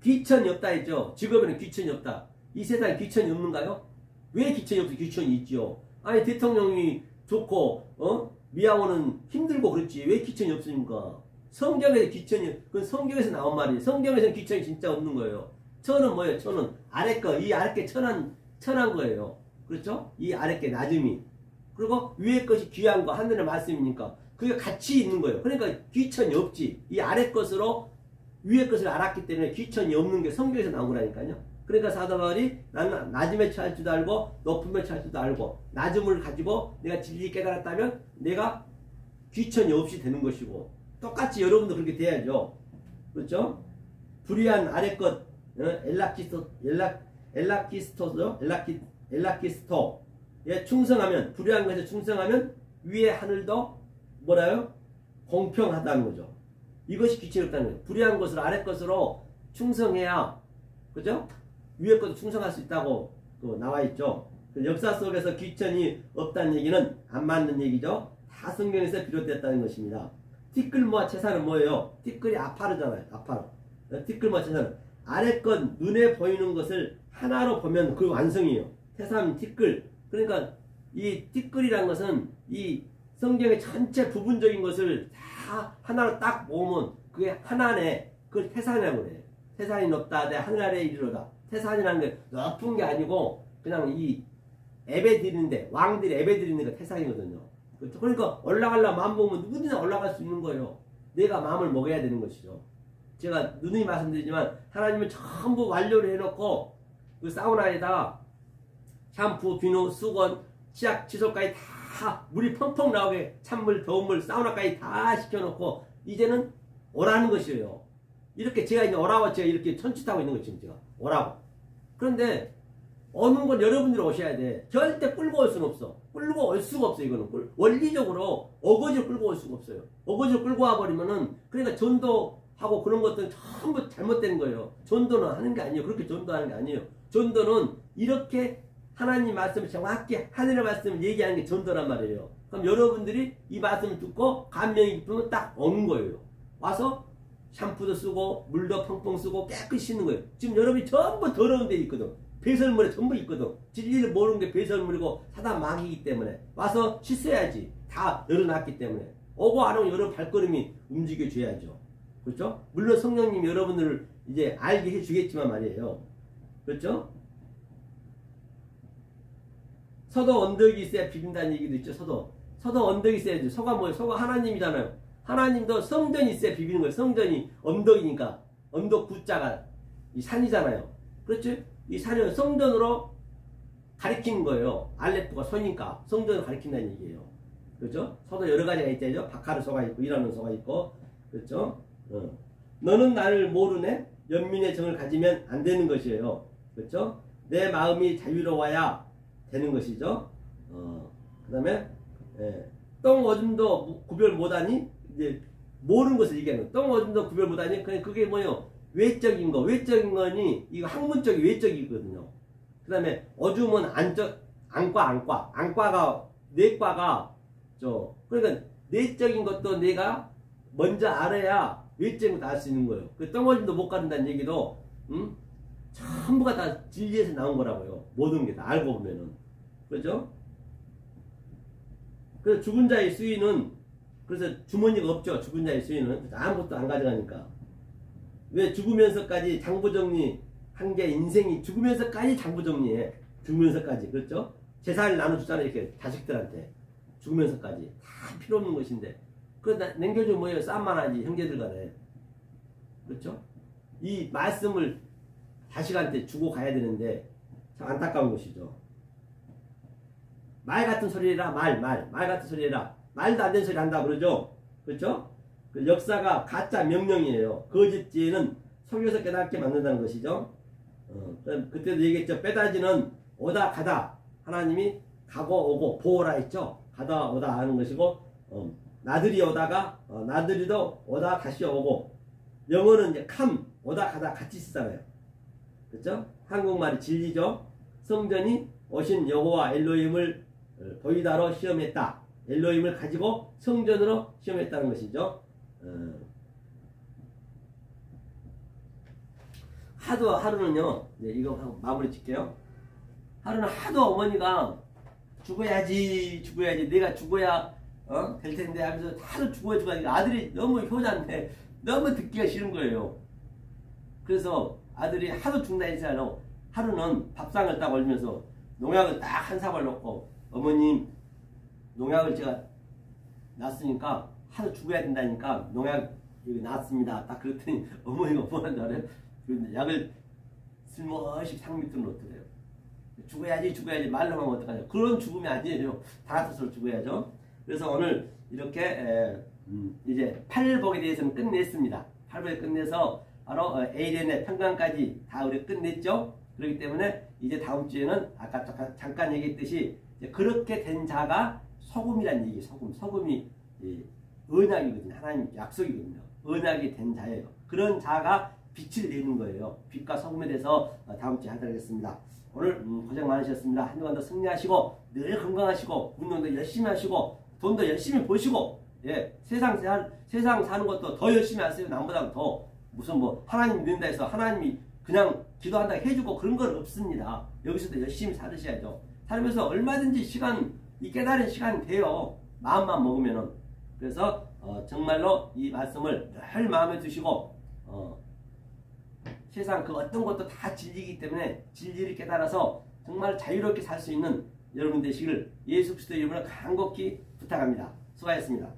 S1: 귀천이 없다 했죠. 직업에는 귀천이 없다. 이 세상에 귀천이 없는가요? 왜 귀천이 없어? 귀천이 있죠. 아니 대통령이 좋고 미아원은 힘들고 그렇지 왜 귀천이 없습니까? 성경에서 귀천이 그건 성경에서 나온 말이에요. 성경에서는 귀천이 진짜 없는 거예요. 천은 뭐예요? 천은 아래 거, 이 아래 게 천한 거예요. 그렇죠? 이 아래 게 낮음이. 그리고 위에 것이 귀한 거 하늘의 말씀이니까 그게 같이 있는 거예요. 그러니까 귀천이 없지. 이 아래 것으로 위에 것을 알았기 때문에 귀천이 없는 게 성경에서 나온 거라니까요. 그러니까 사도 바울이 나는 낮음에 처할 줄도 알고 높음에 처할 줄도 알고 낮음을 가지고 내가 진리 깨달았다면 내가 귀천이 없이 되는 것이고 똑같이 여러분도 그렇게 돼야죠. 그렇죠? 불의한 아래 것 엘라키스토에 충성하면 불의한 것에 충성하면 위의 하늘도 뭐라요? 공평하다는 거죠. 이것이 귀천이 없다는 거예요. 불의한 것을 아래 것으로 충성해야 그죠? 위에 것도 충성할 수 있다고 또 나와 있죠. 역사 속에서 귀천이 없다는 얘기는 안 맞는 얘기죠. 다 성경에서 비롯됐다는 것입니다. 티끌모아 채사는 뭐예요? 티끌이 아파르잖아요. 아파르. 티끌모아 채사는 아래 것 눈에 보이는 것을 하나로 보면 그 완성이에요. 태삼 티끌. 그러니까 이 티끌이란 것은 이 성경의 전체 부분적인 것을 다 하나로 딱 모으면 그게 하나네. 그걸 태산이라고 그래요. 태산이 높다 내 하늘 아래에 이르러다. 태산이라는 게 높은 게 아니고 그냥 이 예배 드리는데 왕들이 예배 드리는 게 태산이거든요. 그러니까 올라가려면 마음 먹으면 누구든지 올라갈 수 있는 거예요. 내가 마음을 먹어야 되는 것이죠. 제가 누누이 말씀드리지만 하나님은 전부 완료를 해놓고 그 사우나에다 샴푸, 비누, 수건, 치약, 칫솔까지 다 물이 펑펑 나오게 찬물, 더운물, 사우나까지 다 시켜놓고 이제는 오라는 것이에요. 이렇게 제가 이제 오라고 제가 이렇게 천짓하고 있는 거죠. 지금 제가 오라고. 그런데 오는 건 여러분들이 오셔야 돼. 절대 끌고 올 수는 없어. 끌고 올 수가 없어. 이거는 원리적으로 어거지로 끌고 올 수가 없어요. 어거지로 끌고 와버리면은 그러니까 전도하고 그런 것들은 전부 잘못된 거예요. 전도는 하는 게 아니에요. 그렇게 전도하는 게 아니에요. 전도는 이렇게 하나님 말씀을 정확히 하늘의 말씀을 얘기하는 게 전도란 말이에요. 그럼 여러분들이 이 말씀을 듣고 감명이 깊으면 딱 오는 거예요. 와서 샴푸도 쓰고 물도 펑펑 쓰고 깨끗이 씻는 거예요. 지금 여러분이 전부 더러운 데 있거든. 배설물에 전부 있거든. 진리를 모르는 게 배설물이고 사단 마귀이기 때문에 와서 씻어야지. 다 열어놨기 때문에 오고 안 오고 여러 발걸음이 움직여줘야죠. 그렇죠? 물론 성령님 여러분들을 이제 알게 해주겠지만 말이에요. 그렇죠? 서도 언덕이 있어야 비빈다는 얘기도 있죠. 서도 언덕이 있어야지. 서가 뭐예요? 서가 하나님이잖아요. 하나님도 성전이 있어야 비비는 거예요. 성전이 언덕이니까. 언덕 구자가 이 산이잖아요. 그렇죠? 이 산을 성전으로 가리키는 거예요. 알레프가 소니까 성전을 가리킨다는 얘기예요. 그렇죠? 서도 여러 가지가 있죠. 바카르 소가 있고 일하는 소가 있고. 그렇죠? 너는 나를 모르네? 연민의 정을 가지면 안 되는 것이에요. 그렇죠? 내 마음이 자유로워야 되는 것이죠. 그 다음에 똥 오줌도 구별 못하니? 이제 모르는 것을 얘기하는 거예요. 똥 오줌도 구별 못하니? 그게 뭐예요? 외적인 거. 외적인 거니 이거 학문적이 외적이거든요. 그 다음에 오줌은 안과가 내과가 그러니까 내적인 것도 내가 먼저 알아야 외적인 것도 알 수 있는 거예요. 그 똥 오줌도 못 가른다는 얘기도 전부가 다 진리에서 나온 거라고요. 모든 게 다 알고 보면은. 그렇죠? 그래서 죽은 자의 수위는 그래서 주머니가 없죠. 죽은 자의 수위는 아무것도 안 가져가니까. 왜 죽으면서까지 장부정리 한 게 인생이 죽으면서까지 장부정리해. 죽으면서까지. 그렇죠? 재산을 나눠주잖아요. 이렇게 자식들한테. 죽으면서까지. 다 필요 없는 것인데. 그거 남겨주면 뭐예요? 쌈만 하지. 형제들 간에. 그렇죠? 이 말씀을 자식한테 주고 가야 되는데 참 안타까운 것이죠. 말 같은 소리라 말 같은 소리라 말도 안 되는 소리 한다 그러죠. 그렇죠? 그 역사가 가짜 명령이에요. 거짓죄는 속여서 깨닫게 만든다는 것이죠. 그때도 얘기했죠. 빼다지는 오다 가다. 하나님이 가고 오고 보호라 했죠. 가다 오다 하는 것이고 나들이 오다가 나들이도 오다 다시 오고 영어는 이제 캄 오다 가다 같이 쓰잖아요. 그렇죠? 한국말이 진리죠. 성전이 오신 여호와 엘로힘을 보이다로 시험했다. 엘로힘을 가지고 성전으로 시험했다는 것이죠. 하루는요. 네, 이거 하고 마무리 짓게요. 하루는 하도 어머니가 죽어야지 내가 죽어야 될 텐데 하면서 하도 죽어야 아들이 너무 효자인데 너무 듣기가 싫은 거예요. 그래서 아들이 하도 죽나 했잖아요. 하루는 밥상을 딱 올리면서 농약을 딱 한 사발 넣고 어머님 농약을 제가 놨으니까 하도 죽어야 된다니까 농약 여기 놨습니다. 딱 그랬더니 어머니가 뭐한 줄 알아요? 그 약을 쓸모없이 상 밑으로 놓더래요. 죽어야지 말로 하면 어떡하냐. 그런 죽음이 아니에요. 다 같아서 죽어야죠. 그래서 오늘 이렇게 이제 8복에 대해서는 끝냈습니다. 8복에 끝내서 바로 에이렌의 평강까지 다 우리 끝냈죠. 그렇기 때문에 이제 다음 주에는 아까 잠깐 얘기했듯이 그렇게 된 자가 소금이라는 얘기. 소금이 언약이거든요. 하나님 약속이거든요. 언약이 된 자예요. 그런 자가 빛을 내는 거예요. 빛과 소금에 대해서 다음 주에 하도록 하겠습니다. 오늘 고생 많으셨습니다. 한 주간 더 승리하시고 늘 건강하시고 운동도 열심히 하시고 돈도 열심히 버시고 세상 사는 것도 더 열심히 하세요. 남보다 더 무슨 뭐 하나님 믿는다 해서 하나님이 그냥 기도한다 해주고 그런 건 없습니다. 여기서도 열심히 살으셔야죠. 살면서 얼마든지 이 깨달은 시간이 돼요. 마음만 먹으면은. 그래서 정말로 이 말씀을 늘 마음에 두시고 세상 그 어떤 것도 다 진리이기 때문에 진리를 깨달아서 정말 자유롭게 살 수 있는 여러분 되시길 예수 그리스도 이름으로 간곡히 부탁합니다. 수고하셨습니다.